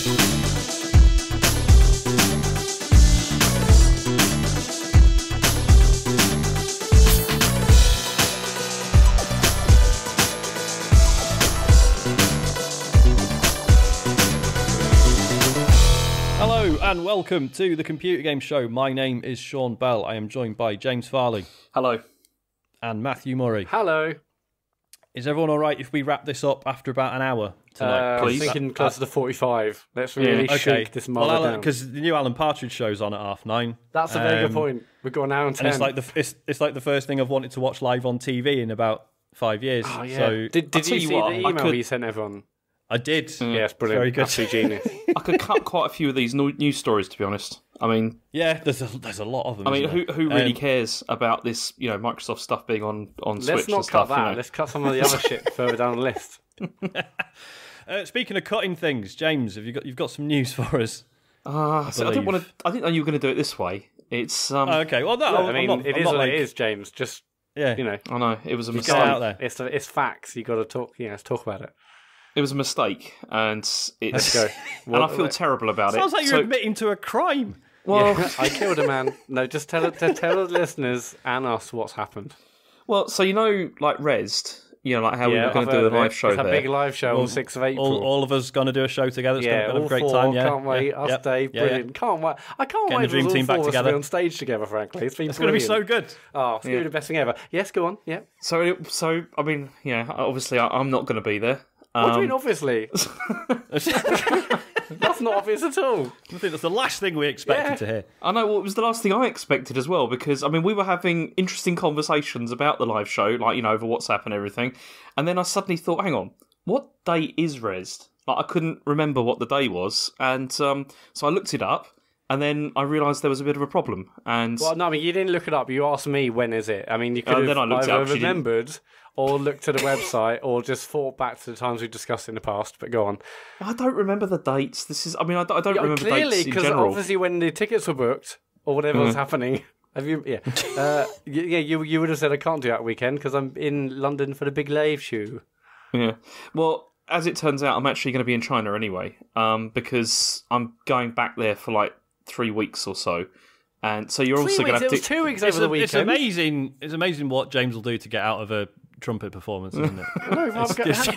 And welcome to the Computer Game Show. My name is Sean Bell. I am joined by James Farley. Hello. And Matthew Murray. Hello. Is everyone all right if we wrap this up after about an hour tonight, please? I'm thinking closer to 45. Let's really shake this mother down. Because the new Alan Partridge show's on at 9:30. That's a very good point. We've got an hour and 10. And it's like the first thing I've wanted to watch live on TV in about 5 years. Oh, yeah. So Did you see the email you sent everyone? I did. Yes, brilliant. Very good. Absolutely genius. I could cut quite a few of these news stories, to be honest. I mean, yeah, there's a lot of them. I mean, who really cares about this? You know, Microsoft stuff being on Switch Let's not and stuff. cut that. You know? Let's cut some of the other shit further down the list. Speaking of cutting things, James, you've got some news for us? I didn't want to. I didn't know you were going to do it this way. It's okay. Well, no, I mean, it is what it is, James. Just yeah, you know. I know it was a mistake. Out there. It's facts. You got to talk. Yeah, let's talk about it. It was a mistake, and it's. Let's go. And I feel terrible about it. Sounds like you're admitting to a crime. Well, yeah, I killed a man. No, just tell the listeners and us what's happened. Well, so you know, like Rezzed, you know, like how we were going to do a live show it's there. It's a big live show on 6th of April. All of us going to do a show together. It's going to be a great four, time. Yeah, can't wait. Us, Dave, brilliant. Can't wait. I can't Getting wait the dream for team back together to be on stage together. Frankly, it's going to be so good. Oh, it's going to be the best thing ever. Yes, go on. Yeah. So I mean, yeah, obviously I'm not going to be there. What do you mean, obviously? That's not obvious at all. I think that's the last thing we expected to hear. I know, well, it was the last thing I expected as well, because, I mean, we were having interesting conversations about the live show, like, you know, over WhatsApp and everything, and then I suddenly thought, hang on, what day is Rezzed? Like, I couldn't remember what the day was, and so I looked it up, and then I realised there was a bit of a problem, and... Well, no, I mean, you didn't look it up, you asked me when is it. I mean, you could have either remembered... or looked to the website, or just thought back to the times we discussed in the past. But go on. I don't remember the dates. I don't remember clearly, dates in general. Because obviously when the tickets were booked, or whatever was happening, have you? Yeah, you would have said I can't do that weekend because I'm in London for the big live show. Yeah. Well, as it turns out, I'm actually going to be in China anyway, because I'm going back there for like 3 weeks or so. And so you're also going to have to... It was 2 weeks over the weekend. It's amazing what James will do to get out of a trumpet performance, isn't it? No,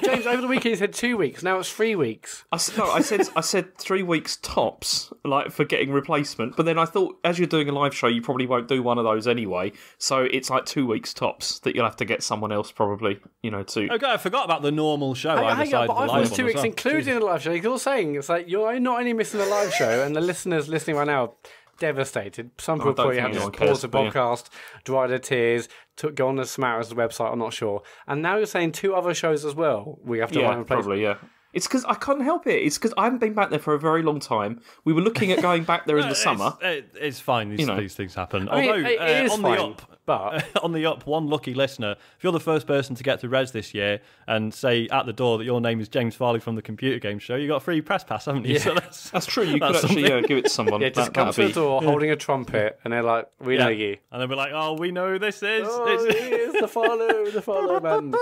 James, over the weekend he said 2 weeks. Now it's 3 weeks. I said 3 weeks tops, like for getting replacement. But then I thought, as you're doing a live show, you probably won't do one of those anyway. So it's like 2 weeks tops that you'll have to get someone else probably, you know, to. Okay, I forgot about the normal show. But I thought it was 2 weeks, including the live show. You're saying it's like you're not only missing the live show, and the listeners listening right now. Devastated. Some people probably have to pause the podcast, dry their tears, go on the Samara's website, I'm not sure. And now you're saying 2 other shows as well. We have to find a place. Probably, yeah. It's because I can't help it. It's because I haven't been back there for a very long time. We were looking at going back there in the summer. It's fine. These things happen. I mean, although it is on fine, the up, but on the up, one lucky listener. If you're the first person to get to Res this year and say at the door that your name is James Farley from the Computer Game Show, you got a free press pass, haven't you? Yeah. So that's true. You could actually give it to someone. Yeah, just come to the door holding a trumpet, and they're like, "We know you," and they'll be like, "Oh, we know who this is. It's the follow man."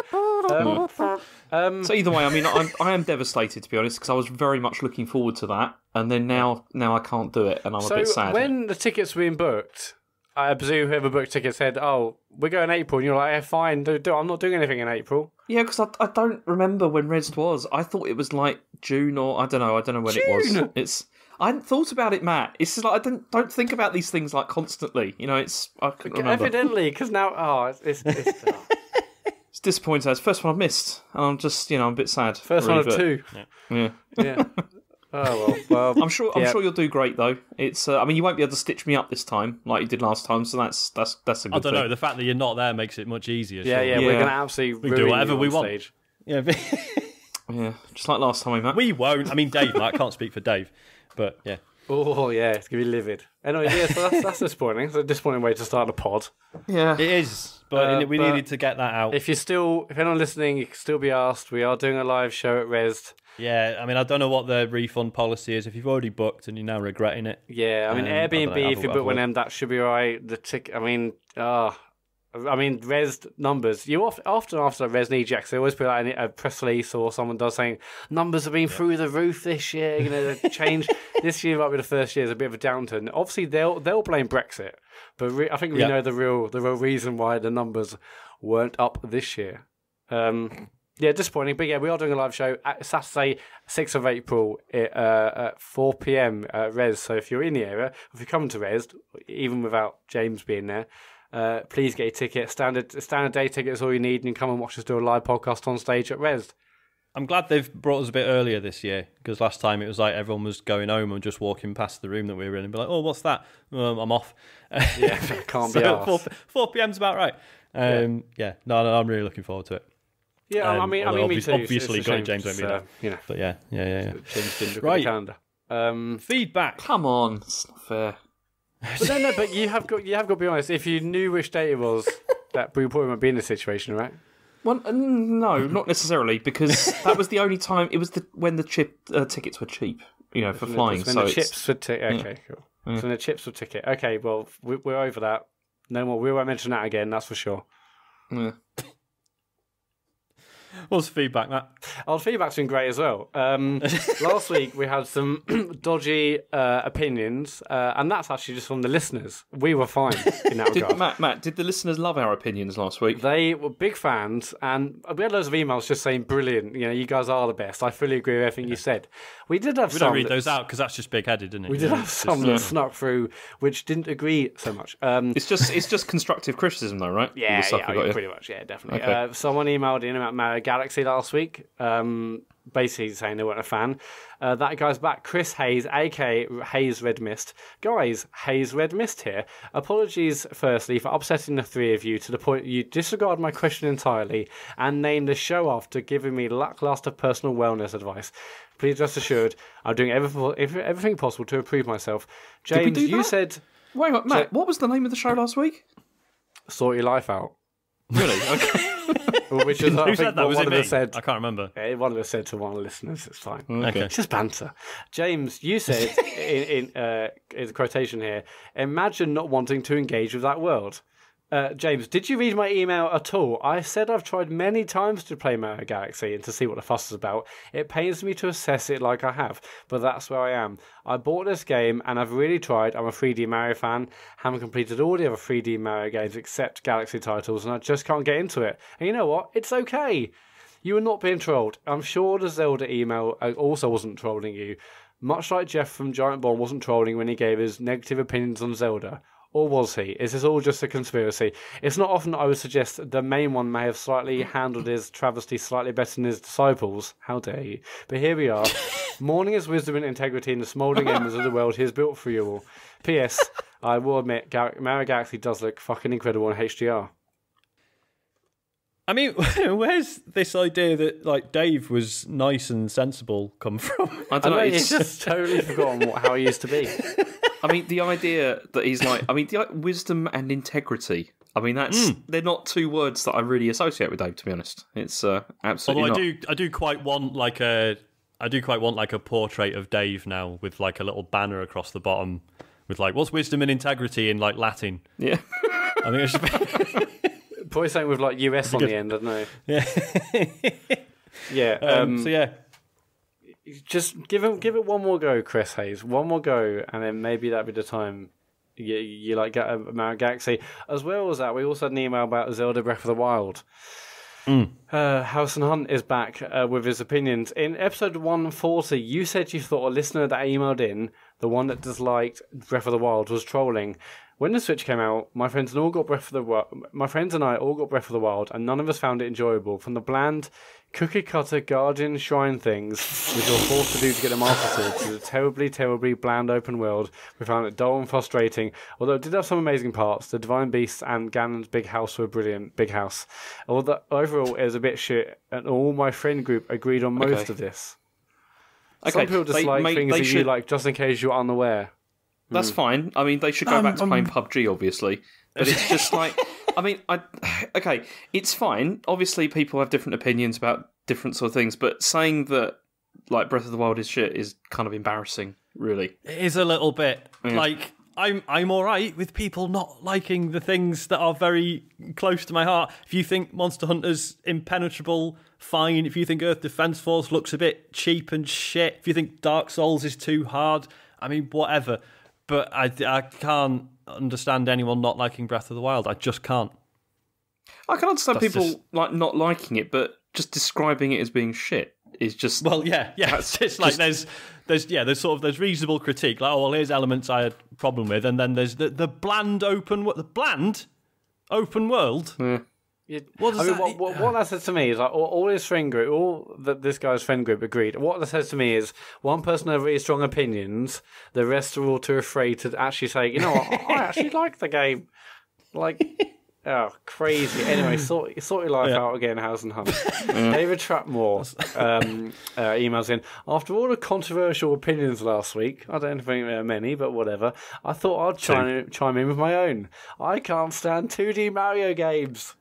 So either way, I mean, I am devastated, to be honest, because I was very much looking forward to that, and then now I can't do it, and I'm a bit sad. So when the tickets were being booked, I presume whoever booked tickets said, "Oh, we're going April," and you're like, "Yeah, fine, I'm not doing anything in April." Yeah, because I don't remember when Rezzed was. I thought it was like June or I don't know when it was. I hadn't thought about it, Matt. It's just like I don't think about these things like constantly. You know, I couldn't remember. Evidently, because now, it's It's disappointing. It's the first one I've missed, and I'm just, I'm a bit sad. First really, one of 2. Yeah. Oh well. I'm sure you'll do great though. It's, I mean, you won't be able to stitch me up this time like you did last time, so that's a good thing. I don't know. The fact that you're not there makes it much easier. Yeah, we're gonna absolutely do whatever we want. Stage. Yeah, yeah, just like last time we met. We won't. I mean, Dave. I can't speak for Dave, but yeah. Oh yeah, it's gonna be livid. Anyway, yeah, so that's disappointing. It's a disappointing way to start a pod. Yeah, it is. But we needed to get that out. If anyone listening, you can still be asked. We are doing a live show at Rezzed. Yeah, I mean, I don't know what the refund policy is. If you've already booked and you're now regretting it. Yeah, I mean, Airbnb, if you book with them, that should be all right. The ticket, I mean, I mean, res numbers. You often after res ejects, they always put out a press release or someone does saying numbers have been through the roof this year. You know, the change this year might be the first year is a bit of a downturn. Obviously, they'll blame Brexit, but I think we know the real reason why the numbers weren't up this year. Disappointing. But yeah, we are doing a live show at Saturday, 6th of April at 4 p.m. at Res. So if you're in the area, if you're coming to Res, even without James being there, please get a ticket. Standard day ticket is all you need, and you can come and watch us do a live podcast on stage at Res. I'm glad they've brought us a bit earlier this year, because last time it was like everyone was going home and just walking past the room that we were in and be like, oh, what's that? I'm off. Yeah, can't be arsed. 4 p.m.'s about right. No, I'm really looking forward to it. Yeah, I mean, me too. Obviously, James won't be there. But yeah. James didn't look at the calendar. Feedback. Come on, it's not fair. But you have got to be honest. If you knew which day it was, that we probably might be in this situation, right? Well, no, not necessarily, because that was the only time. It was when the tickets were cheap, for flying. When the chips were ticket. Okay, cool. Yeah. So when the chips were ticket. Okay, well, we're over that. No more. We won't mention that again. That's for sure. Yeah. What's the feedback, Matt? The feedback's been great as well. Last week we had some dodgy opinions, and that's actually just from the listeners. We were fine in that regard. Matt, did the listeners love our opinions last week? They were big fans, and we had loads of emails just saying, brilliant, you guys are the best. I fully agree with everything you said. We did have some... We don't read those out, because that's just big-headed, isn't it? We did have some that snuck through, which didn't agree so much. It's just constructive criticism, though, right? Yeah, pretty much, yeah, definitely. Okay. Someone emailed in about Mario Galaxy last week, basically saying they weren't a fan. That guy's back. Chris Hayes, aka Hayes Red Mist. Guys, Hayes Red Mist here. Apologies, firstly, for upsetting the three of you to the point you disregard my question entirely and named the show after giving me lackluster personal wellness advice. Please rest assured, I'm doing everything possible to improve myself. James, you said... Wait on, Matt, what was the name of the show last week? Sort Your Life Out. Really? Okay. Which is, who said that? Was it me? Said, I can't remember. One of us said to one of the listeners. It's fine. Okay. It's just banter. James, you said in the quotation here, imagine not wanting to engage with that world. James, did you read my email at all? I said I've tried many times to play Mario Galaxy and to see what the fuss is about. It pains me to assess it like I have, but that's where I am. I bought this game and I've really tried. I'm a 3D Mario fan. Haven't completed all the other 3D Mario games except Galaxy titles, and I just can't get into it. And you know what? It's okay. You are not being trolled. I'm sure the Zelda email also wasn't trolling you. Much like Jeff from Giant Bomb wasn't trolling when he gave his negative opinions on Zelda. Or was he? Is this all just a conspiracy? It's not often I would suggest the main one may have slightly handled his travesty slightly better than his disciples. How dare you? But here we are. Mourning his wisdom and integrity in the smouldering embers of the world he has built for you all. P.S. I will admit, Mario Galaxy does look fucking incredible in HDR. I mean, where's this idea that Dave was nice and sensible come from? I don't know. It's just totally forgotten how he used to be. I mean, the idea that he's the wisdom and integrity. I mean, they're not two words that I really associate with Dave, to be honest. It's absolutely Although not. I do quite want a portrait of Dave now with like a little banner across the bottom with like, what's wisdom and integrity in like Latin? Yeah. I think it should be... Probably something with like US on the end, I don't know. Yeah. Yeah. So yeah. Just give it one more go, Chris Hayes. One more go, and then maybe that'll be the time you like get a Mario Galaxy. As well as that, we also had an email about Zelda Breath of the Wild. House and Hunt is back with his opinions. In episode 140, you said you thought a listener that emailed in, the one that disliked Breath of the Wild, was trolling. When the Switch came out, my friends and I all got Breath of the Wild, and none of us found it enjoyable. From the bland, cookie-cutter Guardian Shrine things which you're forced to do to get the Master Sword, to the terribly, terribly bland open world, we found it dull and frustrating. Although it did have some amazing parts, the Divine Beasts and Ganon's big house were brilliant. Big house. Although overall it was a bit shit, and all my friend group agreed on most of this. Some people dislike things that you like just in case you're unaware. That's fine. I mean, they should go back to playing PUBG, obviously. But it's just like, it's fine. Obviously, people have different opinions about different sort of things, but saying that like Breath of the Wild is shit is kind of embarrassing, really. It is a little bit. Yeah. Like, I'm all right with people not liking the things that are very close to my heart. If you think Monster Hunter's impenetrable, fine. If you think Earth Defense Force looks a bit cheap and shit, if you think Dark Souls is too hard, I mean, whatever. But I can't understand anyone not liking Breath of the Wild. I just can't. I can understand people like not liking it, but just describing it as being shit is just... Well, yeah. It's like there's reasonable critique. Like, oh, well, here's elements I had a problem with, and then there's the bland open world. Yeah. What that says to me is like all his friend group, all that this guy's friend group agreed. What that says to me is one person has really strong opinions, the rest are all too afraid to actually say, you know what, I actually like the game. Like, oh, crazy. Anyway, sort your life out again, House and Hunt. David Trapmore emails in. After all the controversial opinions last week, I don't think there are many, but whatever, I thought I'd chime in with my own. I can't stand 2D Mario games.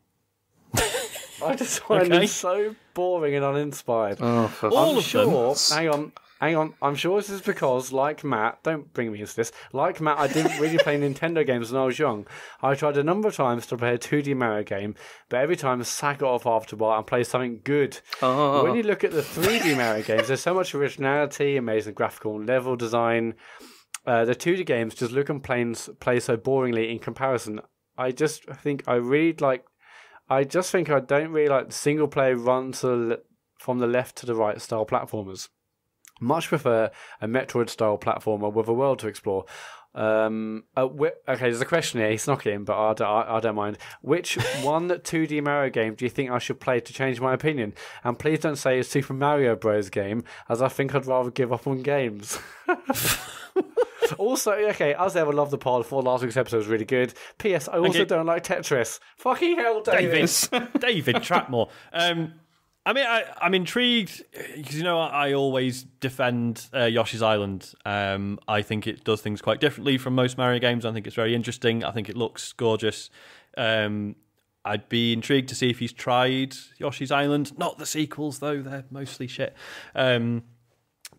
I just find it so boring and uninspired. Oh, all of them. Hang on. I'm sure this is because, like Matt, don't bring me into this. Like Matt, I didn't really play Nintendo games when I was young. I tried a number of times to play a 2D Mario game, but every time I sack it off after a while and play something good. Oh. When you look at the 3D Mario games, there's so much originality, amazing graphical and level design. The 2D games just look and play so boringly in comparison. I just think I don't really like the single player run from the left to the right style platformers. Much prefer a Metroid style platformer with a world to explore. Okay, there's a question here. He snuck it in, but I don't mind. Which one 2D Mario game do you think I should play to change my opinion? And please don't say a Super Mario Bros. Game, as I think I'd rather give up on games. Also, okay, as ever, love the pod. For last week's episode was really good. P.S. I also don't like Tetris. Fucking hell, David. David Trapmore. I'm intrigued because, you know, I always defend Yoshi's Island. I think it does things quite differently from most Mario games. I think it's very interesting. I think it looks gorgeous. I'd be intrigued to see if he's tried Yoshi's Island. Not the sequels, though. They're mostly shit.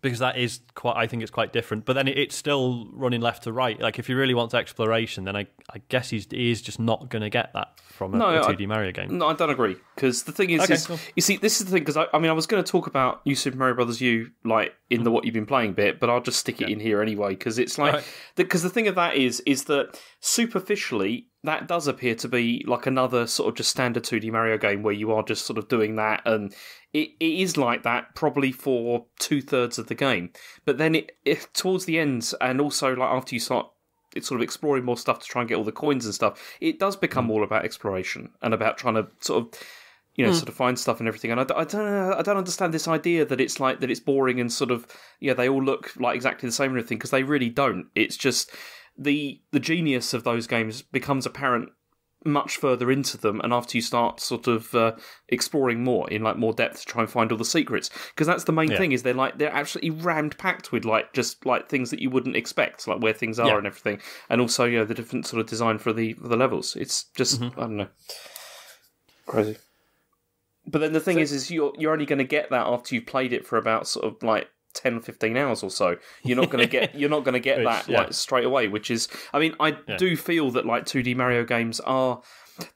Because that is I think it's quite different. But then it's still running left to right. Like, if he really wants exploration, then I guess he is just not going to get that from a 2D Mario game. No, I don't agree. Because the thing is, cool. You see, this is the thing, because I was going to talk about New Super Mario Bros. U, like, in the what you've been playing bit, but I'll just stick it in here anyway, because it's like, because the thing of that is that superficially, that does appear to be like another sort of just standard 2D Mario game where you are just sort of doing that, and it is like that probably for 2/3 of the game. But then it towards the end, and also like after you start it's sort of exploring more stuff to try and get all the coins and stuff, it does become all about exploration and about trying to sort of, you know, sort of find stuff and everything. And I don't understand this idea that it's like that it's boring and sort of, yeah, they all look like exactly the same and everything, because they really don't. It's just the genius of those games becomes apparent much further into them, and after you start sort of exploring more in like more depth to try and find all the secrets, because that's the main thing, is they're absolutely rammed packed with like just like things that you wouldn't expect, like where things are and everything, and also, you know, the different sort of design for the levels. It's just I don't know, crazy. But then the thing is you're only going to get that after you've played it for about sort of like 10 or 15 hours or so. You're not going to get that like straight away, which is, I mean, I do feel that like 2D Mario games are,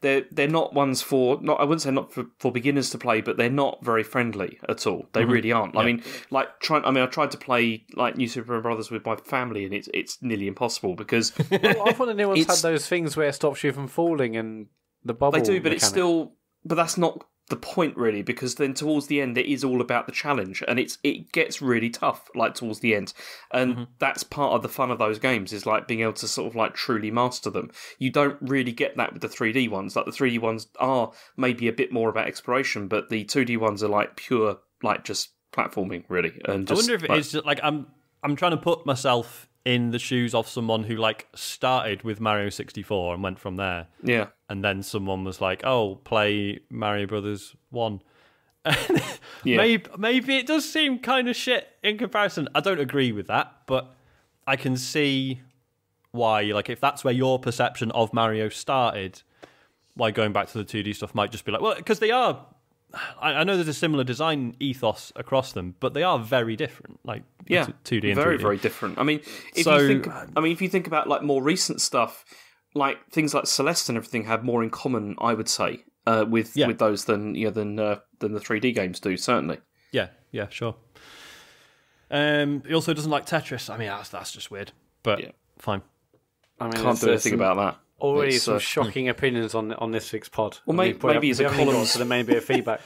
they're not ones for, not, I wouldn't say not for beginners to play, but they're not very friendly at all. They really aren't. I mean, like I tried to play like New Super Mario Brothers with my family, and it's nearly impossible because I thought the new ones had those things where it stops you from falling and the bubble. They do, but mechanic. it's still, but that's not the point really, because then towards the end it is all about the challenge, and it gets really tough like towards the end, and that's part of the fun of those games, is like being able to sort of like truly master them. You don't really get that with the 3D ones. Like the 3D ones are maybe a bit more about exploration, but the 2D ones are like pure like just platforming really. And just, I wonder if it is just, like I'm trying to put myself in the shoes of someone who like started with Mario 64 and went from there. Yeah. And then someone was like, "Oh, play Mario Brothers 1." Maybe it does seem kind of shit in comparison. I don't agree with that, but I can see why. Like, if that's where your perception of Mario started, why going back to the 2D stuff might just be like, well, because they are I know there's a similar design ethos across them, but they are very different. Like 2D and very 3D. very different. I mean, if you think about like more recent stuff, like things like Celeste and everything have more in common, I would say, with those than the 3D games do. Certainly. Yeah, sure. He also doesn't like Tetris. I mean, that's just weird, but fine. I mean, can't do anything about that. Already some shocking opinions on this week's pod. Well, maybe it's a columns, so there may be a feedback.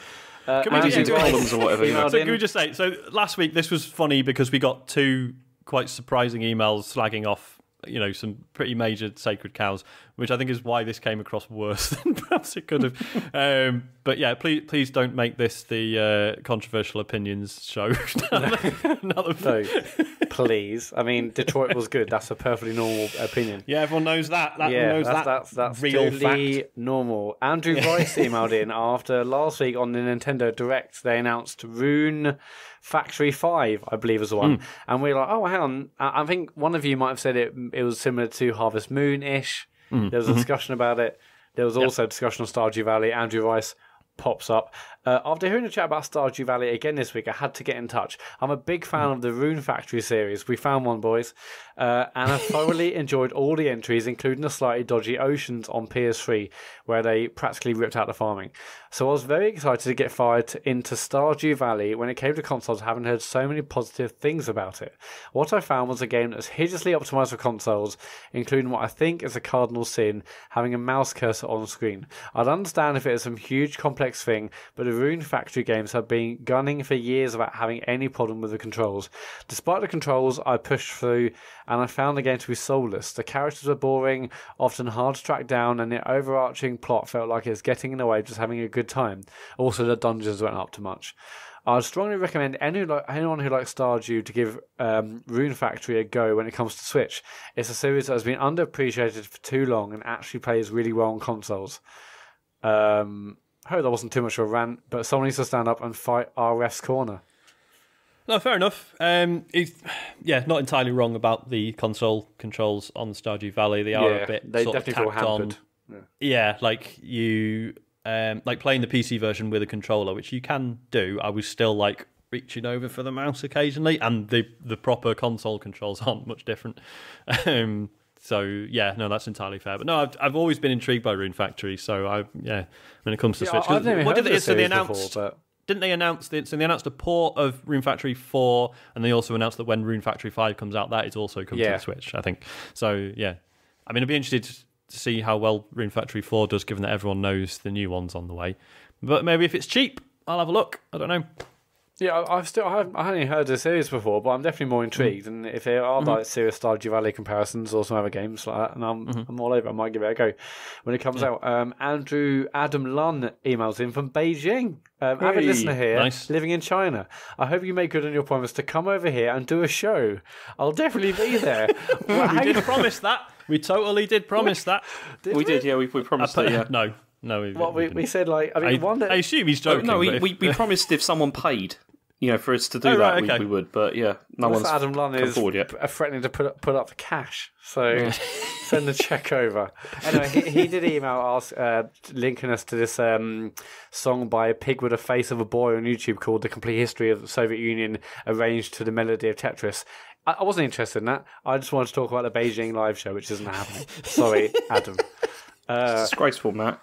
Can we do columns or whatever? So can we just say, so last week this was funny because we got 2 quite surprising emails slagging off, some pretty major sacred cows, which I think is why this came across worse than perhaps it could have. But yeah, please don't make this the controversial opinions show. No, please. I mean, Detroit was good. That's a perfectly normal opinion. Yeah, everyone knows that. That's real totally fact. Normal. Andrew Rice emailed in after last week on the Nintendo Direct. They announced Rune Factory 5, I believe, was the one. And we were like, oh, hang on. I think one of you might have said it was similar to Harvest Moon-ish. There was a discussion about it. There was also a discussion on Stardew Valley. Andrew Rice pops up. After hearing a chat about Stardew Valley again this week, I had to get in touch. I'm a big fan of the Rune Factory series. We found one, boys. And I thoroughly enjoyed all the entries, including the slightly dodgy Oceans on PS3, where they practically ripped out the farming. So I was very excited to get fired into Stardew Valley when it came to consoles, having heard so many positive things about it. What I found was a game that's hideously optimized for consoles, including what I think is a cardinal sin, having a mouse cursor on screen. I'd understand if it is some huge complex thing, but the Rune Factory games have been gunning for years without having any problem with the controls. Despite the controls, I pushed through and I found the game to be soulless. The characters were boring, often hard to track down, and the overarching plot felt like it was getting in the way of just having a good time. Also, the dungeons weren't up to much. I'd strongly recommend anyone who likes Stardew to give Rune Factory a go when it comes to Switch. It's a series that has been underappreciated for too long and actually plays really well on consoles. I hope that wasn't too much of a rant, but someone needs to stand up and fight RF's corner. No, fair enough. He's not entirely wrong about the console controls on Stardew Valley. They are a bit they sort definitely of tacked feel hampered. on. Yeah, like you like playing the PC version with a controller, which you can do. I was still like reaching over for the mouse occasionally, and the proper console controls aren't much different. So yeah, no, that's entirely fair. But no, I've always been intrigued by Rune Factory. So when it comes to Switch, I've never heard of this series before, but didn't they announce so they announced a port of Rune Factory 4, and they also announced that when Rune Factory 5 comes out, that is also coming to the Switch, I think. So yeah, I mean, I'd be interested to see how well Rune Factory 4 does, given that everyone knows the new one's on the way. But maybe if it's cheap, I'll have a look. I don't know. Yeah, I hadn't heard of the series before, but I'm definitely more intrigued. And if there are like serious Stardew Valley comparisons or some other games like that, and I'm all over, I might give it a go when it comes out. Adam Lun emails in from Beijing. Avid listener here, living in China. I hope you make good on your promise to come over here and do a show. I'll definitely be there. We did promise that. We totally did promise that. We did, yeah. We promised that. Yeah. No. We said like. I assume he's joking. No, we promised if someone paid, for us to do that, we would. But yeah, no one's Adam Lund come is forward yet. Threatening to put up the cash, so send the check over. Anyway, he did email us linking us to this song by a pig with a face of a boy on YouTube called "The Complete History of the Soviet Union Arranged to the Melody of Tetris." I wasn't interested in that. I just wanted to talk about the Beijing live show, which isn't happening. Sorry, Adam. Disgraceful, Matt.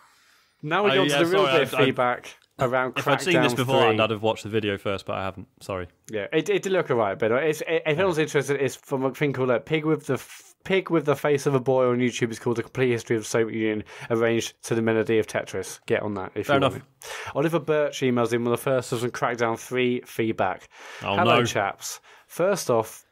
Now we go on to the real bit of feedback around Crackdown 3. If I'd seen this before, I'd have watched the video first, but I haven't. Sorry. Yeah, it did look alright, but if anyone's interested, it's from a thing called Pig with the Face of a Boy on YouTube. It's called The Complete History of the Soviet Union Arranged to the Melody of Tetris. Get on that if Fair you enough. want. Oliver Birch emails in with the first of some Crackdown 3 feedback. Hello, chaps. First off,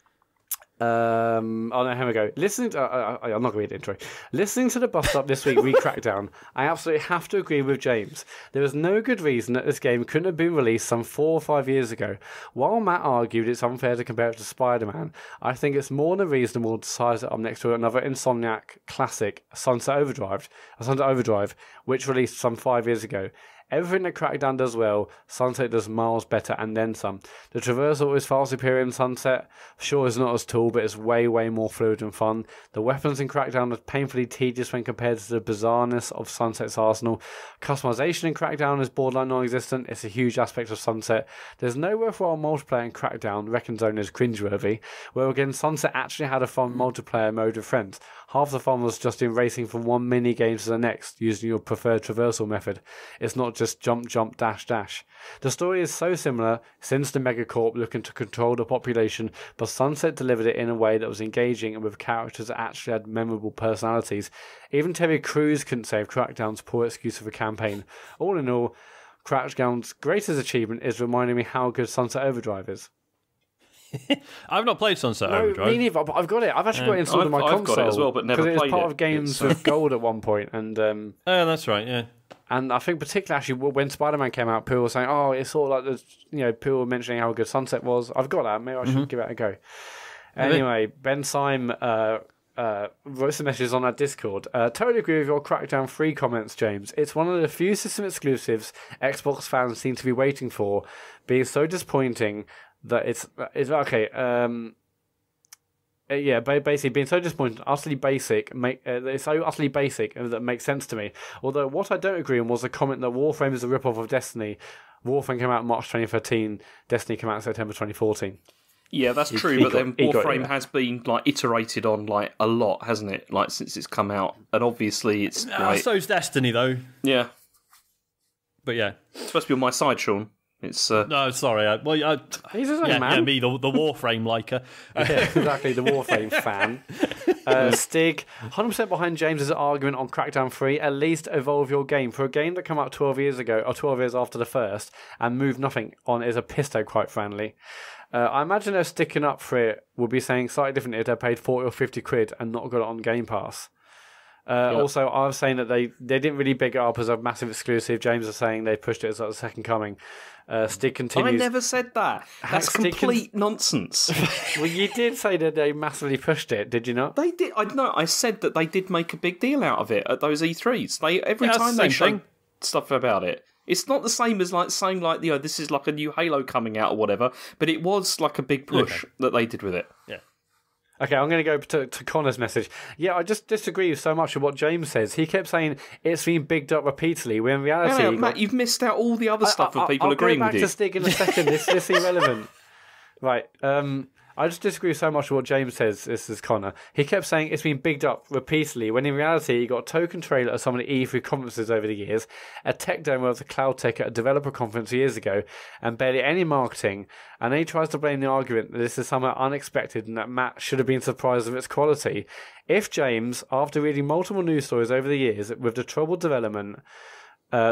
here we go. Listening to, I'm not going to read the intro. Listening to the bus stop this week, Crackdown, I absolutely have to agree with James. There is no good reason that this game couldn't have been released some 4 or 5 years ago. While Matt argued it's unfair to compare it to Spider-Man, I think it's more than reasonable to size it up next to another Insomniac classic, Sunset Overdrive, which released some 5 years ago. Everything that Crackdown does well, Sunset does miles better and then some. The traversal is far superior in Sunset. Sure, it's not as tall, but it's way, way more fluid and fun. The weapons in Crackdown are painfully tedious when compared to the bizarreness of Sunset's arsenal. Customization in Crackdown is borderline non-existent. It's a huge aspect of Sunset. There's no worthwhile multiplayer in Crackdown. Reckon Zone is cringeworthy. Where again, Sunset actually had a fun multiplayer mode with friends. Half the fun was just in racing from one mini game to the next, using your preferred traversal method. It's not just jump, jump, dash, dash. The story is so similar, since the Megacorp looking to control the population, but Sunset delivered it in a way that was engaging and with characters that actually had memorable personalities. Even Terry Crews couldn't save Crackdown's poor excuse of a campaign. All in all, Crackdown's greatest achievement is reminding me how good Sunset Overdrive is. I've not played Sunset Overdrive. Me neither, but I've got it. I've actually got it installed on my console. I've got it as well, but never played it. Because it was part of Games with Gold at one point. And, oh, that's right, yeah. And I think particularly actually when Spider-Man came out, people were saying, oh, it's all like this, people were mentioning how good Sunset was. I've got that. Maybe I should give it a go. Anyway, Ben Syme wrote some messages on our Discord. Totally agree with your Crackdown 3 comments, James. It's one of the few system exclusives Xbox fans seem to be waiting for, being so disappointing that it's okay. Basically being so disappointing, utterly basic. It's so utterly basic that makes sense to me. Although what I don't agree on was the comment that Warframe is a rip-off of Destiny. Warframe came out in March 2013. Destiny came out in September 2014. Yeah, that's true. But then Warframe has been iterated on a lot, hasn't it? Since it's come out, and obviously it's. So's Destiny though. Yeah. But yeah, it's supposed to be on my side, Sean. It's no, sorry. He's his own man. Yeah, me, the Warframe liker. Yeah, exactly, the Warframe fan. Stig, 100% behind James's argument on Crackdown 3. At least evolve your game. For a game that came out 12 years ago, or 12 years after the first, and move nothing on is a piss take, quite frankly. I imagine they're sticking up for it would be saying slightly differently if they paid 40 or 50 quid and not got it on Game Pass. Also, I was saying that they didn't really big it up as a massive exclusive. James is saying they pushed it as the second coming. Stig continues. I never said that. That's complete nonsense. Well, you did say that they massively pushed it, did you not? They did. I said that they did make a big deal out of it at those E3s. Every time they show stuff about it. It's not the same as saying this is a new Halo coming out or whatever, but it was a big push that they did with it. Yeah. Okay, I'm going to go to Connor's message. Yeah, I just disagree so much with what James says. He kept saying it's been bigged up repeatedly, when in reality... Matt, you've missed out all the other stuff of people agreeing with you. I'll go back to Stig in a second. This is irrelevant. Right, I just disagree so much with what James says. This is Connor. He kept saying it's been bigged up repeatedly, when in reality he got a token trailer at some of the E3 conferences over the years, a tech demo of the Cloud Tech at a developer conference years ago, and barely any marketing, and then he tries to blame the argument that this is somehow unexpected and that Matt should have been surprised of its quality. If James, after reading multiple news stories over the years with the troubled development,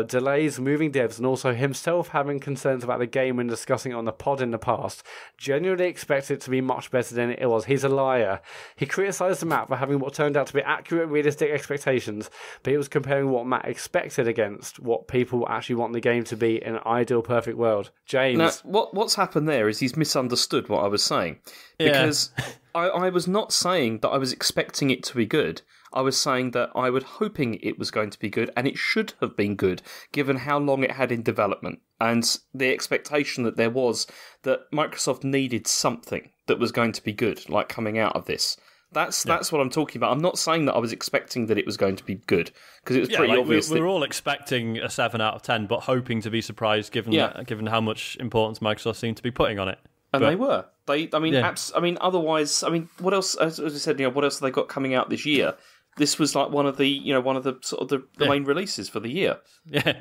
delays, moving devs, and also himself having concerns about the game when discussing it on the pod in the past, genuinely expects it to be much better than it was. He's a liar. He criticised the Matt for having what turned out to be accurate, realistic expectations, but he was comparing what Matt expected against what people actually want the game to be in an ideal, perfect world. James. Now, what's happened there is he's misunderstood what I was saying. Because I was not saying that I was expecting it to be good. I was saying that I was hoping it was going to be good, and it should have been good, given how long it had in development, and the expectation that there was that Microsoft needed something that was going to be good, coming out of this. That's what I'm talking about. I'm not saying that I was expecting that it was going to be good, because it was pretty obvious. We're all expecting a 7 out of 10, but hoping to be surprised given how much importance Microsoft seemed to be putting on it. And they were. Otherwise, what else? As I said, what else have they got coming out this year? This was one of the sort of the main releases for the year. Yeah.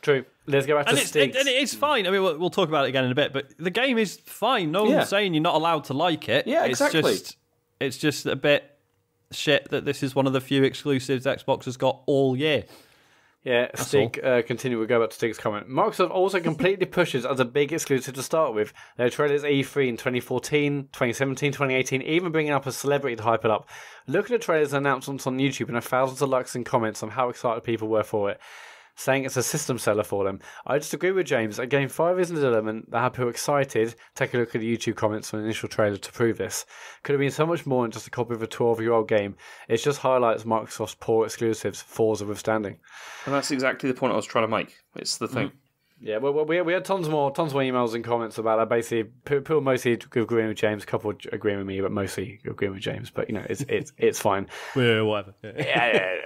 True. Let's go back to Stig. And it's fine. I mean, we'll talk about it again in a bit, but the game is fine. No one's saying you're not allowed to like it. Yeah, exactly. It's just a bit shit that this is one of the few exclusives Xbox has got all year. Yeah, Stig, continue. We'll go back to Stig's comment. Microsoft also completely pushes as a big exclusive to start with. Their trailers E3 in 2014, 2017, 2018, even bringing up a celebrity to hype it up. Look at the trailers and announcements on YouTube and have thousands of likes and comments on how excited people were for it. saying it's a system seller for them. I just agree with James. A game 5 is in development that had people excited. Take a look at the YouTube comments on the initial trailer to prove this. Could have been so much more than just a copy of a 12-year-old game. It just highlights Microsoft's poor exclusives, Forza withstanding. And that's exactly the point I was trying to make. It's the thing. Yeah, well, we had tons more emails and comments about that. Basically, people mostly agreeing with James, a couple agreeing with me, but mostly agreeing with James. But it's fine. Yeah, whatever. Yeah.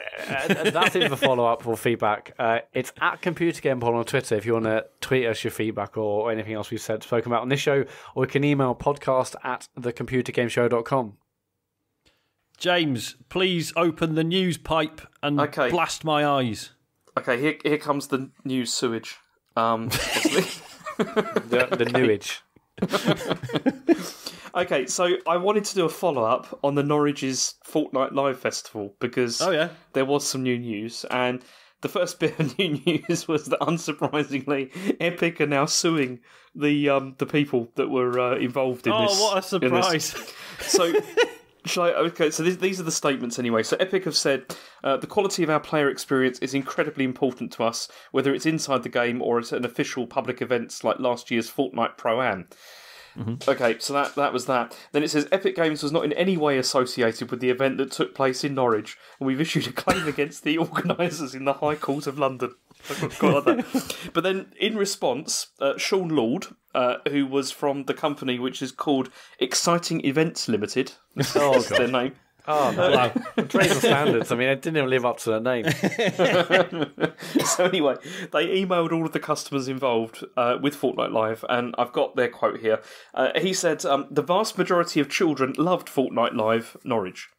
That's it for follow up or feedback. It's at Computer Game Pod on Twitter if you want to tweet us your feedback or anything else we've spoken about on this show, or you can email podcast@thecomputergameshow.com. James, please open the news pipe and blast my eyes. Okay, here comes the news sewage. The newage. Okay, so I wanted to do a follow-up on the Norwich's Fortnite Live Festival because there was some new news, and the first bit of new news was that, unsurprisingly, Epic are now suing the people that were involved in this. Oh, what a surprise! So. So these are the statements anyway. So Epic have said, the quality of our player experience is incredibly important to us, whether it's inside the game or at an official public events like last year's Fortnite Pro-Am. Mm-hmm. Okay, so that was that. Then it says, Epic Games was not in any way associated with the event that took place in Norwich, and we've issued a claim against the organisers in the High Court of London. But then, in response, Sean Lord, who was from the company which is called Exciting Events Limited, that's their name. Oh, wow. Praise the standards. I mean, it didn't even live up to their name. So anyway, they emailed all of the customers involved with Fortnite Live, and I've got their quote here. He said, the vast majority of children loved Fortnite Live Norwich.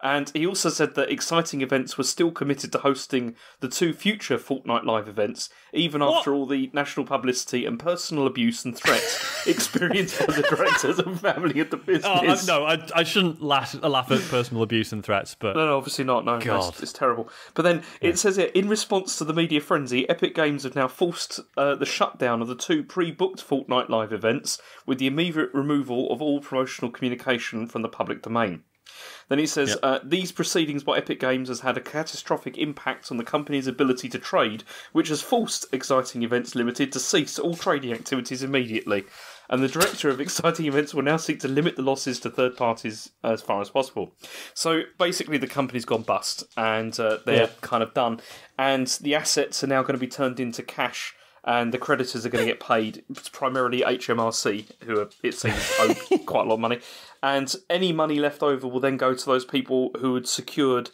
And he also said that Exciting Events was still committed to hosting the 2 future Fortnite Live events, even after all the national publicity and personal abuse and threats experienced by the directors and family of the business. I shouldn't laugh at personal abuse and threats, but... No, obviously not. No, it's terrible. But then it says here, in response to the media frenzy, Epic Games have now forced the shutdown of the 2 pre-booked Fortnite Live events with the immediate removal of all promotional communication from the public domain. Then he says, these proceedings by Epic Games has had a catastrophic impact on the company's ability to trade, which has forced Exciting Events Limited to cease all trading activities immediately. And the director of Exciting Events will now seek to limit the losses to third parties as far as possible. So basically the company's gone bust, and they're kind of done. And the assets are now going to be turned into cash, and the creditors are going to get paid, primarily HMRC, who are, it seems, owe quite a lot of money. And any money left over will then go to those people who had secured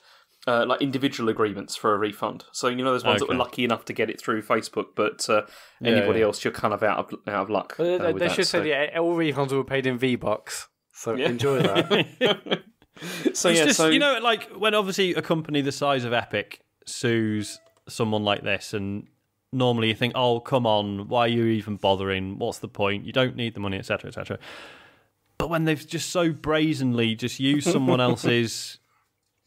like individual agreements for a refund. So, you know, those ones that were lucky enough to get it through Facebook, but anybody else, you're kind of out of luck. They should say all refunds were paid in V-Bucks, so enjoy that. So you know, like when obviously a company the size of Epic sues someone like this, and normally you think, oh, come on, why are you even bothering? What's the point? You don't need the money, etc., etc. But when they've just so brazenly just used someone else's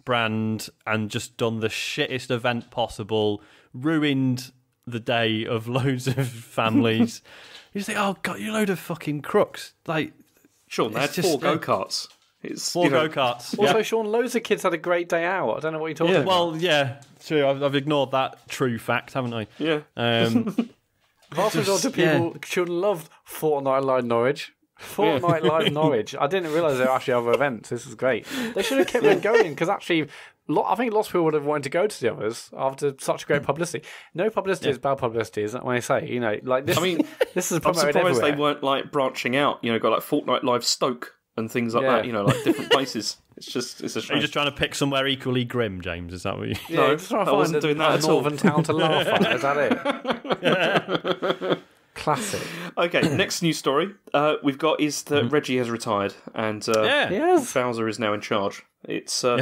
brand and just done the shittest event possible, ruined the day of loads of families, you just think, oh, God, you're a load of fucking crooks. Like, Sean, they had 4 go-karts. Four go-karts. Also, Sean, loads of kids had a great day out. I don't know what you're talking about. Well, yeah, true. I've ignored that true fact, haven't I? Yeah. Vast majority of people, children loved Fortnite Live Norwich. Fortnite Live Norwich. I didn't realise there were actually other events. This is great. They should have kept them going, because actually, I think lots of people would have wanted to go to the others after such great publicity. No publicity is bad publicity, isn't it? When I say, you know, like this. I mean, this is I'm surprised they weren't like branching out. You know, got like Fortnite Live Stoke and things like that. You know, like different places. It's a shame. Are you just trying to pick somewhere equally grim, James? Is that what you? Yeah, no, just trying to find doing that a northern town to laugh at. Is that it? Classic. Okay, next news story we've got is that Reggie has retired, and Bowser is now in charge. It's I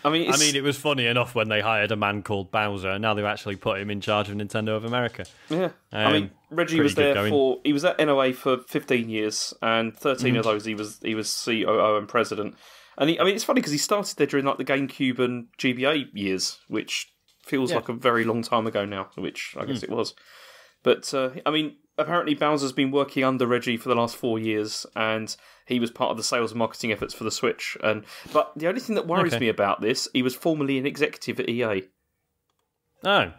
mean, it was funny enough when they hired a man called Bowser, and now they've actually put him in charge of Nintendo of America. Yeah, I mean, Reggie was there he was at NOA for 15 years, and 13 of those he was COO and president. And it's funny because he started there during like the GameCube and GBA years, which feels like a very long time ago now, which I guess it was. But, apparently Bowser's been working under Reggie for the last 4 years, and he was part of the sales and marketing efforts for the Switch. But the only thing that worries me about this, he was formerly an executive at EA. Oh.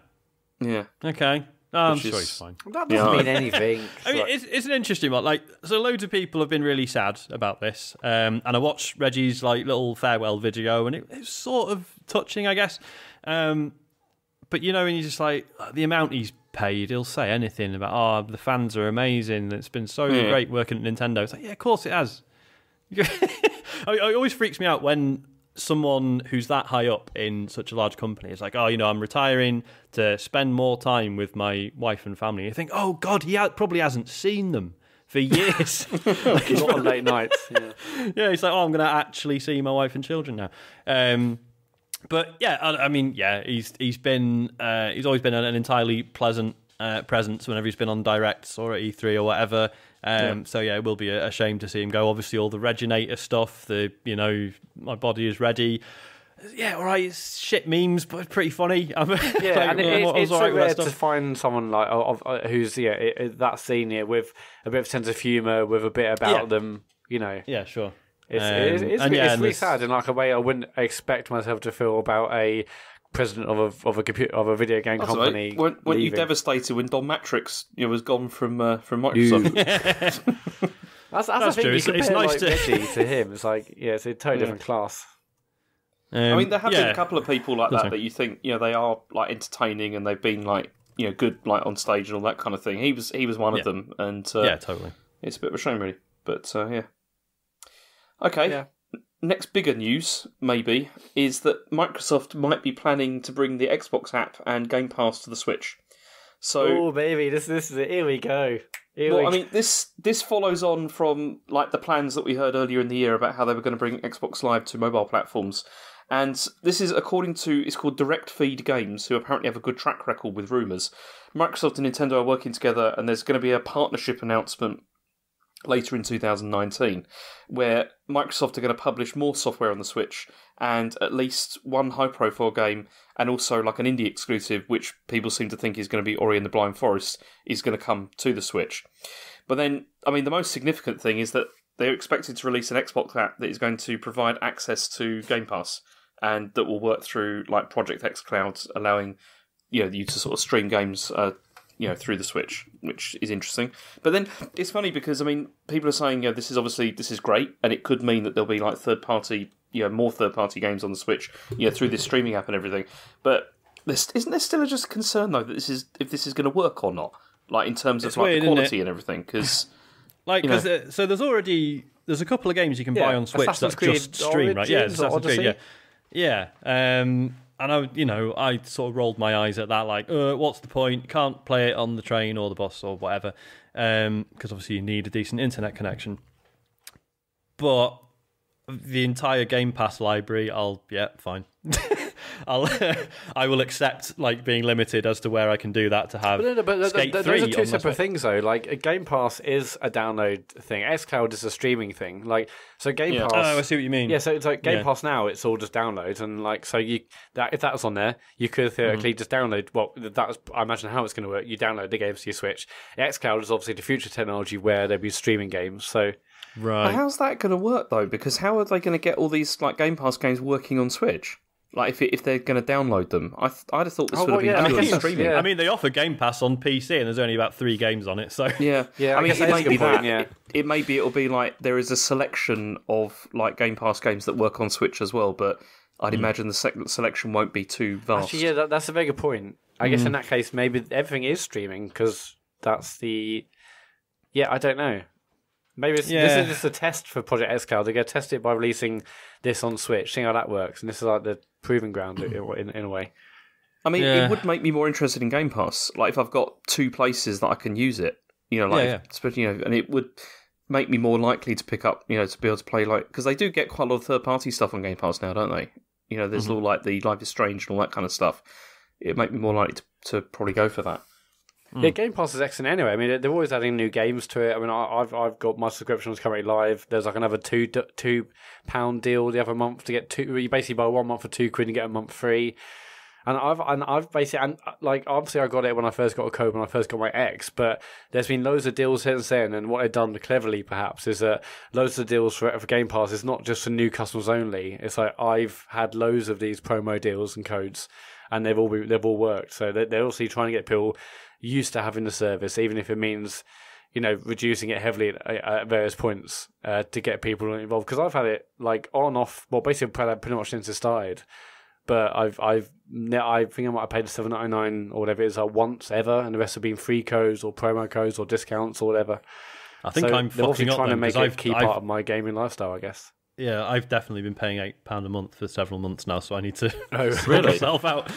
Yeah. Okay. I'm sure it's fine. That doesn't mean anything. I mean, it's an interesting one. Like, so loads of people have been really sad about this. And I watched Reggie's like little farewell video, and it was sort of touching, I guess. But you know, when you're just like the amount he's paid, he'll say anything about, the fans are amazing. It's been so great working at Nintendo. It's like, yeah, of course it has. It always freaks me out when someone who's that high up in such a large company is like, I'm retiring to spend more time with my wife and family. You think, oh God, he probably hasn't seen them for years. A lot of late nights. Yeah, he's like, I'm going to actually see my wife and children now. But yeah, I mean, he's always been an entirely pleasant presence whenever he's been on Directs or at E3 or whatever. So yeah, it will be a shame to see him go. Obviously, all the Reginator stuff, my body is ready. Yeah, all right, it's shit memes, but pretty funny. Yeah, and it's so rare to find someone like who's that senior with a bit of sense of humour, with a bit about them. You know. Yeah, sure. It's really sad in like a way I wouldn't expect myself to feel about a president of a video game company. Right. Weren't you devastated when Don Matrix was gone from Microsoft? That's the thing. True. You compare it's nice Reggie to him. It's like it's a totally different class. I mean, there have been a couple of people like that you think they are like entertaining and they've been like good like on stage and all that kind of thing. He was one of them, and totally. It's a bit of a shame, really, but yeah. Okay. Yeah. Next bigger news, maybe, is that Microsoft might be planning to bring the Xbox app and Game Pass to the Switch. So, baby, this is it. Here we go. I mean, this follows on from like the plans that we heard earlier in the year about how they were going to bring Xbox Live to mobile platforms. And this is according to, it's called Direct Feed Games, who apparently have a good track record with rumours. Microsoft and Nintendo are working together, and there's going to be a partnership announcement later in 2019, where Microsoft are going to publish more software on the Switch and at least one high-profile game, and also like an indie exclusive, which people seem to think is going to be Ori and the Blind Forest, is going to come to the Switch. But then, I mean, the most significant thing is that they're expected to release an Xbox app that is going to provide access to Game Pass, and that will work through like Project X Cloud, allowing you to sort of stream games through the Switch, which is interesting. But then it's funny because, I mean, people are saying, this is great, and it could mean that there'll be like more third-party games on the Switch, through this streaming app and everything. But isn't there still just a concern though that if this is going to work or not, like in terms of like the quality and everything? Because so there's a couple of games you can buy on Switch that just stream, right? Yeah, Assassin's Creed, yeah. And I sort of rolled my eyes at that, like, what's the point? Can't play it on the train or the bus or whatever, because obviously you need a decent internet connection. But the entire Game Pass library, fine. I will accept like being limited as to where I can do that to have. Skate 3 those are two separate things, though. Like a Game Pass is a download thing. xCloud is a streaming thing. Like so, Game Pass. Oh, I see what you mean. Yeah, so it's like Game Pass now. It's all just downloads, and like so if that was on there, you could theoretically just download. Well, I imagine how it's going to work. You download the games to your Switch. xCloud is obviously the future technology where there'll be streaming games. So. Right. But how's that going to work though? Because how are they going to get all these like Game Pass games working on Switch? Like if they're going to download them, I'd have thought this would have been purely streaming. I mean, they offer Game Pass on PC, and there's only about 3 games on it. So yeah. I mean, it may be that. It'll be like there is a selection of like Game Pass games that work on Switch as well, but I'd imagine the selection won't be too vast. Actually, that's a very good point. I guess in that case, maybe everything is streaming because that's the. Yeah, I don't know. Maybe this is just a test for Project xCloud. They're going to test it by releasing this on Switch, seeing how that works. And this is like the proving ground in a way. I mean, it would make me more interested in Game Pass. Like if I've got 2 places that I can use it, especially, and it would make me more likely to pick up, to be able to play because they do get quite a lot of third-party stuff on Game Pass now, don't they? There's all like the Life is Strange and all that kind of stuff. It'd make me more likely to probably go for that. Yeah, Game Pass is excellent anyway. I mean, they're always adding new games to it. I mean, I've got my subscription is currently live. There's like another £2 deal the other month to get 2. You basically buy 1 month for £2 and get a month free. And I've basically obviously I got it when I first got a code when I first got my X, but there's been loads of deals since then. And what they've done cleverly perhaps is that loads of deals for Game Pass is not just for new customers only. It's like I've had loads of these promo deals and codes. and they've all worked. So they're obviously trying to get people used to having the service, even if it means, reducing it heavily at various points to get people involved. Because I've had it like on off, well, basically pretty much since it started. But I think I might have paid $7.99 or whatever it is once ever, and the rest have been free codes or promo codes or discounts or whatever. I think I'm fucking up trying to make it a key I've, part of my gaming lifestyle, I guess. Yeah, I've definitely been paying £8 a month for several months now, so I need to really? myself out.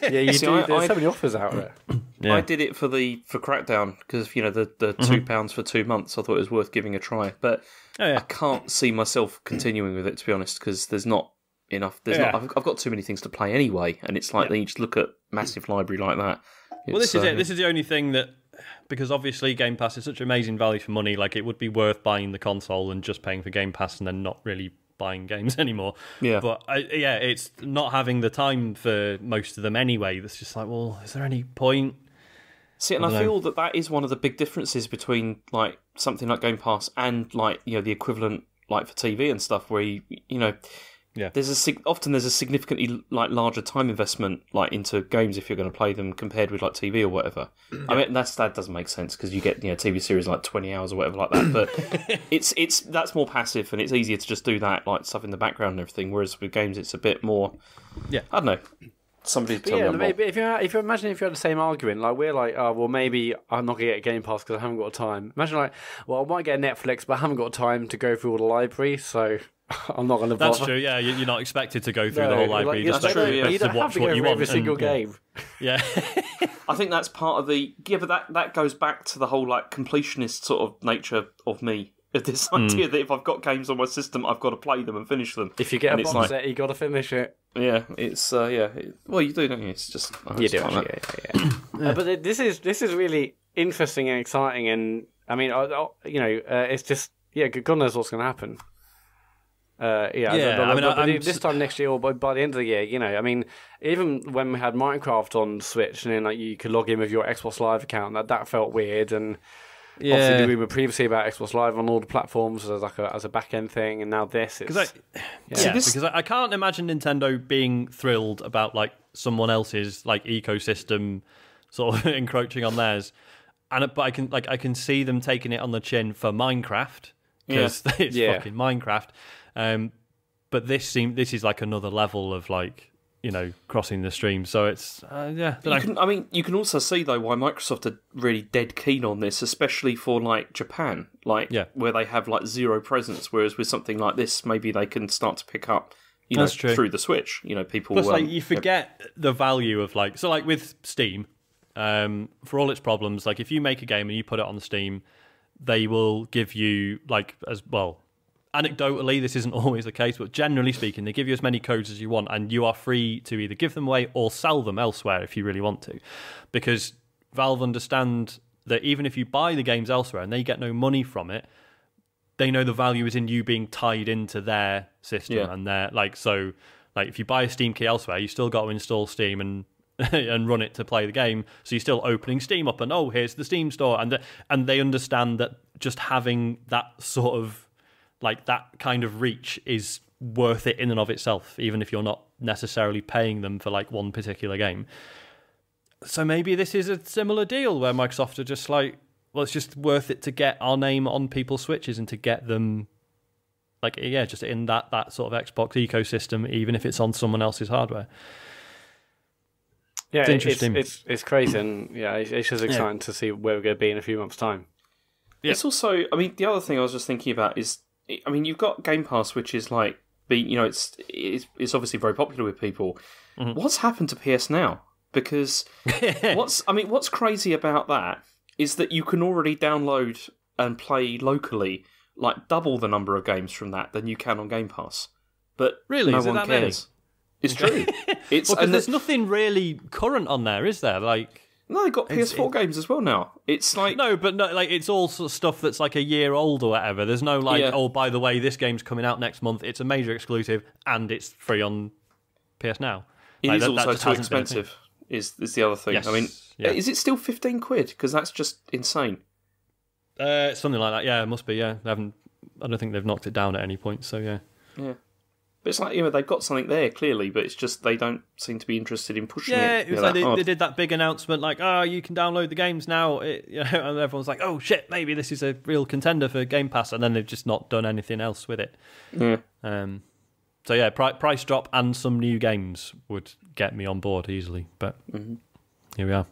Yeah, you do. There's so many offers out there. Yeah. I did it for Crackdown because the £2 for 2 months. I thought it was worth giving a try, but I can't see myself continuing with it, to be honest, because there's not enough. I've got too many things to play anyway, and it's like then you just look at massive library like that. Well, this is it. This is the only thing that, because obviously Game Pass is such amazing value for money, like it would be worth buying the console and just paying for Game Pass and then not really buying games anymore. Yeah. But it's not having the time for most of them anyway. That's just like, well, is there any point? See, and I feel that is one of the big differences between like something like Game Pass and like the equivalent like for TV and stuff, where often there's a significantly like larger time investment like into games if you're going to play them compared with like TV or whatever. Yeah. I mean that doesn't make sense because you get TV series like 20 hours or whatever like that. But it's that's more passive and it's easier to just do that like stuff in the background and everything. Whereas with games it's a bit more. Yeah, I don't know. Somebody tell me. But if you imagine if you had the same argument, like we're like, oh well, maybe I'm not gonna get a Game Pass because I haven't got time. Imagine like, well, I might get a Netflix, but I haven't got time to go through all the library, so I'm not going to bother. That's true, yeah. You're not expected to go through the whole library. That's true, yeah. You don't have to go through every single game. Yeah. I think that's part of the... Yeah, but that goes back to the whole like completionist sort of nature of me. This idea that if I've got games on my system, I've got to play them and finish them. If you get a box set, you got to finish it. Yeah, it's... well, you do, don't you? It's just... You do, actually, yeah. But this is really interesting and exciting, and I mean, it's just... Yeah, God knows what's going to happen. This time next year or by the end of the year, I mean, even when we had Minecraft on Switch and then like you could log in with your Xbox Live account, that felt weird. And obviously we were previously about Xbox Live on all the platforms as a back end thing, and now this is because I can't imagine Nintendo being thrilled about like someone else's like ecosystem sort of encroaching on theirs, but I can see them taking it on the chin for Minecraft because it's fucking Minecraft. But this is like another level of like crossing the stream. So it's you can also see though why Microsoft are really dead keen on this, especially for like Japan, where they have like zero presence. Whereas with something like this, maybe they can start to pick up, through the Switch. People. Plus, like you forget the value of like with Steam, for all its problems. Like if you make a game and you put it on Steam, they will give you like as well. Anecdotally, this isn't always the case, but generally speaking, they give you as many codes as you want, and you are free to either give them away or sell them elsewhere if you really want to. Because Valve understand that even if you buy the games elsewhere and they get no money from it, they know the value is in you being tied into their system. And their if you buy a Steam key elsewhere, you still got to install Steam and and run it to play the game. So you're still opening Steam up and here's the Steam store, and they understand that just having that sort of like that kind of reach is worth it in and of itself, even if you're not necessarily paying them for like one particular game. So maybe this is a similar deal where Microsoft are just like, well, it's just worth it to get our name on people's Switches and to get them just in that sort of Xbox ecosystem, even if it's on someone else's hardware. Yeah, it's interesting. It's crazy, and it's just exciting to see where we're going to be in a few months' time. Yeah. It's also, I mean, the other thing I was just thinking about is, I mean, you've got Game Pass, which is like, it's obviously very popular with people. Mm-hmm. What's happened to PS Now? Because what's crazy about that is that you can already download and play locally like double the number of games from that than you can on Game Pass. But really, no one cares. It's true. There's nothing really current on there, is there? Like. No, they've got PS4 games as well now. It's like it's all sort of stuff that's like a year old or whatever. There's no by the way, this game's coming out next month. It's a major exclusive and it's free on PS Now. It is also too expensive. Is the other thing? Yes. I mean, is it still £15? Because that's just insane. Something like that. Yeah, it must be. Yeah, I don't think they've knocked it down at any point. So yeah. But it's like, they've got something there, clearly, but it's just they don't seem to be interested in pushing it. Yeah, it was like they did that big announcement, like, you can download the games now, and everyone's like, oh shit, maybe this is a real contender for Game Pass, and then they've just not done anything else with it. Yeah. So yeah, price drop and some new games would get me on board easily, but here we are.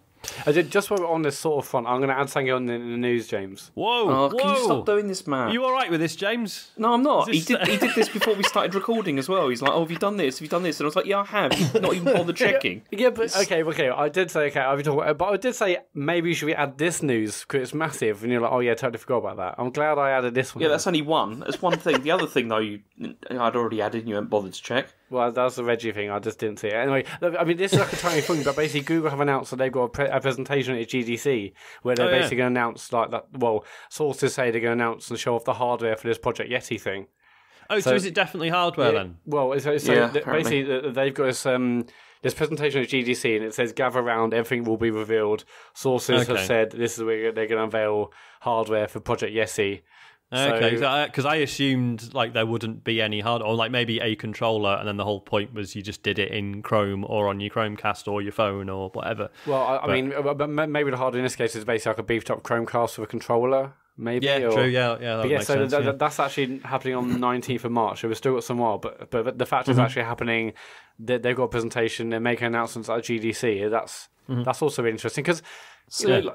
Just while we're on this sort of front, I'm going to add something on in the news, James. Whoa! Can you stop doing this, man? Are you all right with this, James? No, I'm not. He did this before we started recording as well. He's like, have you done this? Have you done this? And I was like, yeah, I have. You've not even bothered checking. Yeah, but okay. I did say, I've been talking, but I did say maybe should we add this news because it's massive, and you're like, oh yeah, totally forgot about that. I'm glad I added this one. Yeah, that's only one. That's one thing. The other thing, though, I'd already added and you hadn't bothered to check. Well, that's the Reggie thing. I just didn't see it. Anyway, I mean, this is like a tiny thing, but basically Google have announced that they've got a presentation at GDC where they're basically going to announce, like, that. Well, sources say they're going to announce and show off the hardware for this Project Yeti thing. Oh, so is it definitely hardware then? Well, basically they've got this presentation at GDC and it says, gather around, everything will be revealed. Sources have said this is where they're going to unveil hardware for Project Yeti. Okay, because I assumed like there wouldn't be any hardware, or like maybe a controller, and then the whole point was you just did it in Chrome or on your Chromecast or your phone or whatever. Well, I mean, maybe the hardware in this case is basically like a beefed up Chromecast with a controller. Maybe, true, yeah. That makes sense, that's actually happening on the 19th of March. So we've still got some while, but the fact is actually happening. They've got a presentation. They're making announcements at GDC. That's also interesting because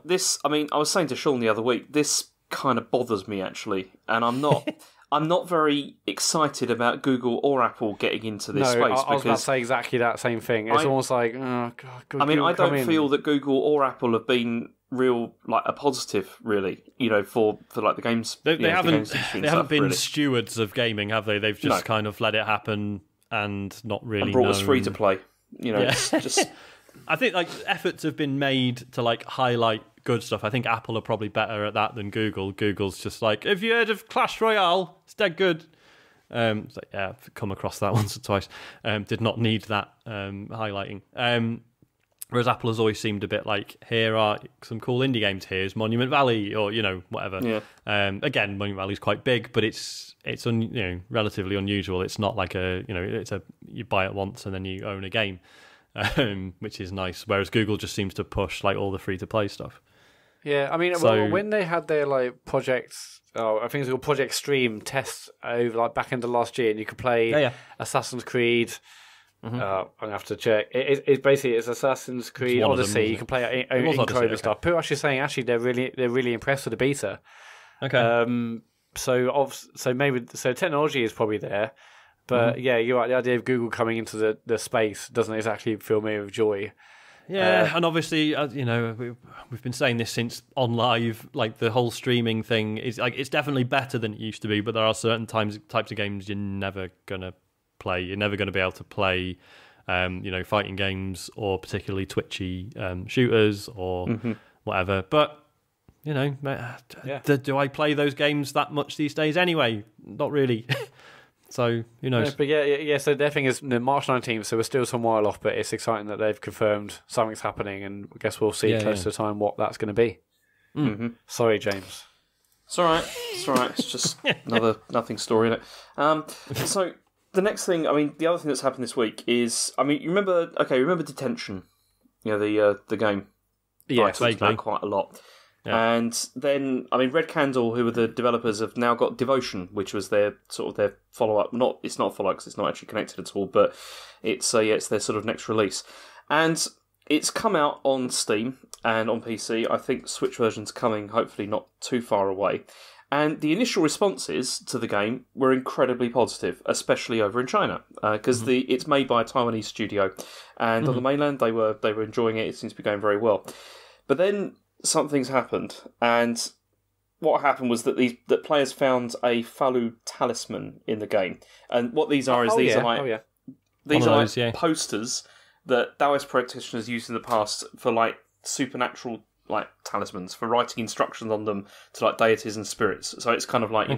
this. I mean, I was saying to Sean the other week, this kind of bothers me actually, and I'm not very excited about Google or Apple getting into this space. I was about to say exactly that same thing. It's almost like, oh God, I mean, I don't feel that Google or Apple have been real like a positive, really. For like the games. They haven't been really stewards of gaming, have they? They've just kind of let it happen and not really and brought us free to play. It's just. I think like efforts have been made to like highlight good stuff. I think Apple are probably better at that than Google. Google's just like, have you heard of Clash Royale? It's dead good. It's like, yeah, I've come across that once or twice. Did not need that highlighting. Whereas Apple has always seemed a bit like, here are some cool indie games. Here's Monument Valley, or whatever. Yeah. Again, Monument Valley's quite big, but it's relatively unusual. It's not like you buy it once and then you own a game. Which is nice, whereas Google just seems to push like all the free-to-play stuff. Yeah, I mean, when they had their like projects, I think it was called Project Stream tests over like back into last year, and you could play Assassin's Creed. I'm gonna have to check. It's Assassin's Creed Odyssey. You can play it in Chrome and stuff. People are actually saying they're really impressed with the beta. Okay. So maybe technology is probably there. But yeah, you're right. The idea of Google coming into the space doesn't exactly fill me with joy. Yeah, and obviously, we've been saying this since on live. Like the whole streaming thing is like it's definitely better than it used to be. But there are certain types of games you're never gonna play. You're never gonna be able to play, fighting games or particularly twitchy shooters or whatever. But do I play those games that much these days anyway? Not really. So, who knows? Yeah, so their thing is March 19th, so we're still some while off, but it's exciting that they've confirmed something's happening, and I guess we'll see close to the time what that's going to be. Mm-hmm. Sorry, James. It's all right. It's just another nothing story, isn't it? So, the next thing, I mean, the other thing that's happened this week is, I mean, you remember Detention? the game? Yeah, I talked about quite a lot. Yeah. And then, I mean, Red Candle, who were the developers, have now got Devotion, which was their follow-up. It's not a follow-up because it's not actually connected at all, but it's their sort of next release. And it's come out on Steam and on PC. I think Switch version's coming, hopefully not too far away. And the initial responses to the game were incredibly positive, especially over in China, because it's made by a Taiwanese studio, and on the mainland they were enjoying it. It seems to be going very well. But then something's happened, and what happened was that that players found a Falu talisman in the game, and what these are posters that Taoist practitioners used in the past for like supernatural like talismans, for writing instructions on them to like deities and spirits. So it's kind of like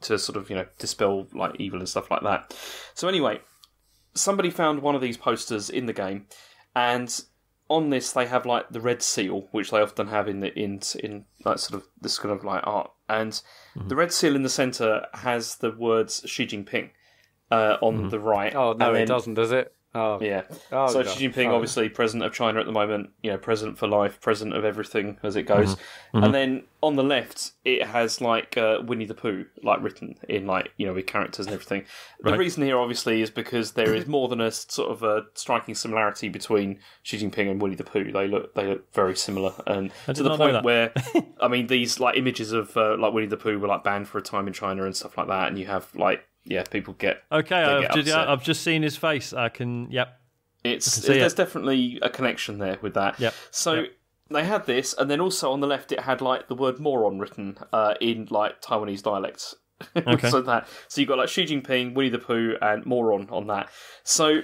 to sort of dispel like evil and stuff like that. So anyway, somebody found one of these posters in the game, and on this, they have like the red seal, which they often have in like sort of this kind of like art, and the red seal in the center has the words Xi Jinping, on the right. Oh no, it doesn't, does it? Oh yeah. Oh, so Xi Jinping, obviously president of China at the moment. President for life, president of everything as it goes. And then on the left, it has like Winnie the Pooh, like written in like with characters and everything. The reason here, obviously, is because there is more than a sort of a striking similarity between Xi Jinping and Winnie the Pooh. They look very similar, and to the point where I mean, these like images of like Winnie the Pooh were like banned for a time in China and stuff like that, and you have like. Yeah, people get okay. I've just seen his face. I can. Yep. There's definitely a connection there with that. Yep. So they had this, and then also on the left, it had like the word moron written in like Taiwanese dialects. Okay. so you got like Xi Jinping, Winnie the Pooh, and moron on that. So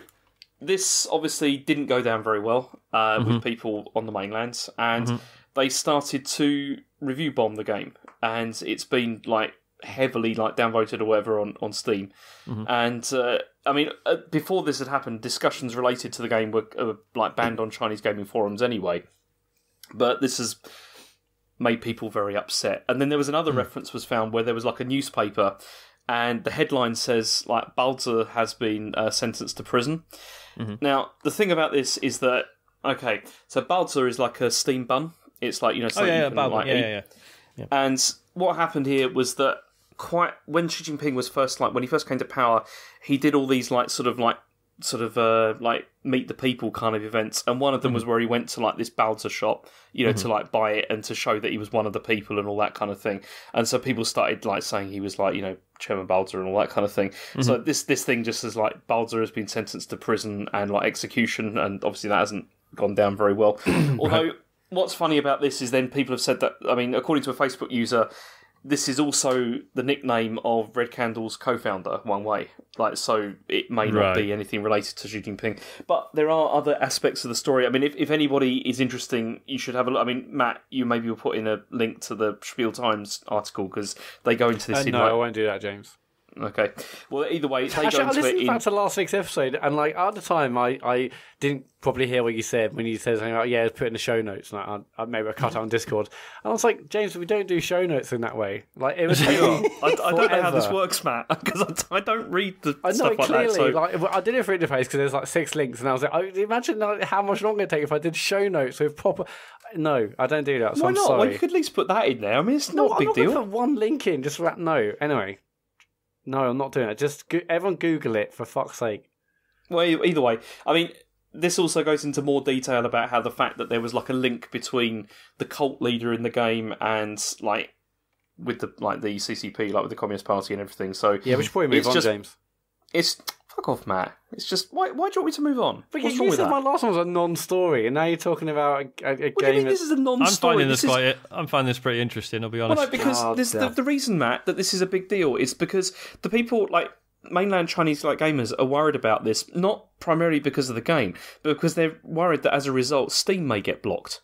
this obviously didn't go down very well with people on the mainland, and they started to review bomb the game, and it's been like. Heavily like downvoted or whatever on Steam, and I mean before this had happened, discussions related to the game were like banned on Chinese gaming forums anyway. But this has made people very upset. And then there was another reference was found where there was like a newspaper, and the headline says like Balzer has been sentenced to prison. Now the thing about this is that so Balzer is like a steam bun. It's like yeah. And what happened here was that when Xi Jinping was when he first came to power, he did all these like meet the people kind of events, and one of them was where he went to like this Balzer shop, to like buy it and to show that he was one of the people and all that kind of thing. And so people started like saying he was like Chairman Balzer and all that kind of thing. So this thing just says like Balzer has been sentenced to prison and like execution, and obviously that hasn't gone down very well. Although what's funny about this is then people have said that, I mean, according to a Facebook user, this is also the nickname of Red Candle's co-founder, Wang Wei. Like, so it may not be anything related to Xi Jinping. But there are other aspects of the story. I mean, if anybody is interesting, you should have a look. I mean, Matt, you maybe will put in a link to the Spiel Times article, because they go into this I won't do that, James. Okay. Well, either way, they Actually, go into I listened back to last week's episode, and like at the time, I didn't probably hear what you said when you said something like, "Yeah, put in the show notes." And maybe I cut out on Discord, and I was like, "James, we don't do show notes in that way." Like it was. I don't know how this works, Matt, because I don't read the stuff like clearly, that. So. Like I did it for interface because there's like 6 links, and I was like, imagine how much longer it'd take if I did show notes with proper. No, I don't do that. So Why I'm not? sorry. Well, you could at least put that in there. I mean, it's not a big deal. I'm not going to put one link in just for that. No, anyway. No, I'm not doing it. Just everyone Google it, for fuck's sake. Well, either way, I mean, this also goes into more detail about how the fact that there was like a link between the cult leader in the game and like with the CCP, like with the Communist Party and everything. So yeah, we should probably move on, James. It's fuck off, Matt. It's just why do you want me to move on? But you said my last one was a non-story, and now you're talking about a game. Do you mean this is a non-story? I'm finding this pretty interesting. I'll be honest. Well, no, because the reason, Matt, that this is a big deal is because the people like mainland Chinese like gamers are worried about this, not primarily because of the game, but because they're worried that as a result, Steam may get blocked,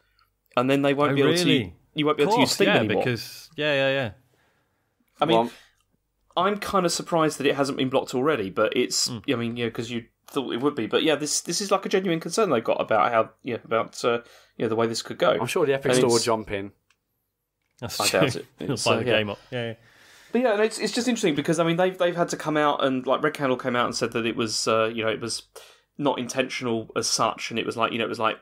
and then they won't be able to. You won't be able to use Steam anymore. Because yeah. I mean. I'm kind of surprised that it hasn't been blocked already, but it's. I mean, because you thought it would be, but yeah, this is like a genuine concern they've got about how the way this could go. I'm sure the Epic Store will jump in. I doubt it. It'll buy the game up. Yeah. But yeah, and it's just interesting because I mean they've had to come out and like Red Candle came out and said that it was it was not intentional as such, and it was like it was like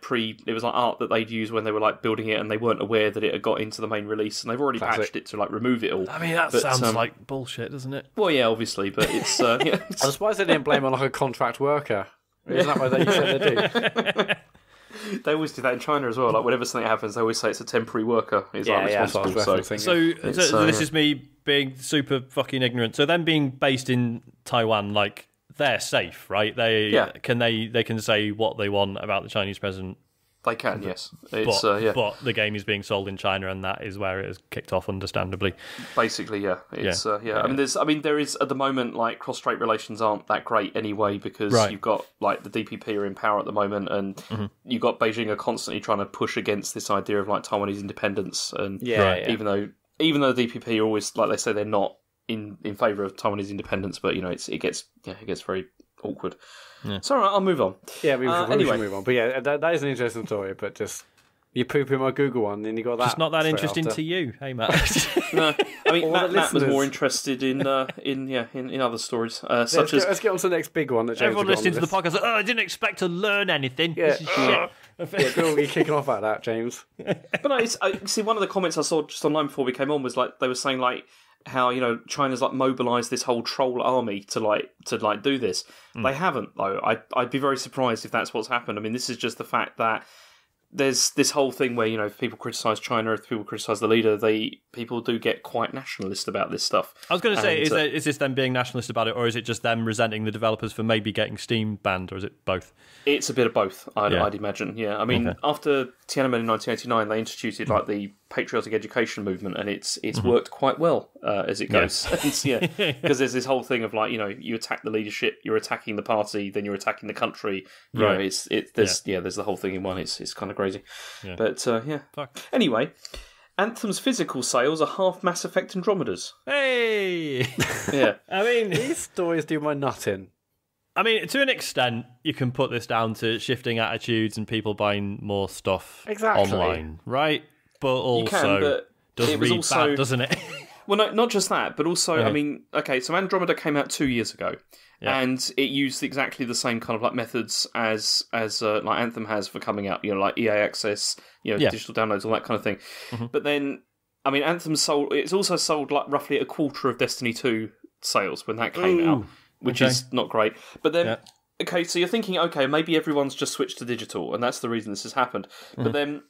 art that they'd used when they were like building it, and they weren't aware that it had got into the main release, and they've already patched it to like remove it all. I mean that sounds like bullshit, doesn't it? Well, yeah, obviously, but it's. I'm surprised they didn't blame it on like a contract worker. Isn't that what they said they do? They always do that in China as well. Like whenever something happens, they always say it's a temporary worker. Is responsible. So this is me being super fucking ignorant. So them being based in Taiwan, like. They're safe, right? They can say what they want about the Chinese president. They can, yes. But the game is being sold in China, and that is where it has kicked off, understandably. Basically, yeah. It's I mean, there is at the moment like cross-strait relations aren't that great anyway because you've got like the DPP are in power at the moment, and you've got Beijing are constantly trying to push against this idea of like Taiwanese independence, and even though the DPP are always like they say they're not. In favour of Taiwanese independence, but it gets very awkward. Yeah. So all right, I'll move on. Yeah, we should move on. But yeah, that is an interesting story. But just You poo-poo my Google one, and you got that. It's not that interesting to you, hey Matt. No, I mean Matt was more interested in other stories, such as. Let's get on to the next big one. That James everyone listening to the podcast, like, I didn't expect to learn anything. Yeah, this is shit. People be kicking off at that, James. But no, see, one of the comments I saw just online before we came on was like they were saying like how China's like mobilised this whole troll army to do this. They haven't though. I'd be very surprised if that's what's happened. I mean, this is just the fact that there's this whole thing where if people criticise China, if people criticise the leader, people do get quite nationalist about this stuff. I was going to say, is this them being nationalist about it, or is it just them resenting the developers for maybe getting Steam banned, or is it both? It's a bit of both, I'd imagine. Yeah, I mean, after Tiananmen in 1989, they instituted like the patriotic education movement, and it's worked quite well as it goes. Yeah, because there's this whole thing of like you attack the leadership, you're attacking the party, then you're attacking the country. There's the whole thing in one. It's kind of crazy, but Fuck. Anyway. Anthem's physical sales are half Mass Effect Andromeda's. Hey! Yeah. I mean, these stories do my nut in. I mean, to an extent, you can put this down to shifting attitudes and people buying more stuff online, right? But also, does read bad, doesn't it? Well, no, not just that, but also, I mean, okay, so Andromeda came out 2 years ago, and it used exactly the same kind of like methods as like Anthem has for coming out, like EA access, digital downloads, all that kind of thing. Mm-hmm. But then, I mean, it's also sold like roughly a quarter of Destiny 2 sales when that came out, which is not great. But then, okay, so you're thinking, okay, maybe everyone's just switched to digital, and that's the reason this has happened. Mm-hmm. But then,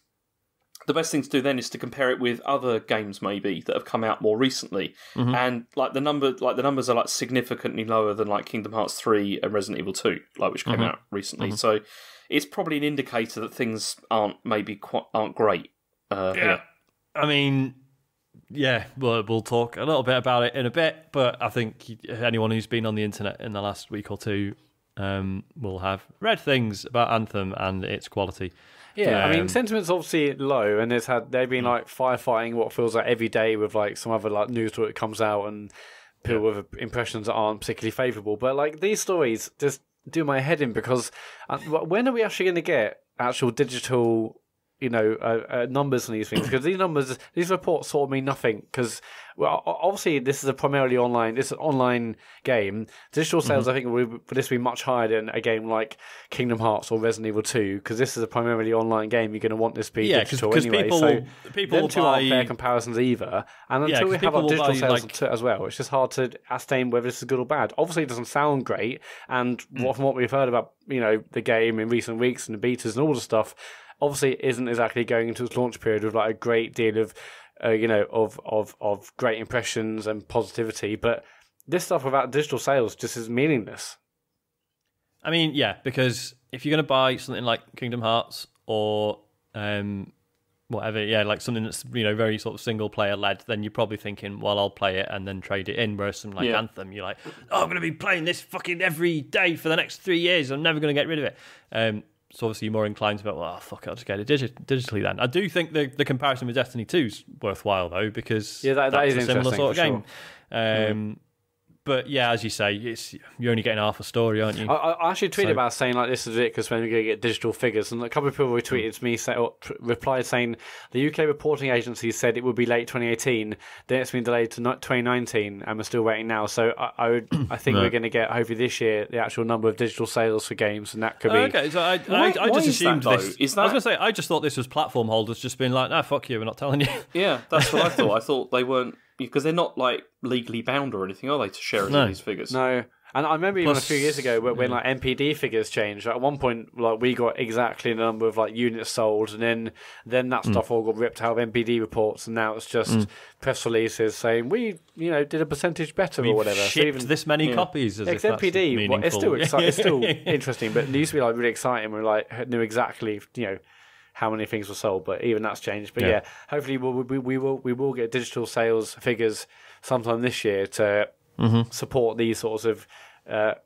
the best thing to do then is to compare it with other games maybe that have come out more recently, and like the numbers are like significantly lower than like Kingdom Hearts 3 and Resident Evil 2, like which came out recently. So it's probably an indicator that things aren't great. I mean, we'll talk a little bit about it in a bit, but I think anyone who's been on the internet in the last week or two will have read things about Anthem and its quality. Yeah, I mean, sentiment's obviously low, and they've been like firefighting what feels like every day with like some other like news story that comes out and people with impressions that aren't particularly favourable. But like these stories just do my head in because when are we actually going to get actual digital, numbers on these things? Because these reports sort of mean nothing. Because obviously this is an online game. Digital sales, I think, for this will be much higher than a game like Kingdom Hearts or Resident Evil 2. Because this is a primarily online game, you're going to want this to be digital anyway. People them two aren't fair comparisons either. And until we have our digital sales as well, it's just hard to ascertain whether this is good or bad. Obviously, it doesn't sound great, and from what we've heard about the game in recent weeks and the betas and all the stuff, obviously it isn't exactly going into its launch period with like a great deal of of great impressions and positivity, but this stuff without digital sales just is meaningless. I mean, because if you're going to buy something like Kingdom Hearts or whatever, like something that's very sort of single player led, then you're probably thinking, well, I'll play it and then trade it in. Whereas something like Anthem, you're like, I'm going to be playing this fucking every day for the next 3 years. I'm never going to get rid of it. So obviously you're more inclined to be, well, fuck it, I'll just get it digitally then. I do think the comparison with Destiny 2 is worthwhile, though, because that is a similar sort of game. Sure. But as you say, you're only getting half a story, aren't you? I actually tweeted about saying like this is it because when we're going to get digital figures, and a couple of people retweeted to me replied saying the UK reporting agency said it would be late 2018, then it's been delayed to 2019, and we're still waiting now. So I think we're going to get hopefully this year the actual number of digital sales for games, and that could be okay. So I just assumed this. I was going to say I just thought this was platform holders just being like, fuck you, we're not telling you. Yeah, that's what I thought. I thought they weren't. Because they're not like legally bound or anything, are they, to share any of these figures? No. And I remember even a few years ago when like NPD figures changed. At one point, like we got exactly the number of like units sold, and then that stuff all got ripped out of NPD reports, and now it's just press releases saying we did a percentage better or whatever. Shipped so even this many copies. As if NPD, that's meaningful. It's still interesting, but it used to be like really exciting. We like knew exactly how many things were sold, but even that's changed. But hopefully we will get digital sales figures sometime this year to support these sorts of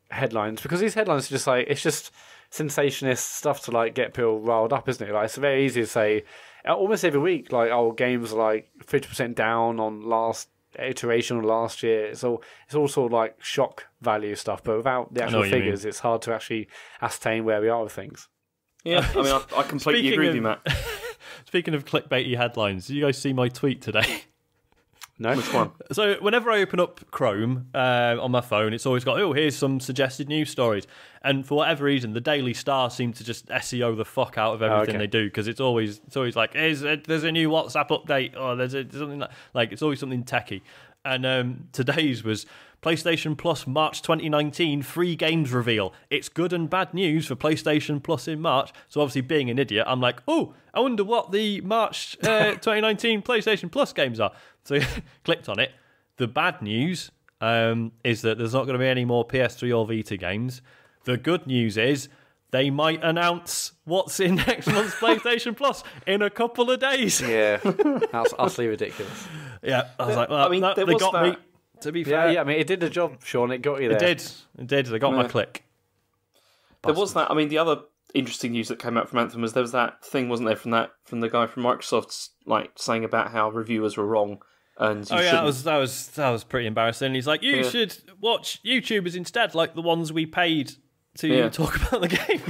headlines, because these headlines are just like, it's just sensationalist stuff to like get people riled up, isn't it? Like it's very easy to say almost every week, like games are like 50% down on last iteration of last year. It's all sort of like shock value stuff, but without the actual figures, it's hard to actually ascertain where we are with things. Yeah, I mean, I completely agree with you, Matt. Speaking of clickbaity headlines, did you guys see my tweet today? No. Which one? So whenever I open up Chrome on my phone, it's always got, here's some suggested news stories. And for whatever reason, the Daily Star seem to just SEO the fuck out of everything they do, because it's always like, there's a new WhatsApp update, or there's something like it's always something techie. And today's was PlayStation Plus March 2019 free games reveal. It's good and bad news for PlayStation Plus in March. So obviously, being an idiot, I'm like, I wonder what the March 2019 PlayStation Plus games are. So clicked on it. The bad news is that there's not going to be any more PS3 or Vita games. The good news is they might announce what's in next month's PlayStation Plus in a couple of days. Yeah, that's utterly ridiculous. Yeah, I was like, well, they got me. To be fair, yeah. I mean, it did the job, Sean. It got you there. It did. They got my click. There was that. I mean, the other interesting news that came out from Anthem was there was that thing, wasn't there, from the guy from Microsoft, like saying about how reviewers were wrong. And that was pretty embarrassing. He's like, you should watch YouTubers instead, like the ones we paid to talk about the game.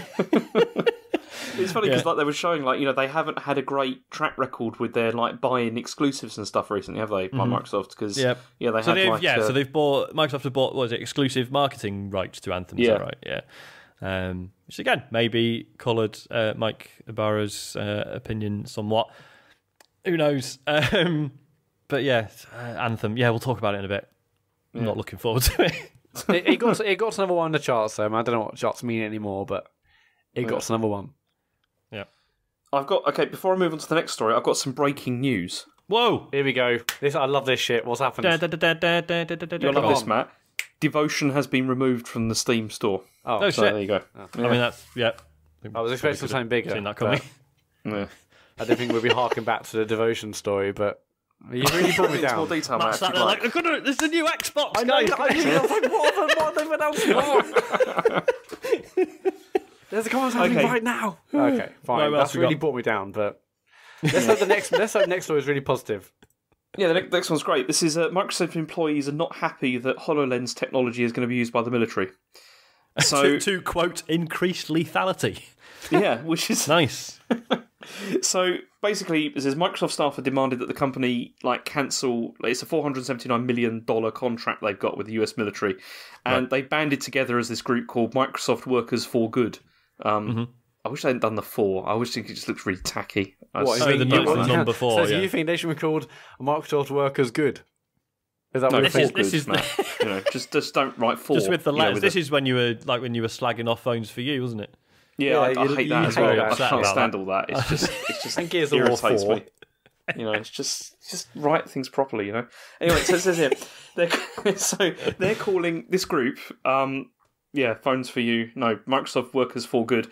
It's funny because they were showing they haven't had a great track record with their buy-in exclusives and stuff recently, have they? By Microsoft, because they had so they've bought Microsoft have bought exclusive marketing rights to Anthem. Is that right? Yeah. Which again maybe coloured Mike Ibarra's opinion somewhat. Who knows? But yeah, Anthem. Yeah, we'll talk about it in a bit. I'm not looking forward to it. it got to number one in the charts, though. I don't know what charts mean anymore, but it got to number one. Yeah. Before I move on to the next story, I've got some breaking news. Whoa! Here we go. I love this shit. What's happened? You'll love this, Matt. Devotion has been removed from the Steam store. Oh, so shit. There you go. Oh. I mean, that's, I was expecting something bigger. Seen that coming. Yeah. I don't think we'll be harking back to the Devotion story, but you really brought me down. More detail, Matt's Matt. like, there's a new Xbox, I guys. was like, what have they announced? There's a comment happening right now. Okay, fine. That's really brought me down, but let's hope the next story is really positive. Yeah, the next one's great. This is Microsoft employees are not happy that HoloLens technology is going to be used by the military. So to quote, increased lethality. Yeah, which is nice. So basically, it says Microsoft staff have demanded that the company cancel. It's a $479 million contract they've got with the US military, and they banded together as this group called Microsoft Workers for Good. I wish they hadn't done the 4. I always think it just looks really tacky. The number 4. So do you think they should be called Microsoft Workers Good? Is that no, what this is Matt. Just don't write 4. Just with the letters. This is when you were slagging off phones for you, wasn't it? Yeah, I hate that as well. I can't stand all that. It's just and Gears of War 4. Me. It's just write things properly. Anyway, so it says here they're calling this group. Phones for you. No, Microsoft Workers for Good.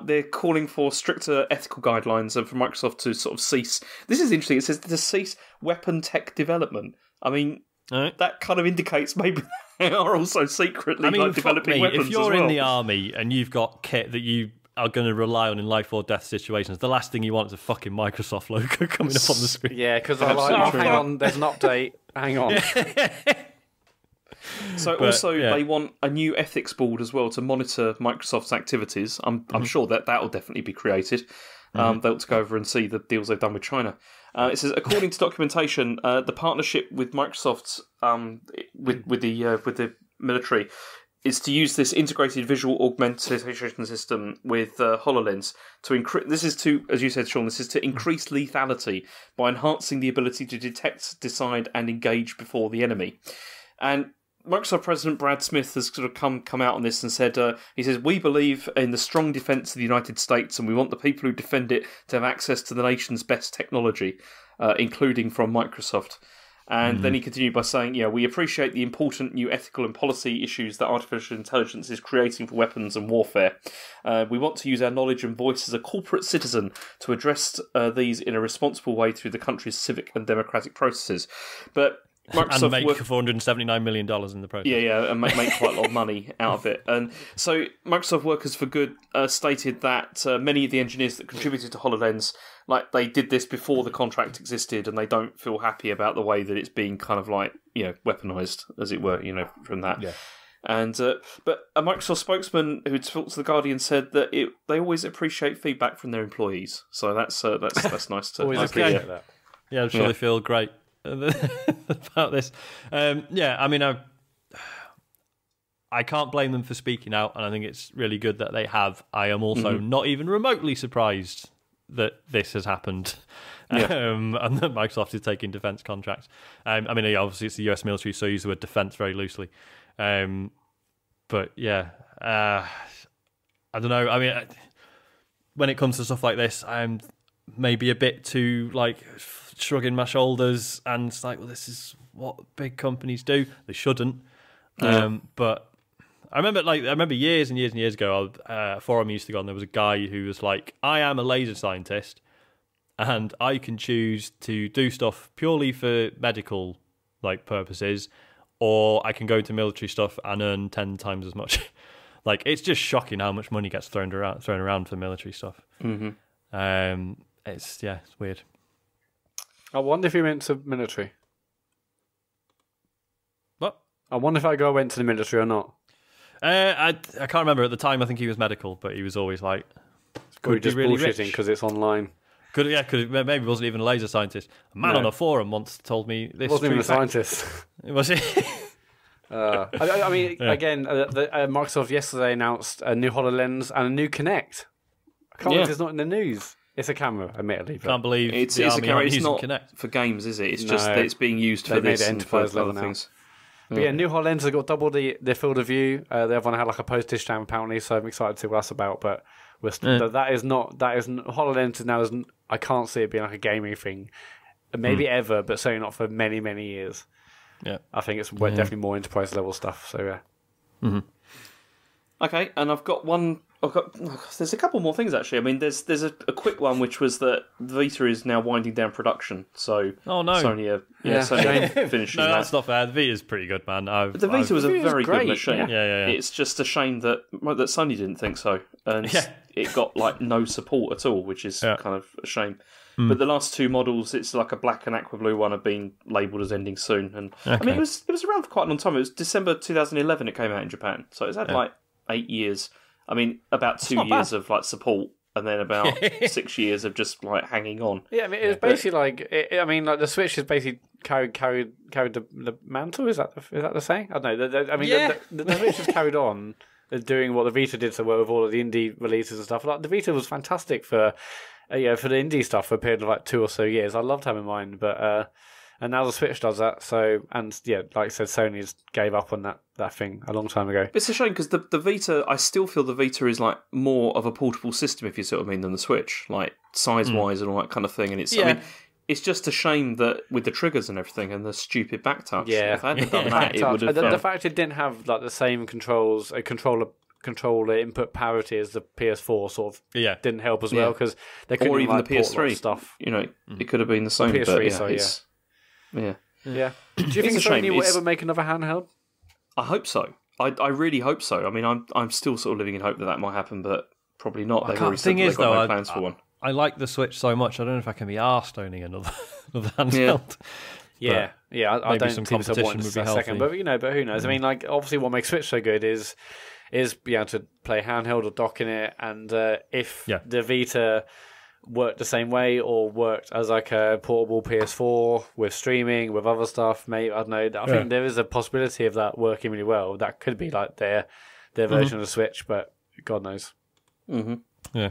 They're calling for stricter ethical guidelines and for Microsoft to sort of cease. This is interesting. It says to cease weapon tech development. I mean, that kind of indicates maybe they are also secretly developing weapons. If you're as well. in the army and you've got kit that you are going to rely on in life or death situations, the last thing you want is a fucking Microsoft logo coming up on the screen. Yeah, because hang on, there's an update. Hang on. So they want a new ethics board as well to monitor Microsoft's activities. I'm sure that will definitely be created. They'll to go over and see the deals they've done with China. It says, according to documentation, the partnership with Microsoft with the military is to use this integrated visual augmentation system with HoloLens to increase. This is to, as you said, Sean, this is to increase lethality by enhancing the ability to detect, decide, and engage before the enemy. And Microsoft President Brad Smith has sort of come out on this and said, he says, we believe in the strong defence of the United States and we want the people who defend it to have access to the nation's best technology, including from Microsoft. And then he continued by saying, we appreciate the important new ethical and policy issues that artificial intelligence is creating for weapons and warfare. We want to use our knowledge and voice as a corporate citizen to address these in a responsible way through the country's civic and democratic processes. But Microsoft and make $479 million in the process. Yeah, and make quite a lot of money out of it. And so Microsoft Workers for Good stated that many of the engineers that contributed to HoloLens, they did this before the contract existed, and they don't feel happy about the way that it's being kind of weaponized, as it were, from that. Yeah. And but a Microsoft spokesman who talked to the Guardian said that they always appreciate feedback from their employees. So that's nice to appreciate that. Yeah, I'm sure they feel great about this. I mean, I can't blame them for speaking out, and I think it's really good that they have. I am also not even remotely surprised that this has happened, and that Microsoft is taking defense contracts. I mean, obviously it's the US military, so I use the word defense very loosely. But yeah, I don't know. I mean, when it comes to stuff like this, I'm maybe a bit too shrugging my shoulders, and it's like, well, this is what big companies do. They shouldn't. But I remember years and years and years ago, a forum I used to go on, there was a guy who was like, I am a laser scientist, and I can choose to do stuff purely for medical purposes, or I can go into military stuff and earn 10 times as much. It's just shocking how much money gets thrown around for military stuff. It's weird. I wonder if he went to military. What? I wonder if that guy went to the military or not. I can't remember at the time. I think he was medical, but he was always like, "Could he just really bullshitting because it's online?" Could maybe he wasn't even a laser scientist. A man on a forum once told me this. Wasn't even a scientist. Was he? I mean, again, Microsoft yesterday announced a new HoloLens and a new Kinect. I can't believe it's not in the news. It's a camera, admittedly. But can't believe it's a camera. It's not Kinect for games, is it? It's just that it's being used for this and for other things. But new HoloLens have got double the field of view. The other one had a postage stamp apparently, so I'm excited to see what that's about. But that is HoloLens now isn't. I can't see it being a gaming thing, maybe ever, but certainly not for many, many years. Yeah, I think it's definitely more enterprise level stuff. So yeah. Okay, and there's a couple more things actually. I mean, there's a quick one which was that Vita is now winding down production. So Sony Sony finishing that. No, that's not fair. The Vita's pretty good, man. The Vita was a very good machine. Yeah. It's just a shame that Sony didn't think so, and it got no support at all, which is kind of a shame. But the last two models, it's like a black and aqua blue one, have been labelled as ending soon. And I mean, it was around for quite a long time. It was December 2011 it came out in Japan, so it's had 8 years. I mean, about 2 years of support, and then about 6 years of just hanging on. Yeah, I mean, it was basically the Switch has basically carried the mantle. Is that the saying? I don't know. The Switch has carried on doing what the Vita did so well with all of the indie releases and stuff. The Vita was fantastic for the indie stuff for a period of 2 or so years. I loved having mine, but and now the Switch does that. So like I said, Sony's gave up on that thing a long time ago. It's a shame because the Vita, I still feel the Vita is more of a portable system, if you see what I mean, than the Switch, size wise and all that kind of thing. And it's I mean, it's just a shame that with the triggers and everything and the stupid back touch, if I hadn't done that, it would have. The fact it didn't have the same controls, a controller input parity as the PS4 sort of didn't help as well because they couldn't even the PS3 stuff. It could have been the same. PS3, Yeah. Do you think Sony will ever make another handheld? I hope so. I really hope so. I mean, I'm still sort of living in hope that might happen, but probably not. They've already said they've got no plans for one. I like the Switch so much. I don't know if I can be arsed owning another handheld. Yeah. I don't think competition would be healthy. But who knows? I mean, obviously, what makes Switch so good is being able to play handheld or dock in it, and if the Vita worked the same way or worked as a portable PS4 with streaming, with other stuff, maybe, I don't know. I think there is a possibility of that working really well. That could be their version of the Switch, but God knows. Yeah.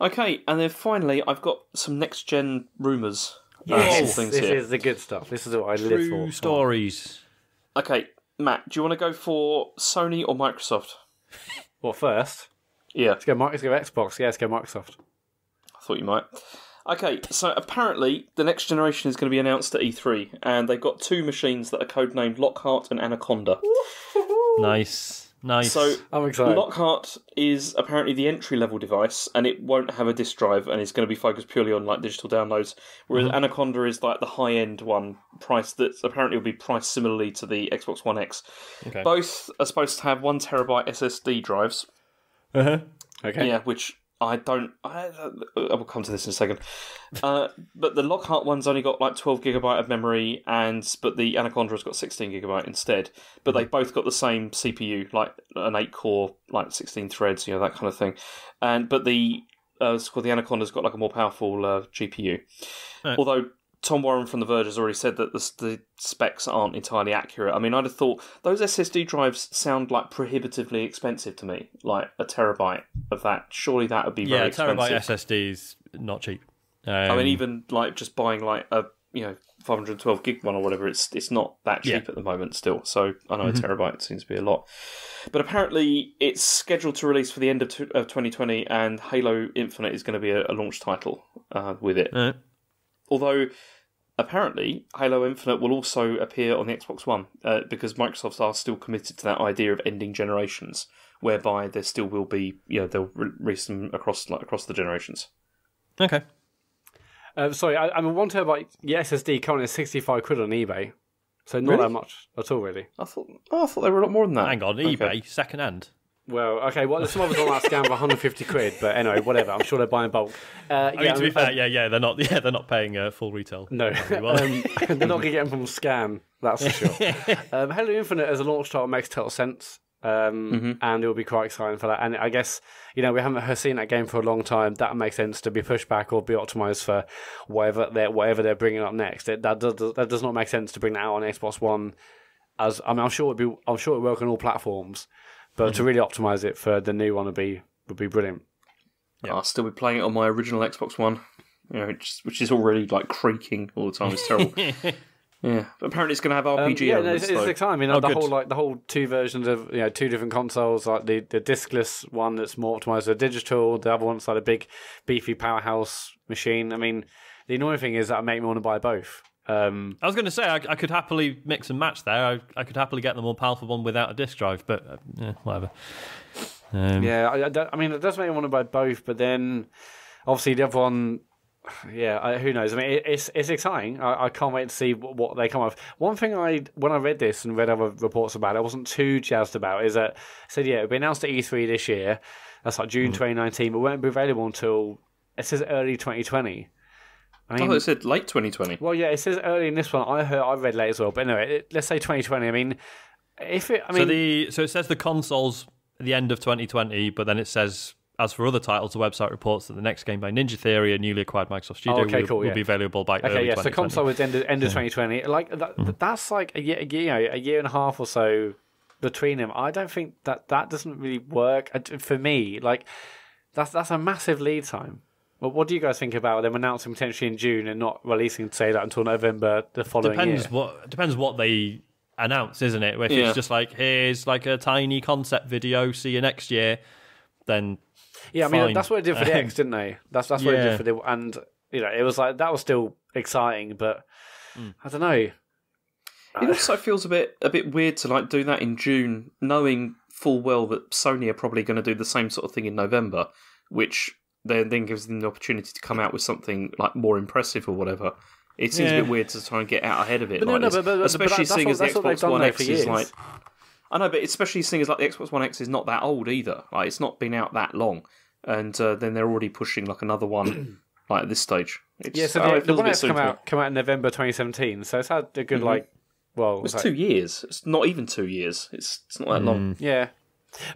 Okay, and then finally, I've got some next-gen rumours. This is the good stuff. This is what I live for. True stories. Okay, Matt, do you want to go for Sony or Microsoft? What, first? Yeah. Let's go Xbox. Yeah, let's go Microsoft. I thought you might. Okay, so apparently the next generation is going to be announced at E3, and they've got two machines that are codenamed Lockhart and Anaconda. Nice. So I'm excited. Lockhart is apparently the entry-level device, and it won't have a disk drive, and it's going to be focused purely on digital downloads. Whereas Anaconda is the high-end one, priced that apparently will be priced similarly to the Xbox One X. Okay. Both are supposed to have 1 terabyte SSD drives. Okay. Yeah, which I will come to this in a second. But the Lockhart one's only got like 12 gigabyte of memory, but the Anaconda's got 16 gigabyte instead. But they both got the same CPU, like an 8-core, like 16 threads, that kind of thing. But the Anaconda's got like a more powerful GPU. Right. Although Tom Warren from The Verge has already said that the specs aren't entirely accurate. I mean, I'd have thought those SSD drives sound like prohibitively expensive to me, like a terabyte of that. Surely that would be very expensive. Yeah, terabyte SSD is not cheap. I mean, even like just buying like a 512 gig one or whatever, it's not that cheap at the moment still. So I know a terabyte seems to be a lot. But apparently it's scheduled to release for the end of 2020, and Halo Infinite is going to be a launch title with it. Although, apparently, Halo Infinite will also appear on the Xbox One, because Microsoft are still committed to that idea of ending generations, whereby there still will be, they'll release them across the generations. Okay. Sorry, I mean, 1 terabyte SSD currently is 65 quid on eBay, so not that much at all, really. I thought they were a lot more than that. Hang on, eBay, second hand. Well, okay, well, some of us on that scam for 150 quid, but anyway, whatever. I'm sure they're buying bulk. To be fair, they're not paying full retail. No, they're not going to get them from scam. That's for sure. Halo Infinite as a launch title makes total sense, and it will be quite exciting for that. And I guess we haven't seen that game for a long time. That makes sense to be pushed back or be optimized for whatever they're bringing up next. That does not make sense to bring that out on Xbox One. I'm sure it will work on all platforms. But to really optimise it for the new one would be brilliant. Yeah, I'll still be playing it on my original Xbox One, which is already like creaking all the time. It's terrible. Yeah, but apparently it's going to have RPG elements. It's exciting. I mean, the whole two versions of two different consoles, like the discless one that's more optimised for digital, the other one's like a big beefy powerhouse machine. I mean, the annoying thing is that it made me want to buy both. I was going to say I could happily mix and match there. I could happily get the more powerful one without a disc drive, but whatever. I mean, it does make me want to buy both, but then obviously the other one, who knows? I mean, it's exciting. I can't wait to see what they come up with. One thing when I read this and read other reports about it, I wasn't too jazzed about is that it said it'll be announced at E3 this year. That's like June 2019, but won't be available until it says early 2020. I thought it said late 2020. Well, yeah, it says early in this one. I read late as well. But anyway, let's say 2020. I mean, so it says the console's at the end of 2020, but then it says, as for other titles, the website reports that the next game by Ninja Theory, a newly acquired Microsoft studio, will be available by early 2020. So console is end of 2020. Like that's like a year and a half or so between them. I don't think that doesn't really work for me. Like that's a massive lead time. Well, what do you guys think about them announcing potentially in June and not releasing, say, that until November the following year? Depends what they announce, isn't it? If it's just like, here's like a tiny concept video, see you next year, then I mean, that's what they did for the X, didn't they? That's what they did for the... And, it was like, that was still exciting, but I don't know. It also feels a bit weird to like do that in June, knowing full well that Sony are probably going to do the same sort of thing in November, which... then gives them the opportunity to come out with something like more impressive or whatever. It seems a bit weird to try and get out ahead of it, especially seeing as the Xbox One X is like. I know, but especially seeing as like the Xbox One X is not that old either. Like it's not been out that long, and then they're already pushing like another one like at this stage. So the One X come out in November 2017. So it's had a good it's 2 years. It's not even 2 years. It's not that long. Yeah.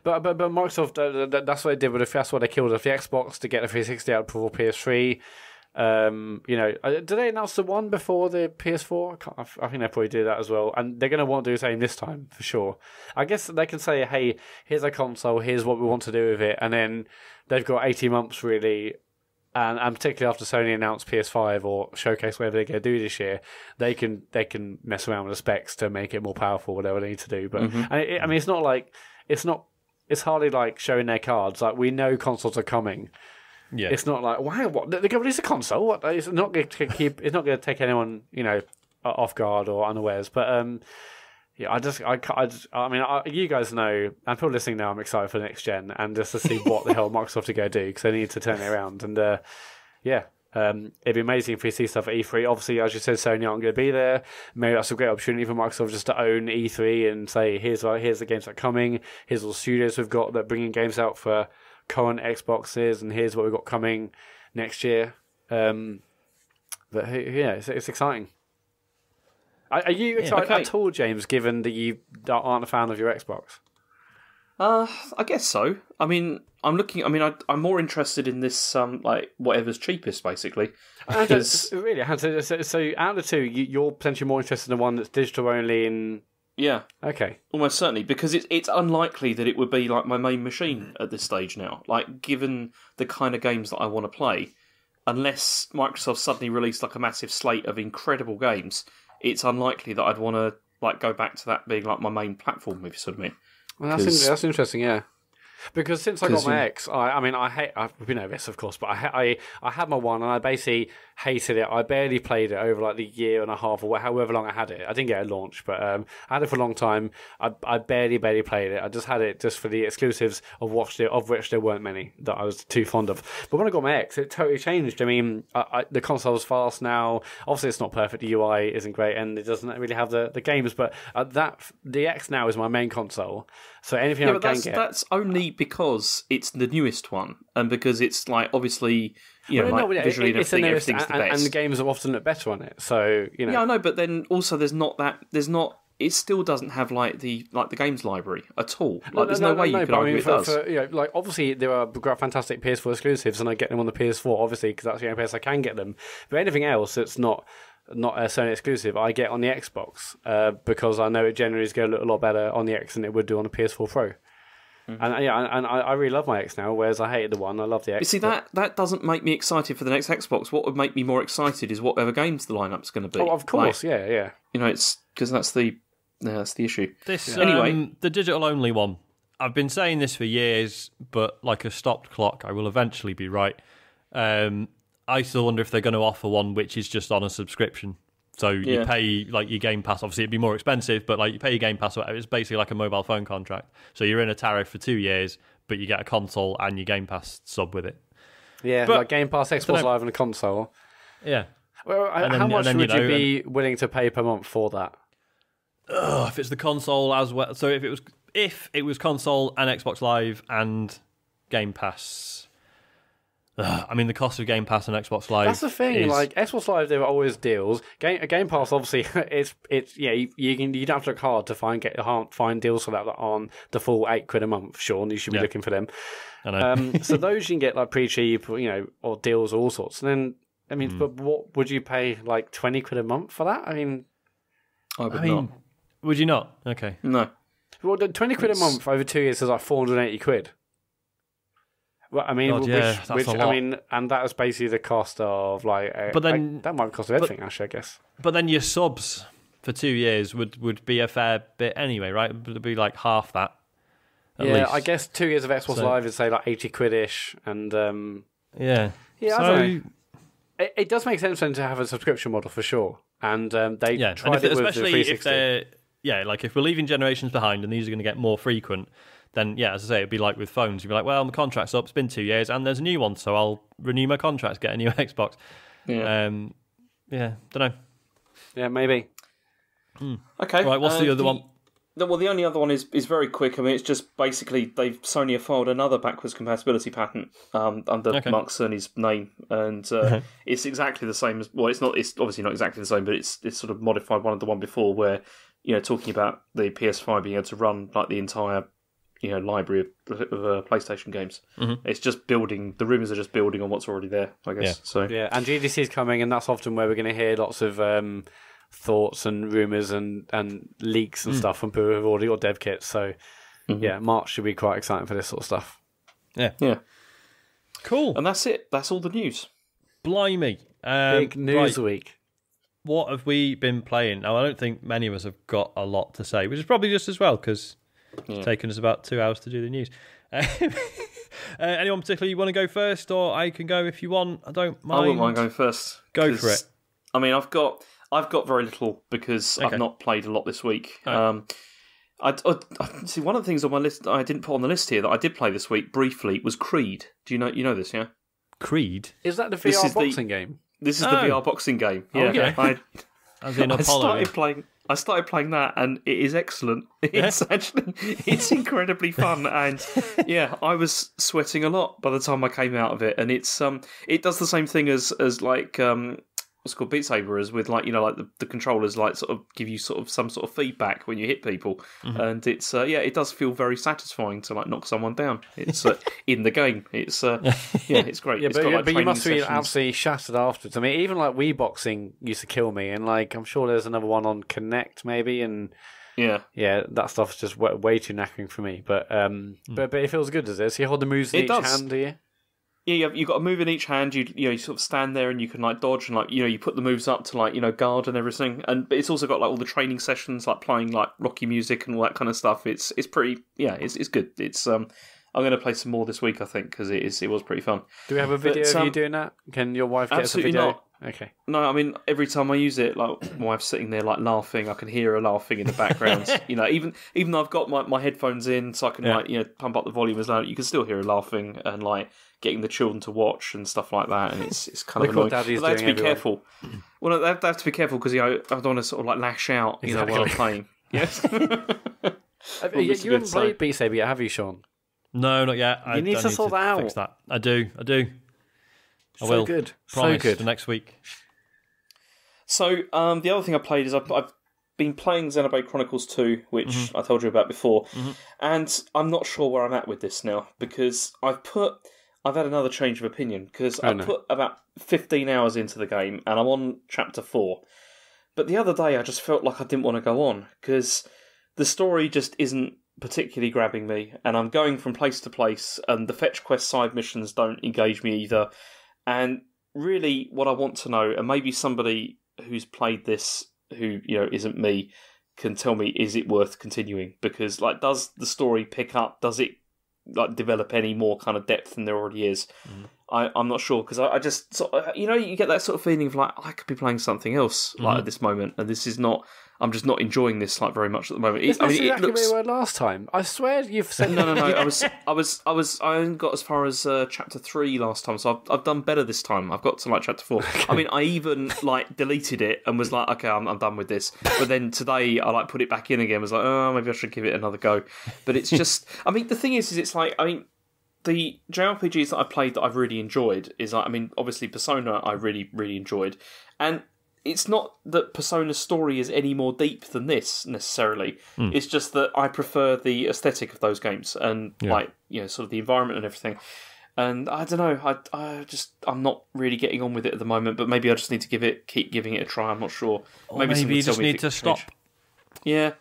But Microsoft, that's what they did that's what they killed with the Xbox to get the 360 out before PS3. Did they announce the one before the PS4? I think they probably did that as well. And they're going to want to do the same this time, for sure. I guess they can say, hey, here's a console, here's what we want to do with it. And then they've got 18 months, really. And particularly after Sony announced PS5 or showcase whatever they're going to do this year, they can mess around with the specs to make it more powerful, whatever they need to do. But I mean, it's not like... It's hardly like showing their cards. Like, we know consoles are coming. Yeah. It's not like, wow, what? They're going to release a console? What? It's not going to it's not going to take anyone, off guard or unawares. But, you guys know, and people listening now, I'm excited for the next gen and just to see what the hell Microsoft are going to do because they need to turn it around. And, it'd be amazing if we see stuff at E3. Obviously, as you said, Sony aren't going to be there. Maybe that's a great opportunity for Microsoft just to own E3 and say, here's the games that are coming. Here's all the studios we've got that are bringing games out for current Xboxes, and here's what we've got coming next year. But yeah, it's exciting. Are you excited at all, James, given that you aren't a fan of your Xbox? I guess so. I mean, I'm looking. I mean, I'm more interested in this, like whatever's cheapest, basically. Because really, so out of the two, you're potentially more interested in the one that's digital only. And yeah, okay, almost certainly, because it's unlikely that it would be like my main machine at this stage now. Like, given the kind of games that I want to play, unless Microsoft suddenly released like a massive slate of incredible games, it's unlikely that I'd want to like go back to that being like my main platform. If you sort of mean. Well, that's interesting, yeah. Because since I got my X, we know this, of course, but I had my one and I basically hated it. I barely played it over like the year and a half or however long I had it. I didn't get a launch, but I had it for a long time. I barely played it. I just had it just for the exclusives of which there weren't many that I was too fond of. But when I got my X, it totally changed. I mean, the console's fast now. Obviously, it's not perfect. The UI isn't great, and it doesn't really have the games. But the X now is my main console. So anything I can get. That's only because it's the newest one, and because it's like obviously visually and everything, everything's the best, and the games are often look better on it. So yeah, I know, but then also it still doesn't have like the games library at all. Like there's no way you could argue it does. Like obviously there are fantastic PS4 exclusives, and I get them on the PS4 obviously because that's the only place I can get them. But anything else that's not a Sony exclusive, I get on the Xbox because I know it generally is going to look a lot better on the X than it would do on a PS4 Pro. Mm-hmm. And I really love my X now, whereas I hated the one. I love the X. But see, that doesn't make me excited for the next Xbox. What would make me more excited is whatever games the lineup's going to be. Oh, of course, like, yeah. It's because that's the issue. This anyway, the digital only one. I've been saying this for years, but like a stopped clock, I will eventually be right. I still wonder if they're going to offer one which is just on a subscription. So you pay like your Game Pass. Obviously, it'd be more expensive, but like you pay your Game Pass. It's basically like a mobile phone contract. So you're in a tariff for 2 years, but you get a console and your Game Pass sub with it. Yeah, but, like Game Pass, Xbox Live, and a console. Yeah. Well, how much would you be willing to pay per month for that? If it's the console as well. So if it was console and Xbox Live and Game Pass. I mean, the cost of Game Pass and Xbox Live. That's the thing. Like Xbox Live, there are always deals. Game Pass, obviously, you don't have to look hard to find deals for that on the full £8 a month. Sean, you should be looking for them. I know. So those you can get like pretty cheap, or deals or all sorts. And then, I mean, but what would you pay like £20 a month for that? I mean, I would not. Would you not? Okay. No. Well, £20 a month over 2 years is like £480. Well, I mean, and that was basically the cost of like. But then that might cost everything, actually, I guess. But then your subs for 2 years would be a fair bit anyway, right? It'd be like half that. At least. I guess 2 years of Xbox Live is say like £80 ish, and yeah. I don't know. It does make sense then to have a subscription model for sure, and they tried it with the 360. If we're leaving generations behind and these are going to get more frequent. Then, as I say, it'd be like with phones. You'd be like, well, my contract's up. It's been 2 years, and there's a new one, so I'll renew my contract, get a new Xbox. Yeah. Don't know. Yeah, maybe. Okay. Right, what's the other one? The only other one is very quick. I mean, it's just basically Sony have filed another backwards compatibility patent under Mark Cerny's name, and it's exactly the same as. Well, it's not. It's obviously not exactly the same, but it's sort of modified one of the one before, where talking about the PS5 being able to run like the entire. Library of PlayStation games. Mm-hmm. It's just building. The rumours are just building on what's already there, I guess. Yeah. So and GDC is coming, and that's often where we're going to hear lots of thoughts and rumours and leaks and stuff from people who've already got dev kits. So March should be quite exciting for this sort of stuff. Yeah. Cool. And that's it. That's all the news. Blimey. Big news week. What have we been playing? Now, I don't think many of us have got a lot to say, which is probably just as well because. It's taken us about 2 hours to do the news. Anyone particularly you want to go first, or I can go if you want? I don't mind. I wouldn't mind going first. Go for it. I mean, I've got very little because I've not played a lot this week. Right. I see one of the things on my list I didn't put on the list here that I did play this week briefly was Creed. Do you know this? Yeah, Creed. Is that the VR boxing game? This is the VR boxing game. Yeah, okay. I started playing. I started playing that, and it is excellent. It's incredibly fun, and yeah, I was sweating a lot by the time I came out of it. And it's it does the same thing as like what's called Beat Saber, is with like like the controllers like sort of give you sort of some sort of feedback when you hit people, and it's it does feel very satisfying to like knock someone down. It's in the game. It's it's great. Yeah, it's but you must be absolutely shattered afterwards. I mean, even like Wii boxing used to kill me, and like I'm sure there's another one on Connect maybe, and yeah, that stuff's just way too knackering for me. But it feels good, does it? So you hold the moves in each hand, do you? Yeah, you've got a move in each hand. You sort of stand there and you can like dodge and like you put the moves up to like guard and everything. But it's also got like all the training sessions, like playing like Rocky music and all that kind of stuff. It's pretty it's good. It's I'm going to play some more this week, I think, because it was pretty fun. Do we have a video of you doing that? Can your wife get us a video? Not. Okay. No, I mean every time I use it, like my wife's sitting there like laughing. I can hear her laughing in the background. Even though I've got my headphones in, so I can pump up the volume as loud. You can still hear her laughing and like getting the children to watch and stuff like that, and it's kind of annoying. But they have to be careful. Well, they have to be careful because I don't want to sort of like lash out, while I'm playing. Yes. You haven't played Beat Saber yet, have you, Sean? No, not yet. You need to sort that out. Fix that. I do. I so will. Good. Promise so good. For next week. So the other thing I played is I've been playing Xenoblade Chronicles 2, which I told you about before, and I'm not sure where I'm at with this now because I've had another change of opinion because I put about 15 hours into the game and I'm on chapter 4. But the other day I just felt like I didn't want to go on because the story just isn't particularly grabbing me, and I'm going from place to place, and the fetch quest side missions don't engage me either. And really, what I want to know, and maybe somebody who's played this who isn't me can tell me, is it worth continuing? Because like, does the story pick up? Does it like develop any more kind of depth than there already is? I'm not sure because I just sort of, you get that sort of feeling of like I could be playing something else like at this moment, and this is not. I'm just not enjoying this like very much at the moment. Exactly where we were last time. I swear you've said no. I only got as far as chapter 3 last time, so I've done better this time. I've got to like chapter 4. Okay. I mean, I even like deleted it and was like, okay, I'm done with this. But then today I like put it back in again. Was like, oh, maybe I should give it another go. But it's just, I mean, the thing is it's like, I mean, the JRPGs that I played that I've really enjoyed is like, I mean, obviously Persona I really, really enjoyed, and it's not that Persona's story is any more deep than this necessarily. It's just that I prefer the aesthetic of those games and like sort of the environment and everything. And I don't know, I'm not really getting on with it at the moment. But maybe I just need to keep giving it a try. I'm not sure. Or maybe you just need to stop. Yeah.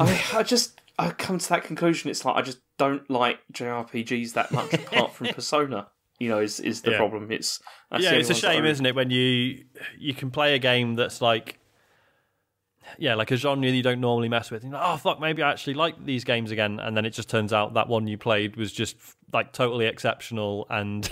I come to that conclusion. It's like I just don't like JRPGs that much apart from Persona. Is the problem. It's a shame, isn't it, when you can play a game that's like like a genre you don't normally mess with. Oh fuck, maybe I actually like these games again, and then it just turns out that one you played was just like totally exceptional, and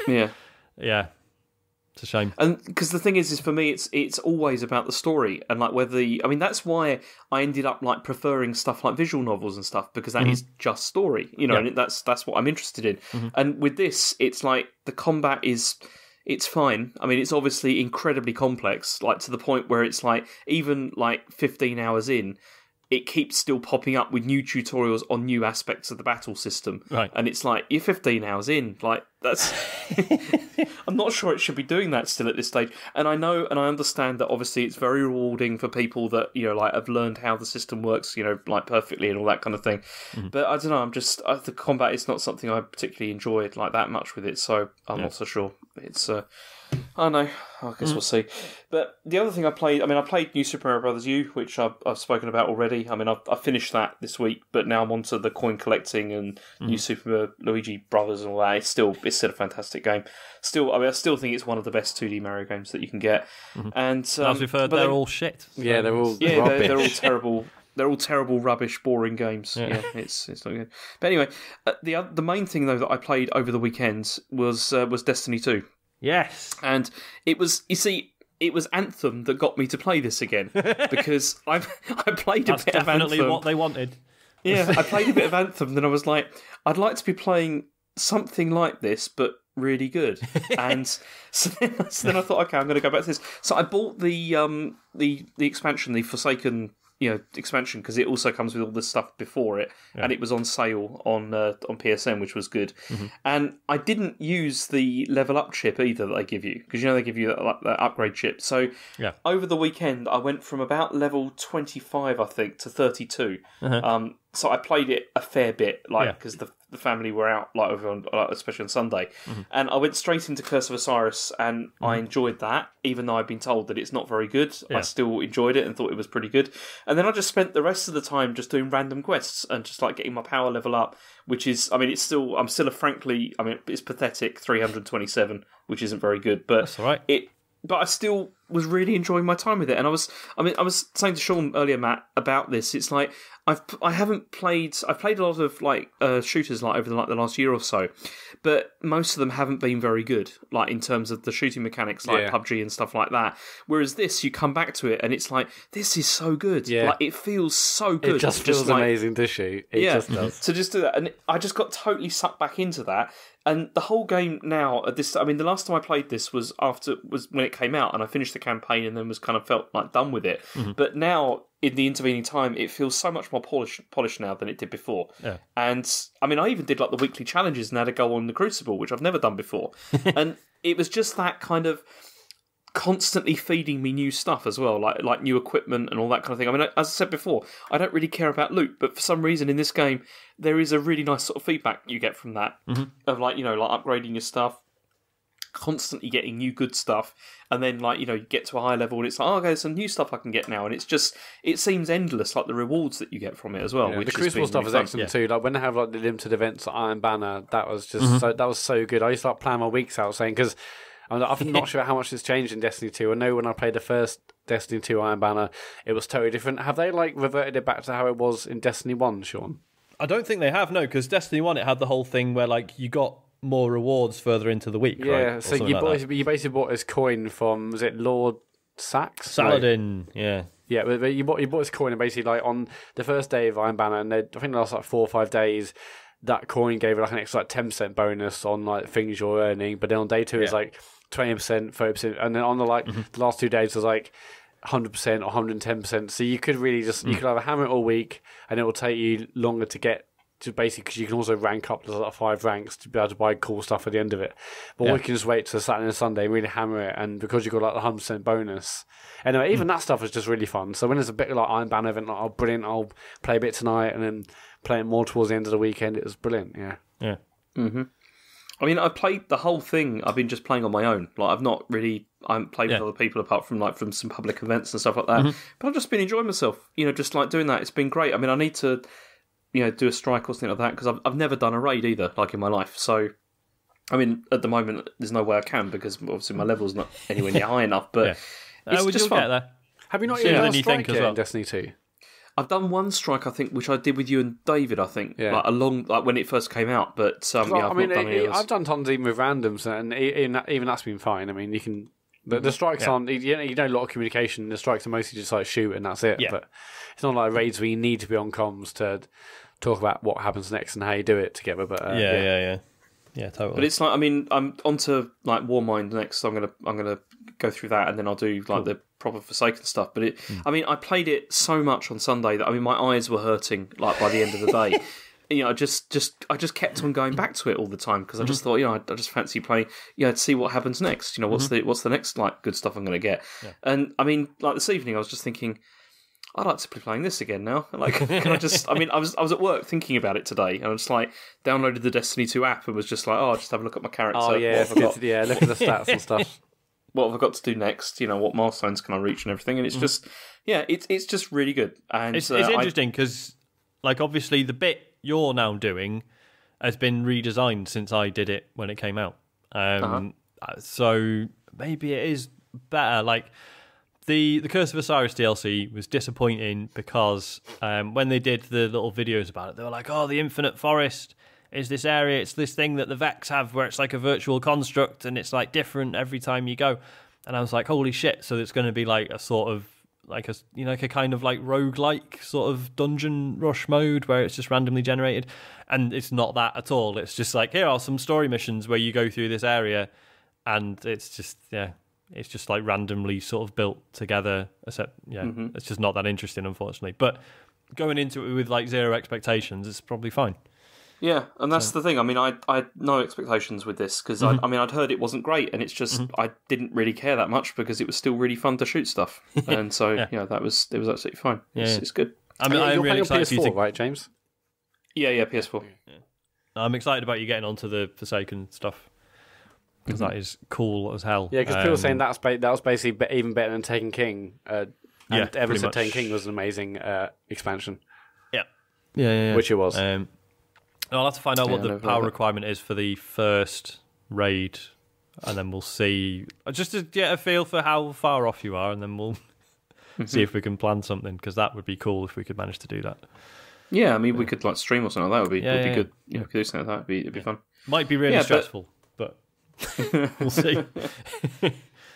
it's a shame. And because the thing is for me, it's always about the story and like whether that's why I ended up like preferring stuff like visual novels and stuff, because that is just story, and that's what I'm interested in. And with this, it's like the combat it's fine. I mean, it's obviously incredibly complex, like to the point where it's like even like 15 hours in, it keeps still popping up with new tutorials on new aspects of the battle system. Right. And it's like, you're 15 hours in. Like, that's... I'm not sure it should be doing that still at this stage. And I know and I understand that obviously it's very rewarding for people that, like have learned how the system works, like perfectly and all that kind of thing. But I don't know, I'm just... the combat is not something I particularly enjoyed like that much with it, so I'm not so sure. It's... I don't know. I guess we'll see. But the other thing I played New Super Mario Bros. U, which I've spoken about already. I mean, I finished that this week, but now I'm onto the coin collecting and New Super Luigi Brothers and all that. It's still a fantastic game. I still think it's one of the best 2D Mario games that you can get. And as we've heard, they're all shit. Yeah, they're all they're all terrible. They're all terrible, rubbish, boring games. Yeah, it's not good. But anyway, the main thing though that I played over the weekend was Destiny 2. Yes. And it was Anthem that got me to play this again, because I played a bit of Anthem. That's definitely what they wanted. Yeah, I played a bit of Anthem, then I was like, I'd like to be playing something like this, but really good. And so then I thought, okay, I'm going to go back to this. So I bought the expansion, the Forsaken expansion, because it also comes with all the stuff before it, and it was on sale on PSN, which was good. And I didn't use the level up chip either that they give you, because they give you that upgrade chip. So over the weekend, I went from about level 25, I think, to 32. So I played it a fair bit, because the family were out, especially on Sunday, and I went straight into Curse of Osiris, and I enjoyed that, even though I'd been told that it's not very good. I still enjoyed it and thought it was pretty good. And then I just spent the rest of the time just doing random quests and just getting my power level up, which is, I'm still it's pathetic 327, which isn't very good, but that's all right. But I still was really enjoying my time with it, and I was saying to Sean earlier, Matt, about this. It's like I've played a lot of shooters over the last year or so, but most of them haven't been very good, in terms of the shooting mechanics, PUBG and stuff like that. Whereas this, you come back to it, and it's like, this is so good. Yeah. It feels so good. It just feels amazing to shoot. It just does. So just do that, and I just got totally sucked back into that. And the whole game now, the last time I played this was when it came out, and I finished the campaign and then was kind of felt done with it. But now, in the intervening time, it feels so much more polished now than it did before. Yeah. And I even did the weekly challenges and had to go on the Crucible, which I've never done before. And it was just that kind of constantly feeding me new stuff as well, like new equipment and all that kind of thing. As I said before, I don't really care about loot, but for some reason in this game, there is a really nice sort of feedback you get from that, of upgrading your stuff, constantly getting new good stuff, and then you get to a high level and it's okay, there's some new stuff I can get now, and it seems endless, the rewards that you get from it as well. Which the Crucible stuff is excellent too. When they have the limited events at Iron Banner, that was just that was so good. I used to plan my weeks out saying, because I'm not sure how much it's changed in Destiny 2. I know when I played the first Destiny 2 Iron Banner, it was totally different. Have they reverted it back to how it was in Destiny 1, Sean? I don't think they have, no, because Destiny 1, it had the whole thing where you got more rewards further into the week, right? Yeah, so you basically bought this coin from, was it Lord Sax? Saladin, yeah. Yeah, but you bought this coin, and basically on the first day of Iron Banner, and I think the last 4 or 5 days, that coin gave it an extra 10% bonus on things you're earning, but then on day 2 it's 20%, 30%, and then on the the last 2 days was 100% or 110%. So you could really you could either hammer it all week, and it will take you longer to get to, basically, because you can also rank up to 5 ranks to be able to buy cool stuff at the end of it. But we can just wait till Saturday and Sunday and really hammer it, and because you've got the 100% bonus. Anyway, even that stuff is just really fun. So when there's a bit Iron Banner event, brilliant, I'll play a bit tonight and then play it more towards the end of the weekend. It was brilliant, yeah. I played the whole thing. I've been just playing on my own. I haven't played with other people apart from some public events and stuff like that. But I've just been enjoying myself. Just doing that. It's been great. I need to, do a strike or something like that, because I've never done a raid either, in my life. So, at the moment, there's no way I can, because obviously my level's not anywhere near high enough. But it's just fun. Get there. Have you not even done a strike yet in Destiny 2? I've done one strike, I think, which I did with you and David, I think, when it first came out. But I've not done any others. I've done tons even with randoms, and even that's been fine. You can. The strikes aren't. You know, a lot of communication. The strikes are mostly just shoot and that's it. Yeah. But it's not like raids where you need to be on comms to talk about what happens next and how you do it together. But yeah, totally. But it's I'm onto Warmind next. So I'm gonna go through that, and then I'll do the proper Forsaken stuff. But I played it so much on Sunday that my eyes were hurting by the end of the day. I just kept on going back to it all the time, because I just thought, I just fancy playing, to see what happens next. What's the next good stuff I'm going to get. Yeah. And this evening I was just thinking, I'd like to be playing this again now. Can I just? I was at work thinking about it today, and I just downloaded the Destiny 2 app and was just I'll just have a look at my character. Oh yeah, look at the stats and stuff. What have I got to do next? What milestones can I reach and everything? And it's just, it's just really good. And it's interesting because, obviously the bit you're now doing has been redesigned since I did it when it came out. So maybe it is better. The Curse of Osiris DLC was disappointing because when they did the little videos about it, they were like, oh, the Infinite Forest is this area, it's this thing that the Vex have where it's like a virtual construct and it's different every time you go. And I was like, holy shit, so it's going to be a sort of a kind of roguelike sort of dungeon rush mode where it's just randomly generated. And it's not that at all. It's just here are some story missions where you go through this area, and it's just it's just like randomly sort of built together. Except, it's just not that interesting, unfortunately. But going into it with like zero expectations, it's probably fine. Yeah, and that's the thing. I mean, I had no expectations with this because I'd heard it wasn't great, and it's just I didn't really care that much because it was still really fun to shoot stuff, and so it was absolutely fine. It's good. I mean, I'm really excited for you PS4, right, James? Yeah, PS4. Yeah. I'm excited about you getting onto the Forsaken stuff because that is cool as hell. Yeah, because people were saying that was basically even better than Taken King. And everyone said Taken King was an amazing expansion. Yeah. Which it was. I'll have to find out what the power requirement is for the first raid, and then we'll see. Just to get a feel for how far off you are, and then we'll see if we can plan something, because that would be cool if we could manage to do that. Yeah, I mean, we could like stream or something like that. Would be good. Yeah, we could do something like that. It'd be fun. Might be really stressful, but we'll see.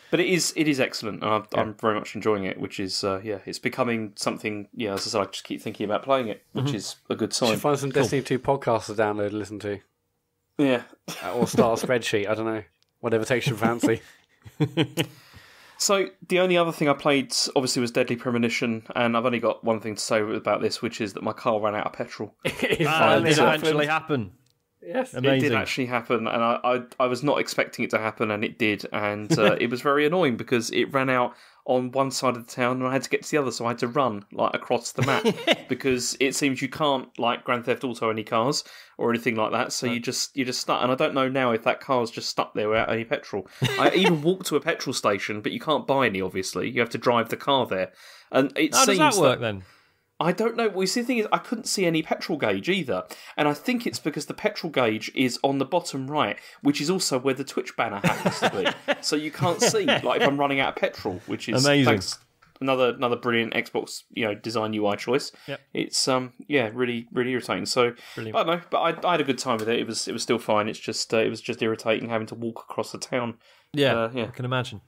But it is excellent, and I'm very much enjoying it. Which is it's becoming something. Yeah, as I said, I just keep thinking about playing it, which is a good sign. You should find some Destiny 2 podcasts to download and listen to. Yeah, or start a spreadsheet. I don't know, whatever takes your fancy. So the only other thing I played, obviously, was Deadly Premonition, and I've only got one thing to say about this, which is that my car ran out of petrol. It eventually happened. Yes, amazing. It did actually happen, and I was not expecting it to happen, and it did, and it was very annoying because it ran out on one side of the town, and I had to get to the other, so I had to run like across the map because it seems you can't like Grand Theft Auto any cars or anything like that, so you're just stuck. And I don't know now if that car's just stuck there without any petrol. I even walked to a petrol station, but you can't buy any. Obviously, you have to drive the car there, and how does that work then? I don't know. Well, you see, the thing is, I couldn't see any petrol gauge either. And I think it's because the petrol gauge is on the bottom right, which is also where the Twitch banner happens to be. So you can't see, like, if I'm running out of petrol, which is amazing. Another brilliant Xbox, design UI choice. Yep. It's really, really irritating. So brilliant. I don't know, but I had a good time with it. It was still fine. It's just it was just irritating having to walk across the town. Yeah, I can imagine.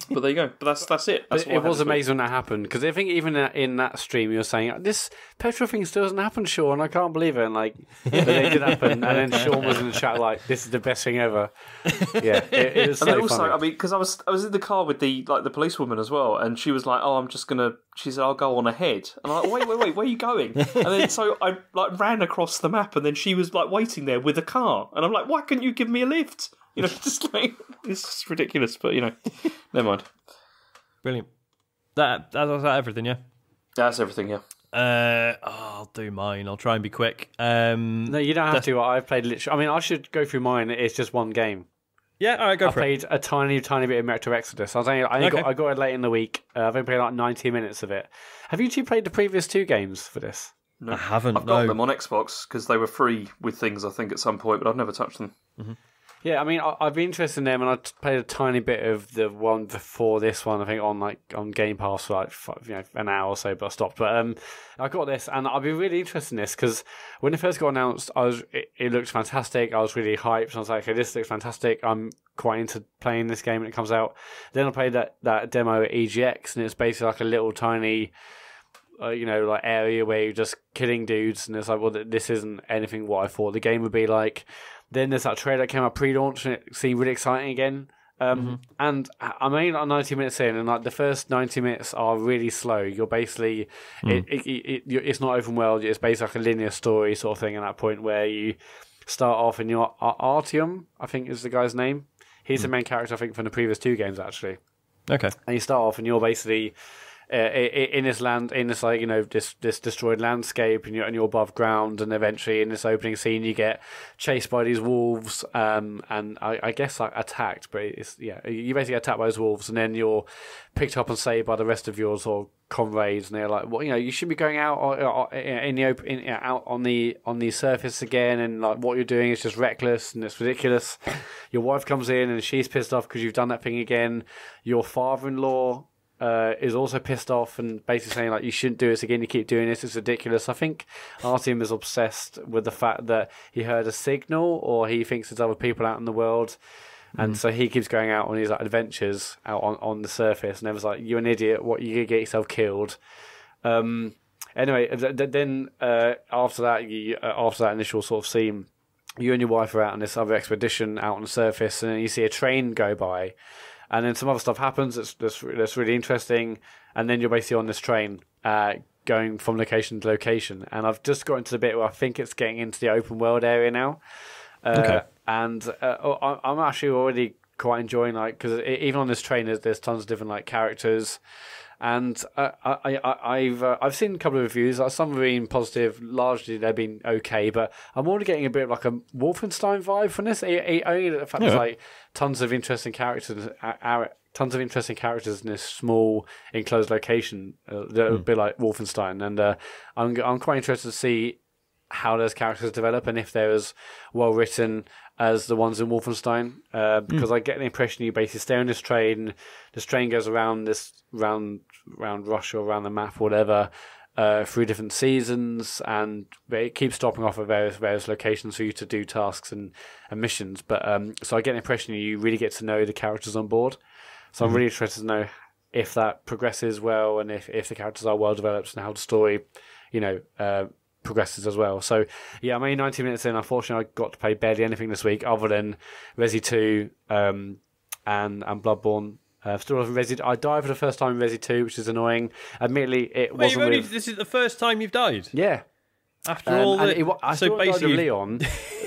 But there you go. But that's it. It was amazing when that happened, because I think even in that stream you were saying this petrol thing still doesn't happen, Sean. I can't believe it. And but it did happen. And then Sean was in the chat like, "This is the best thing ever." Yeah, it was. And so also, funny. I mean, because I was in the car with the policewoman as well, and she was like, "Oh, I'm just gonna." She said, "I'll go on ahead." And I'm like, "Wait, where are you going?" And then so I ran across the map, and then she was waiting there with a car, and I'm like, "Why couldn't you give me a lift?" Just like, it's just ridiculous, but never mind. Brilliant. That's everything, yeah? That's everything, yeah. I'll do mine. I'll try and be quick. No, you don't have to. I've played literally. I mean, I should go through mine. It's just one game. Yeah, all right, go for it. I played a tiny bit of Metro Exodus. I got it late in the week. I've only played like 90 minutes of it. Have you two played the previous two games for this? No. I haven't. I've got them on Xbox because they were free with things, I think, at some point, but I've never touched them. Mm-hmm. Yeah, I mean, I've been interested in them, and I played a tiny bit of the one before this one. I think on Game Pass for an hour or so, but I stopped. But I got this, and I've been really interested in this because when it first got announced, it looked fantastic. I was really hyped, and I was like, "Okay, this looks fantastic. I'm quite into playing this game when it comes out." Then I played that demo at EGX, and it's basically like a little tiny. Area where you're just killing dudes, and it's like, well, this isn't anything what I thought the game would be like. Then there's that trailer that came out pre-launch, and it seemed really exciting again. And I'm only 90 minutes in, and the first 90 minutes are really slow. You're basically it's not open world. It's basically like a linear story sort of thing. At that point where you start off, and you're Artyom, I think is the guy's name. He's the main character, I think, from the previous two games actually. Okay, and you start off, and you're basically. In this land, in this this destroyed landscape, and you're above ground, and eventually in this opening scene you get chased by these wolves, and I guess attacked, but you basically get attacked by those wolves, and then you're picked up and saved by the rest of your sort of comrades, and they're like, well, you should be going out in the open, out on the surface again, and like what you're doing is just reckless and it's ridiculous. Your wife comes in and she's pissed off because you've done that thing again. Your father-in-law. Is also pissed off and basically saying like you shouldn't do this again. You keep doing this; it's ridiculous. I think Artyom is obsessed with the fact that he heard a signal, or he thinks there's other people out in the world, and so he keeps going out on his adventures out on the surface. And everyone's like, "You're an idiot! What, you gonna get yourself killed?" Anyway, then after that initial sort of scene, you and your wife are out on this other expedition out on the surface, and you see a train go by. and then some other stuff happens that's really interesting, and then you're basically on this train going from location to location. And I've just got into the bit where I think it's getting into the open world area now. And I'm actually already quite enjoying, like, because even on this train there's tons of different like characters, and I've seen a couple of reviews. Some have been positive, largely they've been okay, but I'm already getting a bit of like a Wolfenstein vibe from this. Only the fact there's like tons of interesting characters in this small enclosed location that would be like Wolfenstein, and I'm quite interested to see how those characters develop and if they're as well written as the ones in Wolfenstein, because I get the impression you basically stay on this train goes around Russia, around the map or whatever, through different seasons, and it keeps stopping off at various locations for you to do tasks and missions. But so I get the impression you really get to know the characters on board. So I'm really interested to know if that progresses well, and if the characters are well developed, and how the story, progresses as well. So yeah, I'm only 90 minutes in. Unfortunately, I got to play barely anything this week other than Resi 2 and Bloodborne. Still on Resi. I died for the first time in Resi 2, which is annoying. Admittedly, it wasn't. This is the first time you've died. Yeah. After all that, so basically, Leon.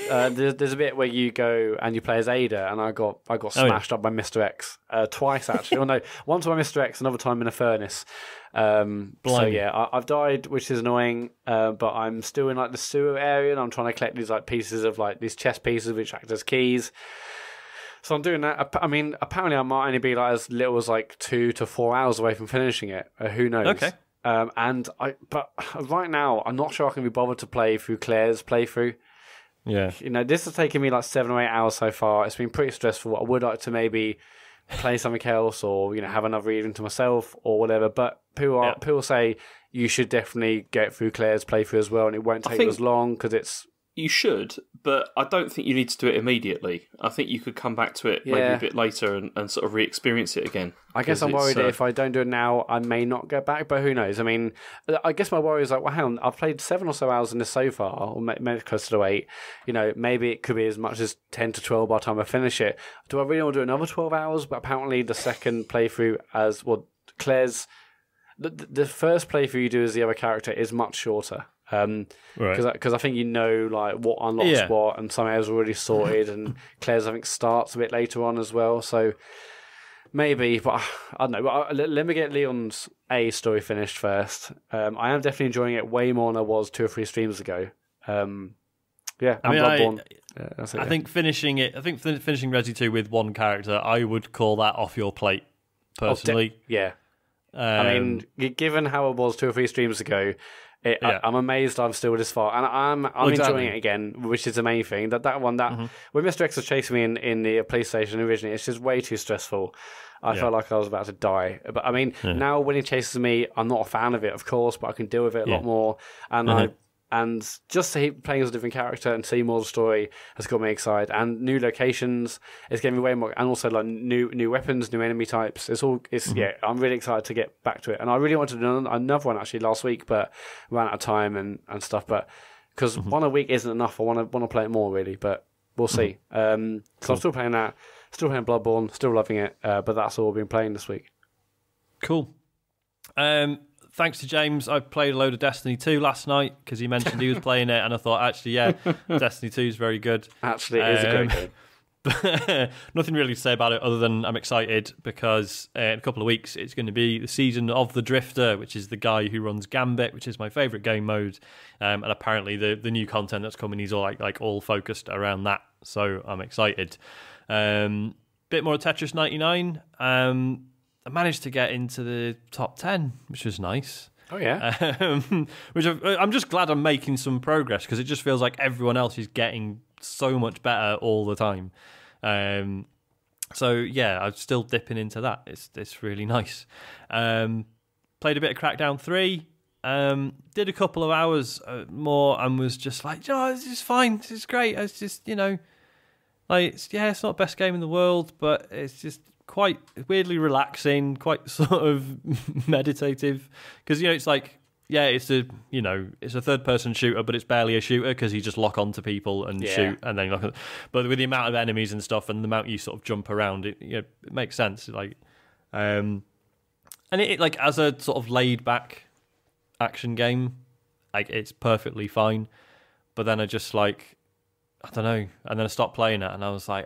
There's a bit where you go and you play as Ada, and I got smashed up by Mr. X twice actually. Or no, once by Mr. X, another time in a furnace. So yeah, I've died, which is annoying. But I'm still in like the sewer area, and I'm trying to collect these like pieces of like these chess pieces which act as keys. So I'm doing that. I mean, apparently I might only be like as little as like 2 to 4 hours away from finishing it. Who knows? Okay. But right now I'm not sure I can be bothered to play through Claire's playthrough. Yeah. This has taken me like 7 or 8 hours so far. It's been pretty stressful. I would like to maybe play something else, or have another evening to myself or whatever. But people say you should definitely get through Claire's playthrough as well, and it won't take as long because it's. You should, but I don't think you need to do it immediately. I think you could come back to it maybe a bit later and sort of re-experience it again. I guess I'm worried that if I don't do it now, I may not get back, but who knows? I mean, I guess my worry is like, well, hang on, I've played 7 or so hours in this so far, or maybe close to 8. Maybe it could be as much as 10 to 12 by the time I finish it. Do I really want to do another 12 hours? But apparently the second playthrough Claire's... The first playthrough you do as the other character is much shorter. Because I think like what unlocks what, and some areas are already sorted, and Claire's I think starts a bit later on as well. So maybe, but I don't know. But let me get Leon's story finished first. I am definitely enjoying it way more than I was 2 or 3 streams ago. Bloodborne. I think finishing it. I think finishing Resi 2 with one character, I would call that off your plate personally. I mean, given how it was 2 or 3 streams ago. I'm amazed I'm still this far, and I'm enjoying it again, which is the main thing. That one when Mr. X was chasing me in the PlayStation originally, it's just way too stressful. I felt like I was about to die. But I mean, now when he chases me, I'm not a fan of it, of course, but I can deal with it a lot more. And just playing as a different character and see more of the story has got me excited. And new locations is getting me way more, and also like new weapons, new enemy types. I'm really excited to get back to it. And I really wanted to do another one actually last week, but ran out of time and stuff. But because one a week isn't enough, I want to play it more really. But we'll see. So I'm still playing that, still playing Bloodborne, still loving it. But that's all I've been playing this week. Cool. Thanks to James, I played a load of Destiny 2 last night because he mentioned he was playing it, and I thought, actually, Destiny 2 is very good. Actually, it is a great game. Nothing really to say about it other than I'm excited because in a couple of weeks it's going to be the season of the Drifter, which is the guy who runs Gambit, which is my favourite game mode, and apparently the new content that's coming is all like all focused around that, so I'm excited. Bit more of Tetris 99. I managed to get into the top 10, which was nice. Oh, yeah. Which I'm just glad I'm making some progress because it just feels like everyone else is getting so much better all the time. So, yeah, I'm still dipping into that. It's really nice. Played a bit of Crackdown 3. Did a couple of hours more and was just like, this is fine. This is great. It's just, it's not the best game in the world, but it's just quite weirdly relaxing, quite sort of meditative, because it's like it's a third-person shooter, but it's barely a shooter because you just lock onto people and shoot, and then but with the amount of enemies and stuff and the amount you sort of jump around, it makes sense. Like, and it like as a sort of laid-back action game, like it's perfectly fine. But then I just like, I don't know, and then I stopped playing it, and I was like,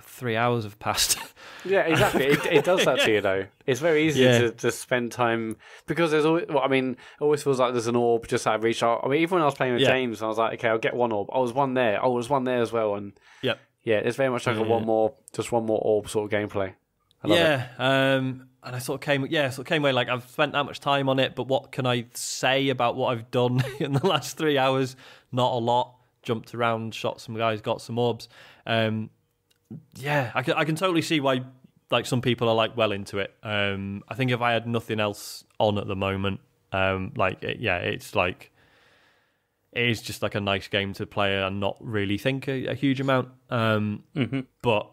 3 hours have passed. Yeah, exactly. It does that to you, though. It's very easy to spend time, because there's always, it always feels like there's an orb just out of reach. I mean, even when I was playing with James, I was like, okay, I'll get one orb. I was one there as well, and it's very much like one more orb sort of gameplay. I love it. And I sort of came away like, I've spent that much time on it, but what can I say about what I've done in the last 3 hours? Not a lot. Jumped around, shot some guys, got some orbs. I can totally see why like some people are like well into it. I think if I had nothing else on at the moment, it's like it is just like a nice game to play and not really think a huge amount. But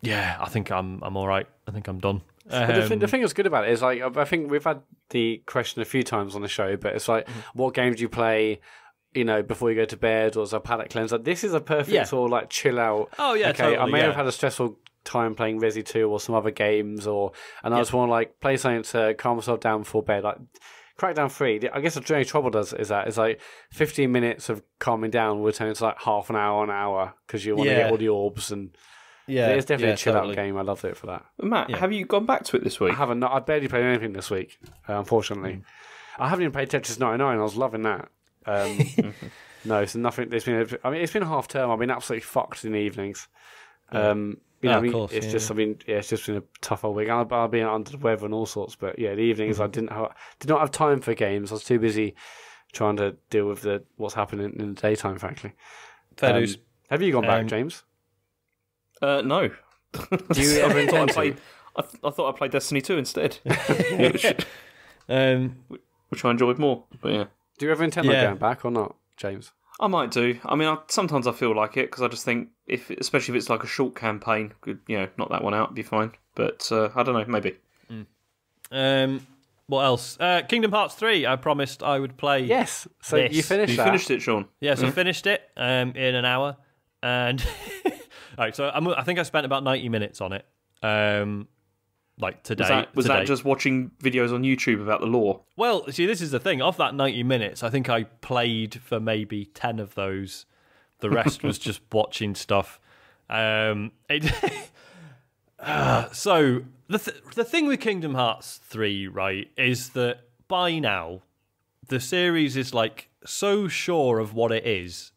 yeah, I think I'm all right. I think I'm done. The thing that's good about it is like, I think we've had the question a few times on the show, but it's like, what games do you play, before you go to bed, or as a palate cleanser? This is a perfect sort of like chill out. Oh yeah, okay. totally, I may have had a stressful time playing Resi 2 or some other games, and I just want to like play something to calm myself down before bed. Like Crackdown 3, I guess the only trouble is like 15 minutes of calming down will turn into like half an hour because you want to get all the orbs, and it's definitely a chill out game. I loved it for that. Matt, have you gone back to it this week? I haven't. I barely played anything this week, unfortunately. I haven't even played Tetris 99. I was loving that. No, it's nothing. It's been a half term. I've been absolutely fucked in the evenings. It's just been a tough old week. I've been under the weather and all sorts. But the evenings I did not have time for games. I was too busy trying to deal with what's happening in the daytime. Frankly, fair dues. Have you gone back, James? No. Do you ever intend to? I thought I played Destiny 2 instead, which I enjoyed more. But yeah. Do you ever intend on going back or not, James? I might do. I mean, sometimes I feel like it because I just think, especially if it's like a short campaign, knock that one out, be fine. But I don't know, maybe. What else? Kingdom Hearts 3. I promised I would play. Yes. So you finished that. You finished it, Sean. Yes, I finished it in an hour, and right. So I think I spent about 90 minutes on it. Like today. Was that just watching videos on YouTube about the lore? Well, see, this is the thing. Of that 90 minutes, I think I played for maybe 10 of those. The rest was just watching stuff. So the thing with Kingdom Hearts 3, right, is that by now the series is like so sure of what it is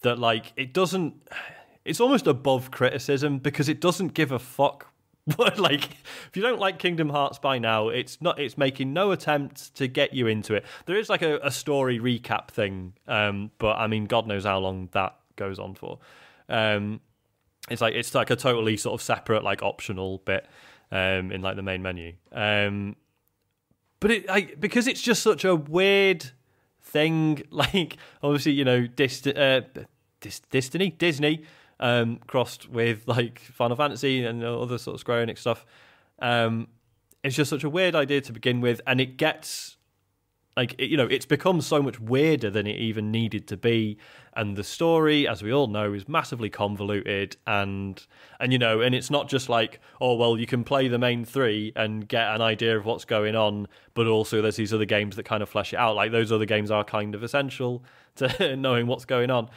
that like it's almost above criticism because it doesn't give a fuck. But like, if you don't like Kingdom Hearts by now, it's making no attempt to get you into it. There is like a story recap thing, but I mean, God knows how long that goes on for. It's like a totally sort of separate, like optional bit in like the main menu. But it because it's just such a weird thing. Like obviously, Disney. Crossed with like Final Fantasy and other sort of Square Enix stuff. It's just such a weird idea to begin with, and it gets it's become so much weirder than it even needed to be. And the story, as we all know, is massively convoluted, and it's not just like, oh well, you can play the main 3 and get an idea of what's going on, but also there's these other games that kind of flesh it out. Like those other games are kind of essential to knowing what's going on.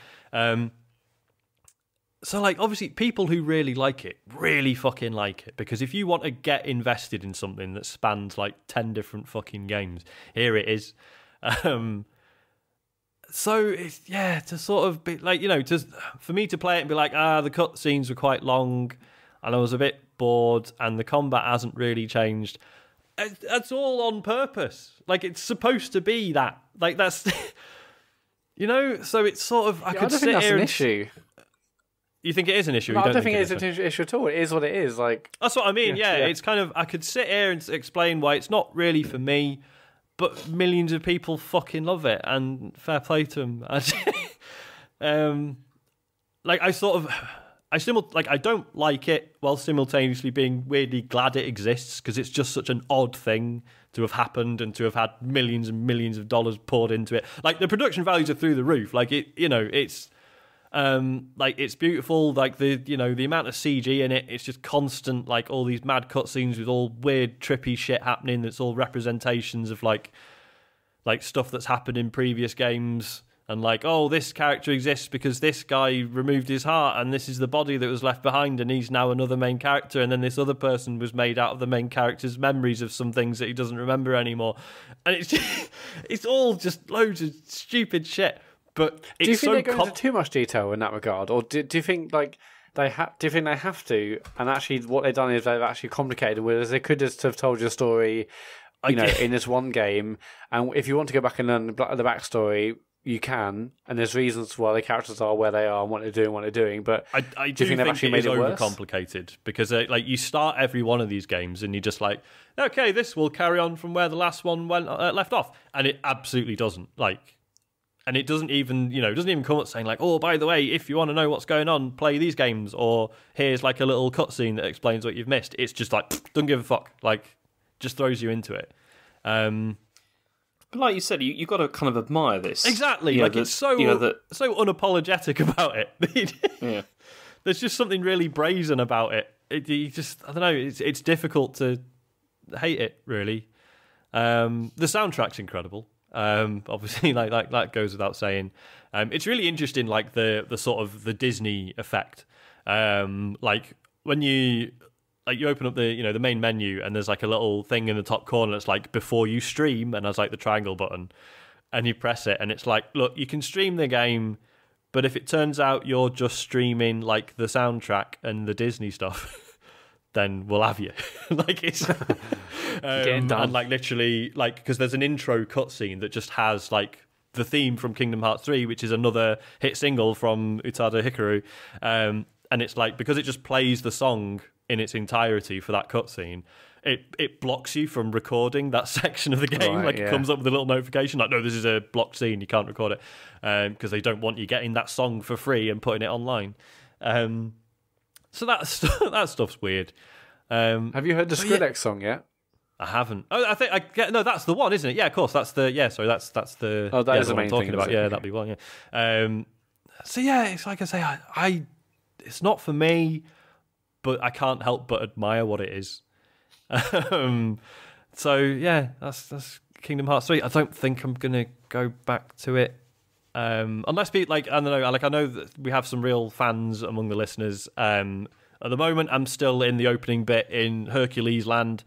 So, like, obviously, people who really like it, really fucking like it. Because if you want to get invested in something that spans, like, 10 different fucking games, here it is. So, it's, to sort of be, like, for me to play it and be like, the cutscenes were quite long, and I was a bit bored, and the combat hasn't really changed. That's all on purpose. Like, it's supposed to be that. Like, that's... so it's sort of... I don't think that's an issue. You think it is an issue? No, I don't think it is an issue at all. It is what it is. Like that's what I mean. Yeah, it's kind of. I could sit here and explain why it's not really for me, but millions of people fucking love it, and fair play to them. I don't like it while simultaneously being weirdly glad it exists because it's just such an odd thing to have happened and to have had millions and millions of dollars poured into it. Like, the production values are through the roof. Like, it's beautiful. Like, the amount of CG in it, it's just constant, like, all these mad cutscenes with all weird, trippy shit happening. That's all representations of like stuff that's happened in previous games. And like, oh, this character exists because this guy removed his heart, and this is the body that was left behind, and he's now another main character. And then this other person was made out of the main character's memories of some things that he doesn't remember anymore. And it's all just loads of stupid shit. But do you think they go into too much detail in that regard, or do you think like do you think they have to? And actually, what they've done is they've actually complicated. Whereas they could just have told you a story, in this one game, and if you want to go back and learn the backstory, you can, and there's reasons why the characters are where they are and what they're doing, But I do think they've actually made it overcomplicated because like you start every one of these games and you're just like, okay, this will carry on from where the last one left off, and it absolutely doesn't. Like, and it doesn't even come up saying like, oh, by the way, if you want to know what's going on, play these games, or here's like a little cutscene that explains what you've missed. It's just like, don't give a fuck. Like, just throws you into it. But like you said, you got to kind of admire this. Exactly. It's so unapologetic about it. Yeah. There's just something really brazen about it. I don't know. It's difficult to hate it, really. The soundtrack's incredible. Obviously, like that goes without saying. It's really interesting, like the sort of the Disney effect. Like when you open up the main menu and there's like a little thing in the top corner that's like before you stream, and there's like the triangle button, and you press it and it's like, look, you can stream the game, but if it turns out you're just streaming like the soundtrack and the Disney stuff, then we'll have you. Like, it's getting done. And like literally, like, because there's an intro cutscene that just has like the theme from Kingdom Hearts 3, which is another hit single from Utada Hikaru, and it's like, because it just plays the song in its entirety for that cutscene, it blocks you from recording that section of the game. It comes up with a little notification like, no, this is a blocked scene, you can't record it, because they don't want you getting that song for free and putting it online. So that stuff's weird. Have you heard the Skrillex song yet? I haven't. Oh, I think I get. No, that's the one, isn't it? Yeah, of course. That's the. Yeah, sorry. That's the. Oh, that is the main I'm talking thing, about. Yeah, that'd be one. Yeah. So yeah, it's like I say, I it's not for me, but I can't help but admire what it is. So yeah, that's Kingdom Hearts 3. I don't think I'm gonna go back to it, unless I don't know. Like, I know that we have some real fans among the listeners. At the moment, I'm still in the opening bit in Hercules Land.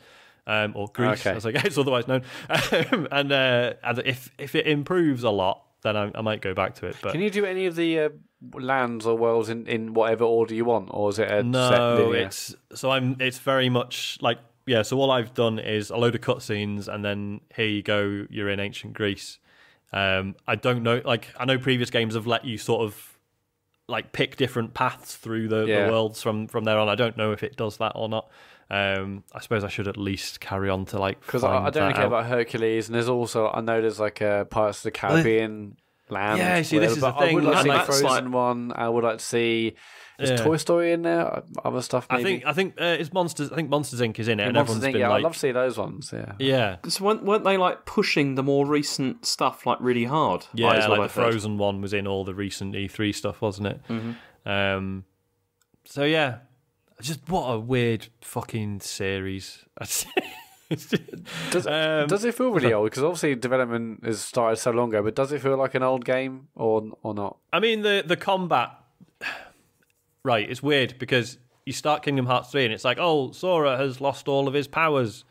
Or Greece, as I guess it's otherwise known. And if it improves a lot, then I might go back to it. But can you do any of the lands or worlds in whatever order you want, or is it a set linear? It's very much like, yeah. So all I've done is a load of cutscenes, and then here you go, you're in ancient Greece. I don't know. Like, I know previous games have let you sort of like pick different paths through the worlds from there on. I don't know if it does that or not. I suppose I should at least carry on to like, because I don't really care about Hercules, and there's also, I know there's like a Pirates of the Caribbean land. Yeah, see, this is the thing. I would like to see the Frozen one. I would like to see. Is Toy Story in there? Other stuff, maybe. I think it's Monsters. I think Monsters Inc. is in it, and Monsters everyone's Inc. been like, I'd love to see those ones. Yeah. So weren't they like pushing the more recent stuff like really hard? Yeah, like the Frozen one was in all the recent E3 stuff, wasn't it? Mm-hmm. So yeah. Just what a weird fucking series. Does it feel really old? Because obviously development has started so long ago, but does it feel like an old game or not? I mean, the combat, right, it's weird because you start Kingdom Hearts 3 and it's like, oh, Sora has lost all of his powers,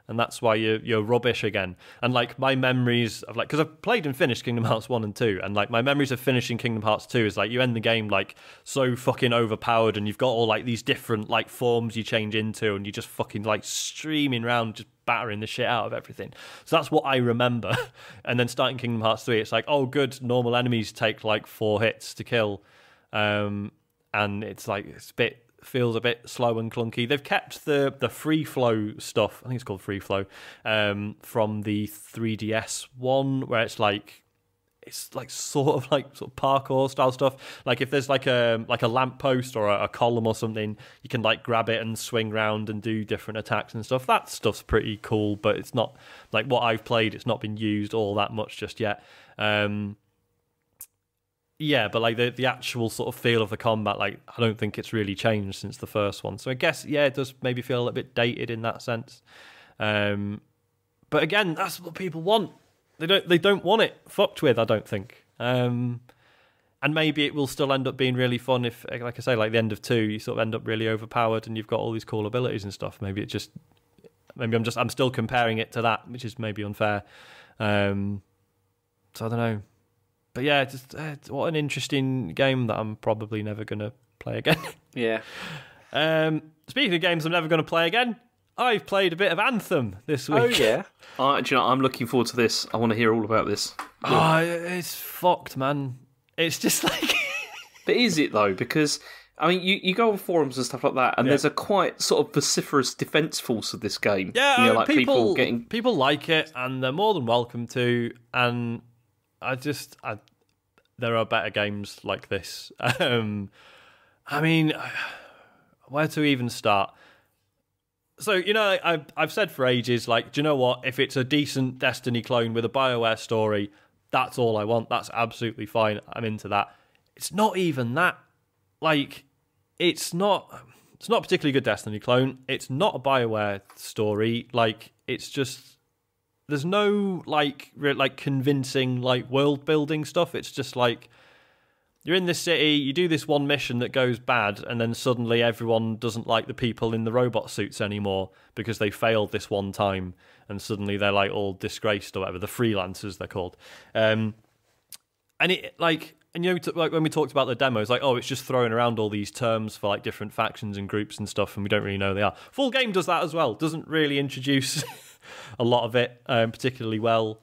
and that's why you're rubbish again. And like, my memories of like, because I've played and finished Kingdom Hearts 1 and 2, and like my memories of finishing Kingdom Hearts 2 is like, you end the game like so fucking overpowered, and you've got all like these different like forms you change into, and you just fucking like streaming around, just battering the shit out of everything. So that's what I remember. And then starting Kingdom Hearts 3, it's like, oh good, normal enemies take like 4 hits to kill. And it's like, feels a bit slow and clunky. They've kept the free flow stuff, I think it's called free flow, from the 3DS one, where it's like it's like sort of parkour style stuff. Like if there's like a lamppost or a column or something, you can like grab it and swing round and do different attacks and stuff. That stuff's pretty cool, but it's not like what I've played. It's not been used all that much just yet. Yeah, but like the actual sort of feel of the combat, like I don't think it's really changed since the first one. So I guess it does maybe feel a little bit dated in that sense. But again, that's what people want. They don't want it fucked with, I don't think. And maybe it will still end up being really fun if, like I say, like the end of 2, you sort of end up really overpowered and you've got all these cool abilities and stuff. Maybe I'm still comparing it to that, which is maybe unfair. So I don't know. But yeah, what an interesting game that I'm probably never going to play again. Yeah. Speaking of games I'm never going to play again, I've played a bit of Anthem this week. Oh, yeah? Do you know, I'm looking forward to this. I want to hear all about this. Oh, it's fucked, man. It's just like... But is it, though? Because, I mean, you go on forums and stuff like that, and there's a quite sort of vociferous defence force of this game. Yeah, you know, like people like it, and they're more than welcome to, and... there are better games like this. I mean, where to even start? So, you know, I've said for ages, like, do you know what? If it's a decent Destiny clone with a BioWare story, that's all I want. That's absolutely fine. I'm into that. It's not even that. Like, it's not a particularly good Destiny clone. It's not a BioWare story. Like, it's just... There's no like convincing like world building stuff. It's just like you're in this city, you do this one mission that goes bad, and then suddenly everyone doesn't like the people in the robot suits anymore because they failed this one time, and suddenly they're like all disgraced or whatever. The freelancers they're called, and it like. And you know, like when we talked about the demo, it's like, oh, it's just throwing around all these terms for like different factions and groups and stuff, and we don't really know who they are. Full game does that as well. Doesn't really introduce a lot of it particularly well.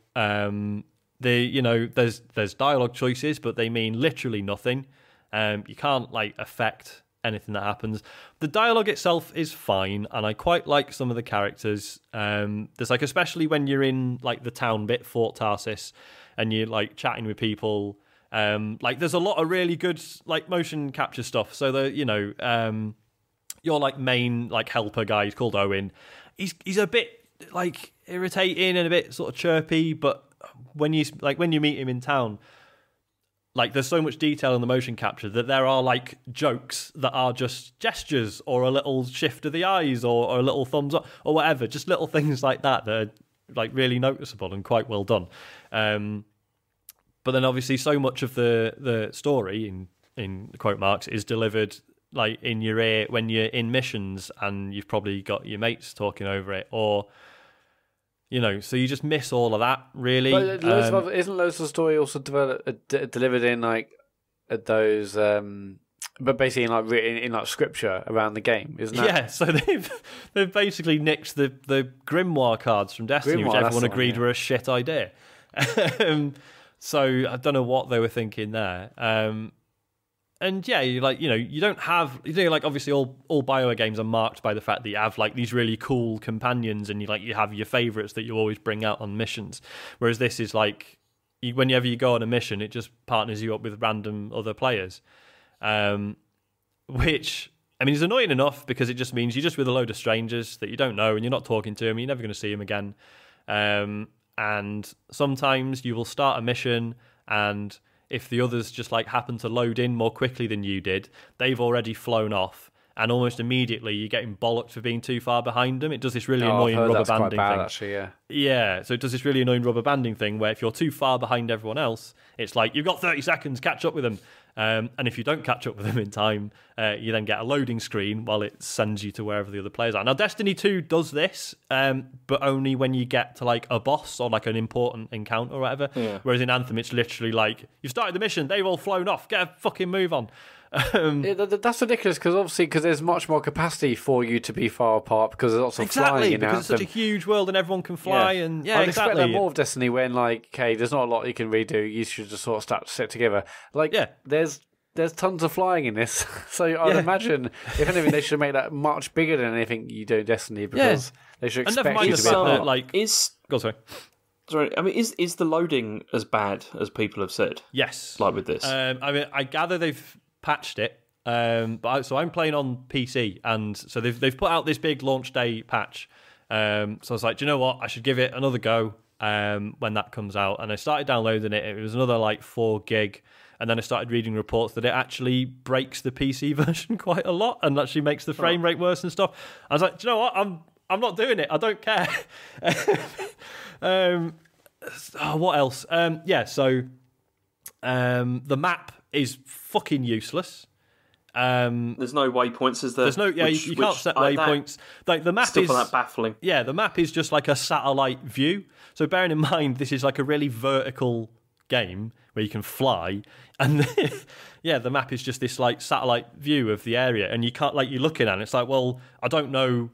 There's dialogue choices, but they mean literally nothing. You can't like affect anything that happens. The dialogue itself is fine, and I quite like some of the characters. There's like, especially when you're in like the town bit, Fort Tarsis, and you're like chatting with people. Like there's a lot of really good like motion capture stuff. So your like main like helper guy, he's called Owen. He's a bit like irritating and a bit sort of chirpy, but when you meet him in town, like there's so much detail in the motion capture that there are like jokes that are just gestures or a little shift of the eyes or a little thumbs up or whatever, just little things like that are like really noticeable and quite well done. But then obviously so much of the story in quote marks is delivered like in your ear when you're in missions and you've probably got your mates talking over it, or you know, so you just miss all of that really. But isn't loads of the story also delivered in like those but basically in like scripture around the game, isn't that? Yeah, so they've basically nicked the Grimoire cards from Destiny, which everyone agreed were a shit idea. So I don't know what they were thinking there. And yeah, you don't have, like obviously all BioWare games are marked by the fact that you have like these really cool companions, and you have your favourites that you always bring out on missions. Whereas this is like, whenever you go on a mission, it just partners you up with random other players, which I mean is annoying enough because it just means you're just with a load of strangers that you don't know and you're not talking to them. You're never going to see them again. And sometimes you will start a mission, and if the others just like happen to load in more quickly than you did, they've already flown off, and almost immediately you're getting bollocked for being too far behind them. It does this really annoying rubber banding thing. Actually, yeah, so it does this really annoying rubber banding thing where if you're too far behind everyone else, it's like you've got 30 seconds, catch up with them. And if you don't catch up with them in time, you then get a loading screen while it sends you to wherever the other players are. Now, Destiny 2 does this, but only when you get to like a boss or like an important encounter or whatever. Yeah. Whereas in Anthem, it's literally like, you've started the mission, they've all flown off, get a fucking move on. That's ridiculous because there's much more capacity for you to be far apart because there's lots of flying in because it's such a huge world and everyone can fly. And I'd expect that more of Destiny when like, okay, there's not a lot you can redo. You should just sort of start to sit together. Like, there's tons of flying in this, so I'd imagine if anything they should make that much bigger than anything you do in Destiny because they should expect you to be apart. Go sorry. Sorry, I mean, is the loading as bad as people have said? Yes. Like with this? I mean, I gather they've patched it. So I'm playing on PC, and so they've put out this big launch day patch. So I was like, do you know what? I should give it another go when that comes out. And I started downloading it. It was another like 4 gig. And then I started reading reports that it actually breaks the PC version quite a lot and actually makes the frame rate worse and stuff. I was like, do you know what? I'm not doing it. I don't care. What else? So the map is fucking useless. There's no waypoints, is there? There's no, you can't set waypoints. Like the map is that baffling. Yeah, the map is just like a satellite view. So bearing in mind, this is like a really vertical game where you can fly, and the map is just this like satellite view of the area, and you can't you're looking at it. It's like, well, I don't know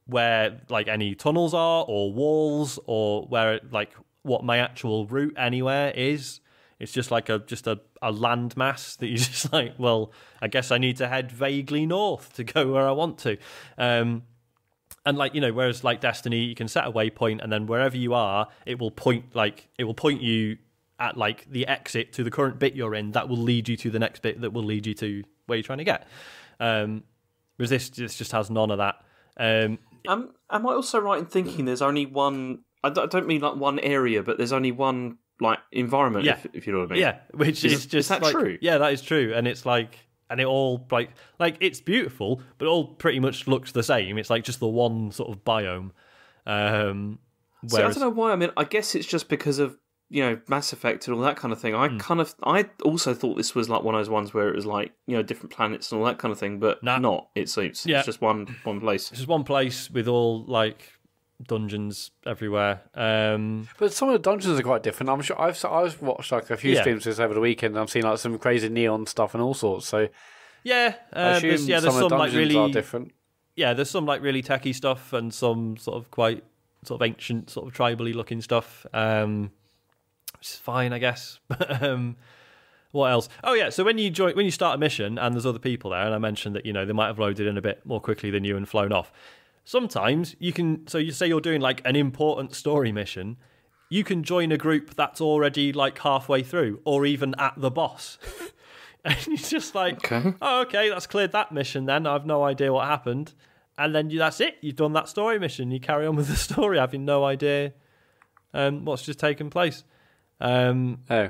where like any tunnels are or walls or where like what my actual route anywhere is. It's just like a landmass that you're just like, well, I guess I need to head vaguely north to go where I want to. And whereas like Destiny, you can set a waypoint, and then wherever you are, it will point you at like the exit to the current bit you're in. That will lead you to the next bit that will lead you to where you're trying to get. Whereas this just has none of that. Am I also right in thinking there's only one? I don't mean like one area, but there's only one like environment. Yeah. If you know what I mean. Yeah, which is just is that like, true? Yeah, that is true, and it's like. And it all like it's beautiful, but it all pretty much looks the same. It's like just the one sort of biome. I don't know why. I mean, I guess it's just because of Mass Effect and all that kind of thing. I also thought this was like one of those ones where it was like different planets and all that kind of thing, but not. It seems it's just one place. It's just one place with all like dungeons everywhere. But some of the dungeons are quite different. I'm sure I've watched like a few streams this over the weekend, and I've seen like some crazy neon stuff and all sorts. So there's some some like really are different. Yeah, there's some like really techie stuff and some sort of quite sort of ancient, sort of tribally looking stuff. Which is fine, I guess. What else? Oh yeah, so when you start a mission and there's other people there, and I mentioned that they might have loaded in a bit more quickly than you and flown off. Sometimes you can, so you say you're doing like an important story mission, you can join a group that's already like halfway through or even at the boss. And you're just like, okay, that's cleared that mission then. I have no idea what happened. And then that's it. You've done that story mission. You carry on with the story having no idea what's just taken place. Yeah,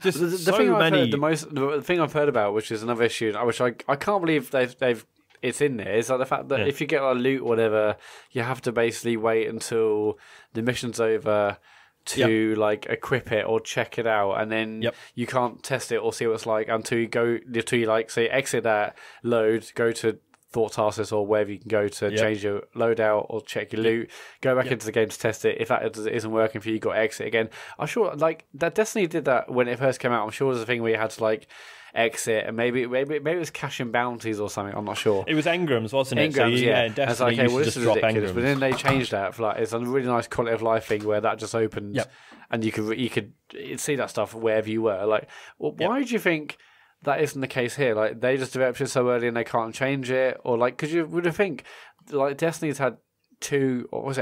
just the so thing many. The thing I've heard about, which is another issue, which I can't believe they've it's in there, is like the fact that if you get like loot or whatever, you have to basically wait until the mission's over to like equip it or check it out, and then you can't test it or see what it's like until you like say exit that load, go to Thought Tarsus or wherever you can go to change your loadout or check your loot, go back into the game to test it. If that isn't working for you, you got to exit again. I'm sure like that Destiny did that when it first came out. I'm sure there's a thing where you had to like exit, and maybe it was cashing bounties or something. I'm not sure. It was engrams, wasn't it? Engrams, so yeah. Definitely. It's like, okay, well, this is ridiculous. Engrams. But then they changed that for like it's a really nice quality of life thing where that just opened, and you could see that stuff wherever you were. Like, why do you think that isn't the case here? Like, they just developed it so early and they can't change it, or like, because you would have think like Destiny's had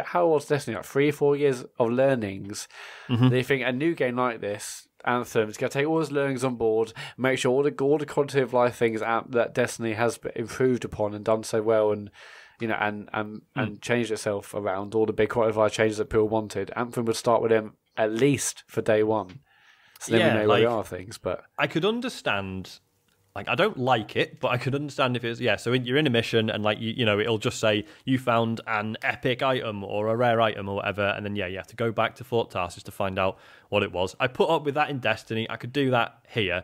how old's Destiny? Like 3 or 4 years of learnings. Mm-hmm. They think a new game like this, Anthem, is going to take all those learnings on board, make sure all the quality of life things that Destiny has improved upon and done so well, and and changed itself around all the big quality of life changes that people wanted. Anthem would start with them at least for day one, so then we know where we are things. But I could understand. Like, I don't like it, but I could understand if it was, so you're in a mission and, like, it'll just say you found an epic item or a rare item or whatever, and then, you have to go back to Fort Tarsus to find out what it was. I put up with that in Destiny. I could do that here.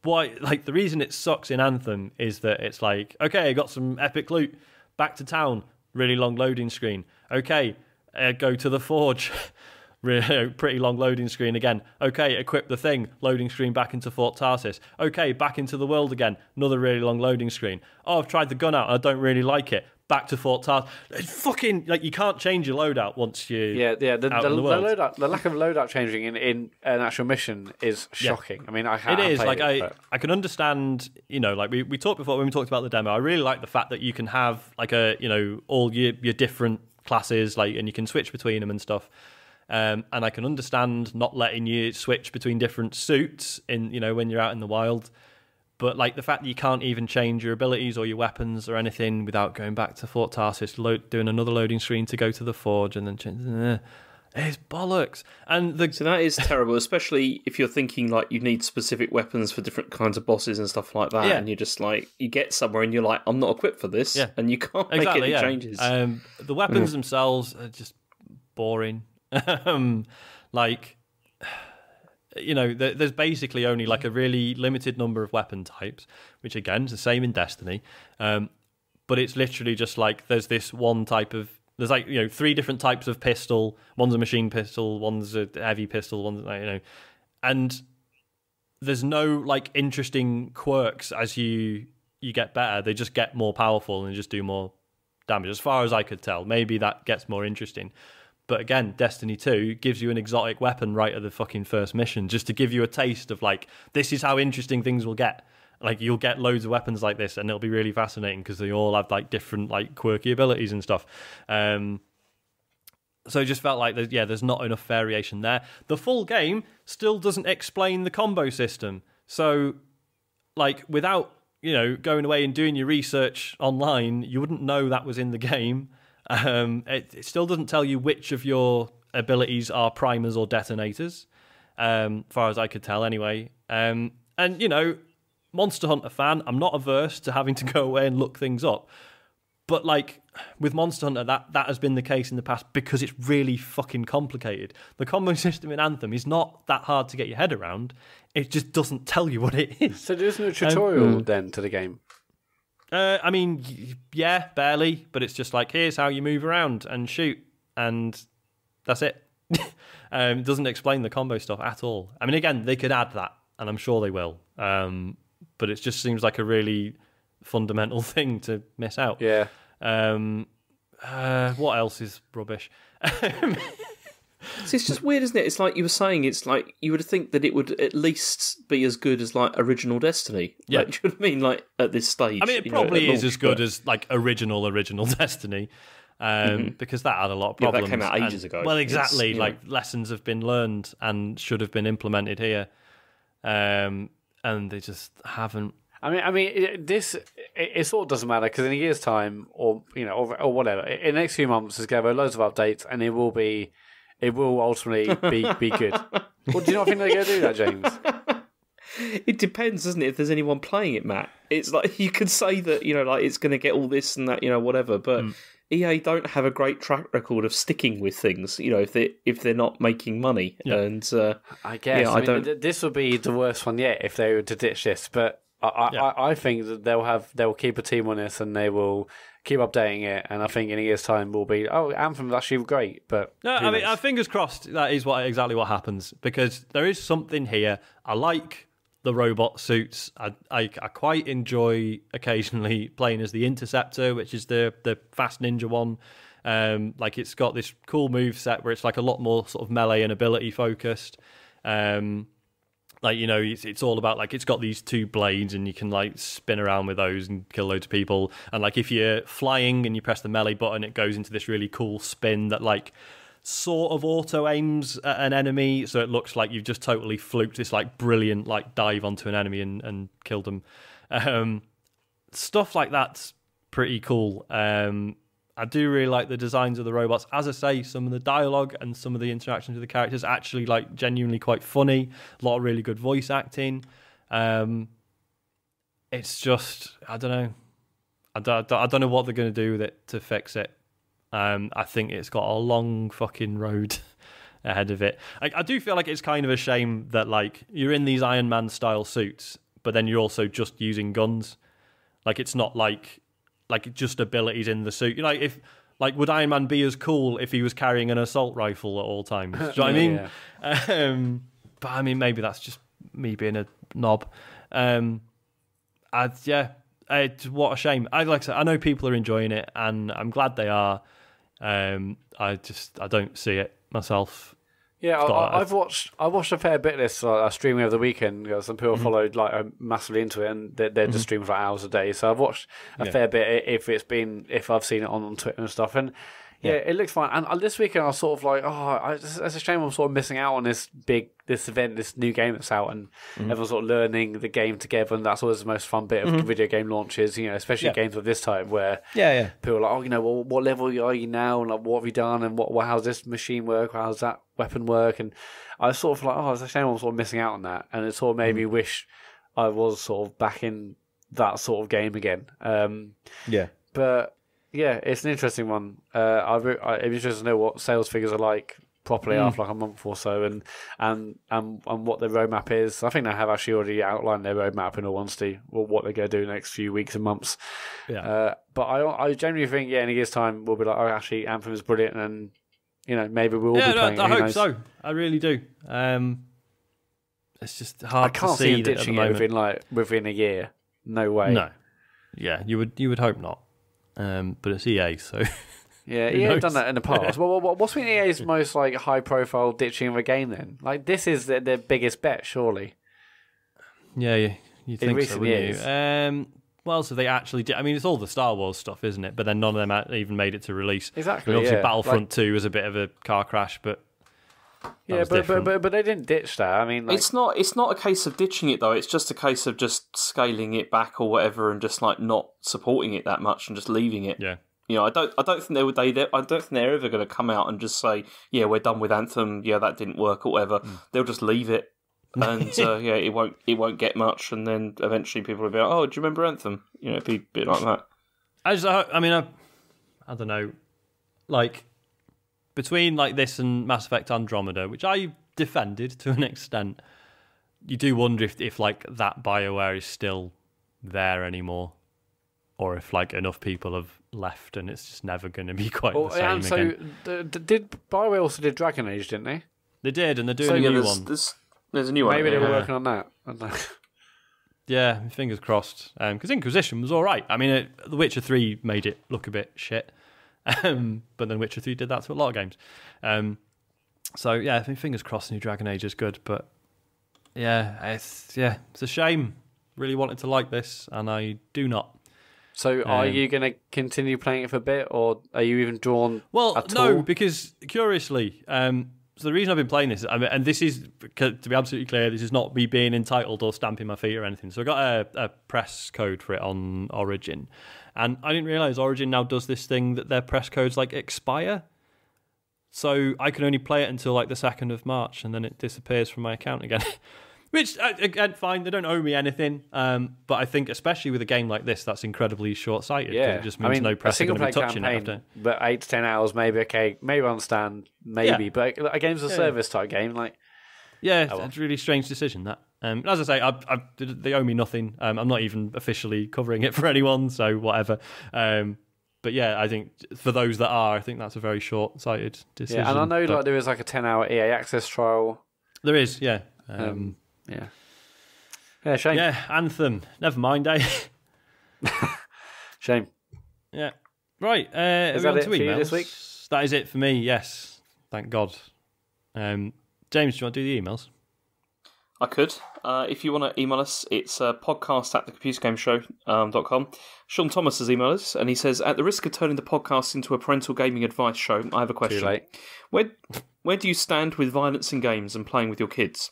Why? Like, the reason it sucks in Anthem is that it's like, okay, I got some epic loot, back to town, really long loading screen. Okay, go to the forge. Pretty long loading screen again. Okay, equip the thing. Loading screen back into Fort Tarsus. Okay, back into the world again. Another really long loading screen. Oh, I've tried the gun out and I don't really like it. Back to Fort Tarsus. It's fucking you can't change your loadout once you out in the world. Loadout, the lack of loadout changing in an actual mission is shocking. I mean, I can understand. Like we talked before when we talked about the demo. I really like the fact that you can have like all your different classes, like, and you can switch between them and stuff. And I can understand not letting you switch between different suits in, you know, when you're out in the wild. But like the fact that you can't even change your abilities or your weapons or anything without going back to Fort Tarsis, doing another loading screen to go to the forge and then change. It's bollocks. So that is terrible, especially if you're thinking like you need specific weapons for different kinds of bosses and stuff like that, and you're just like, you get somewhere and you're like, I'm not equipped for this, and you can't make any changes. The weapons themselves are just boring. Like, you know, there's basically only like a really limited number of weapon types, which again is the same in Destiny, but it's literally just like there's this one type of. There's like, you know, 3 different types of pistol. One's a machine pistol, one's a heavy pistol, one's, you know, and there's no like interesting quirks as you get better. They just get more powerful and just do more damage, as far as I could tell. Maybe that gets more interesting. But again, Destiny 2 gives you an exotic weapon right at the fucking first mission, just to give you a taste of like, this is how interesting things will get. Like, you'll get loads of weapons like this, and it'll be really fascinating because they all have like different like quirky abilities and stuff. So it just felt like there's not enough variation there. The full game still doesn't explain the combo system. So, like, without, you know, going away and doing your research online, you wouldn't know that was in the game. It still doesn't tell you which of your abilities are primers or detonators, far as I could tell anyway. And, you know, Monster Hunter fan, I'm not averse to having to go away and look things up. But, like, with Monster Hunter, that has been the case in the past because it's really fucking complicated. The combo system in Anthem is not that hard to get your head around. It just doesn't tell you what it is. So there's no tutorial then to the game? I mean, yeah, barely. But it's just like, here's how you move around and shoot. And that's it. It doesn't explain the combo stuff at all. I mean, again, they could add that, and I'm sure they will. But it just seems like a really fundamental thing to miss out. Yeah. What else is rubbish? It's just weird, isn't it? It's like you were saying, it's like you would think that it would at least be as good as like original Destiny. Yeah. Like, do you know what I mean? Like at this stage. I mean, it probably is as good as like original Destiny. Because that had a lot of problems. Yeah, that came out ages ago. Well, exactly. Like lessons have been learned and should have been implemented here. And they just haven't. I mean, it sort of doesn't matter because in a year's time, or you know, or whatever, in the next few months, there's going to be loads of updates, and it will ultimately be good. Well, do you not think they're going to do that, James? It depends, doesn't it? If there's anyone playing it, Matt, it's like you could say that, you know, like it's going to get all this and that, you know, whatever, but. EA don't have a great track record of sticking with things, you know, if they're not making money. Yeah. And I guess yeah, I mean, this would be the worst one yet if they were to ditch this. But I think that they'll keep a team on this and they will keep updating it. And I think in a year's time will be Anthem's actually great. But no, I mean, fingers crossed that is exactly what happens, because there is something here. I like the robot suits. I quite enjoy occasionally playing as the Interceptor, which is the fast ninja one. Like, it's got this cool move set where it's like a lot more sort of melee and ability focused. Like, you know, it's all about like, it's got these 2 blades and you can like spin around with those and kill loads of people. And like, if you're flying and you press the melee button, it goes into this really cool spin that like sort of auto aims at an enemy, so it looks like you've just totally fluked this like brilliant like dive onto an enemy and killed them. Stuff like that's pretty cool. I do really like the designs of the robots. As I say, some of the dialogue and some of the interactions with the characters actually like genuinely quite funny. A lot of really good voice acting. It's just, I don't know. I don't know what they're going to do with it to fix it. I think it's got a long fucking road ahead of it. I do feel like it's kind of a shame that like you're in these Iron Man style suits, but then you're also just using guns. Like, it's not like just abilities in the suit. You know, like, if like, would Iron Man be as cool if he was carrying an assault rifle at all times? Do you know what I mean? Yeah. But I mean, maybe that's just me being a knob. What a shame. Like I said, I know people are enjoying it, and I'm glad they are. I don't see it myself. Yeah, I watched a fair bit of this streaming over the weekend. Some people followed like massively into it, and they're just streaming for hours a day. So I've watched a fair bit if I've seen it on Twitter and stuff. And Yeah, it looks fine. And this weekend I was sort of like, it's a shame I'm sort of missing out on this event, this new game that's out, and everyone's sort of learning the game together, and that's always the most fun bit of video game launches, especially games of this type where people are like, what level are you now, and like, what have you done, and how's this machine work, how's that weapon work, and I was sort of like, it's a shame I'm sort of missing out on that, and it sort of made me wish I was sort of back in that sort of game again. But yeah, it's an interesting one. I'm interested to know what sales figures are like properly after like a month or so, and what their roadmap is. I think they have actually already outlined their roadmap in all honesty, or what they're going to do in the next few weeks and months. But I genuinely think in a year's time we'll be like, actually Anthem is brilliant, and maybe we'll all be playing. I hope so. I really do. It's just hard to see them ditching it within a year. No way. No. Yeah, you would hope not. But it's EA, so yeah, EA have done that in the past. Well, what's been EA's most like high-profile ditching of a game then? Like this is their biggest bet, surely. Yeah, you think so, wouldn't you? Well, so they actually did. I mean, it's all the Star Wars stuff, isn't it? But then none of them even made it to release. Exactly. Obviously, Battlefront 2 was a bit of a car crash, but but they didn't ditch that. I mean, it's not a case of ditching it though. It's just a case of just scaling it back or whatever, and just like not supporting it that much and just leaving it. Yeah. I don't think I don't think they're ever going to come out and just say, yeah, we're done with Anthem. Yeah, that didn't work or whatever. They'll just leave it, and it won't get much, and then eventually people will be like, oh, do you remember Anthem? It'd be a bit like that. I don't know, like. Between like this and Mass Effect Andromeda, which I defended to an extent, you do wonder if like that BioWare is still there anymore, or if like enough people have left and it's just never going to be quite the same again. Did BioWare also did Dragon Age, didn't they? They did, and they're doing a new one. There's a new one. Maybe they were working on that. Yeah, fingers crossed. Because Inquisition was all right. I mean, The Witcher 3 made it look a bit shit. But then Witcher 3 did that to a lot of games. So yeah, I think fingers crossed New Dragon Age is good, but it's a shame. Really wanted to like this, and I do not. So are you going to continue playing it for a bit, or are you even drawn at all? No, because curiously, so the reason I've been playing this, and this is, to be absolutely clear, this is not me being entitled or stamping my feet or anything. So I got a press code for it on Origin. And I didn't realise Origin now does this thing that their press codes like expire. So I can only play it until like the 2nd of March, and then it disappears from my account again. Which, again, fine, they don't owe me anything. But I think, especially with a game like this, that's incredibly short-sighted. Yeah. It just means no press are going to be touching it after. But 8 to 10 hours, maybe, okay, maybe I understand, maybe. Yeah. But a game's a service type game, like... Yeah, it's a really strange decision, that. As I say, they owe me nothing. I'm not even officially covering it for anyone, so whatever. But yeah, I think for those that are, I think that's a very short-sighted decision. Yeah, and I know like there is like a 10-hour EA Access trial. There is, yeah. Yeah, shame. Yeah, Anthem. Never mind, eh? Shame. Yeah. Right, is that it for you this week? That is it for me, yes. Thank God. James, do you want to do the emails? I could. If you want to email us, it's podcast@thecomputergameshow.com. Sean Thomas has emailed us, and he says, at the risk of turning the podcast into a parental gaming advice show, I have a question. Too late. Where do you stand with violence in games and playing with your kids?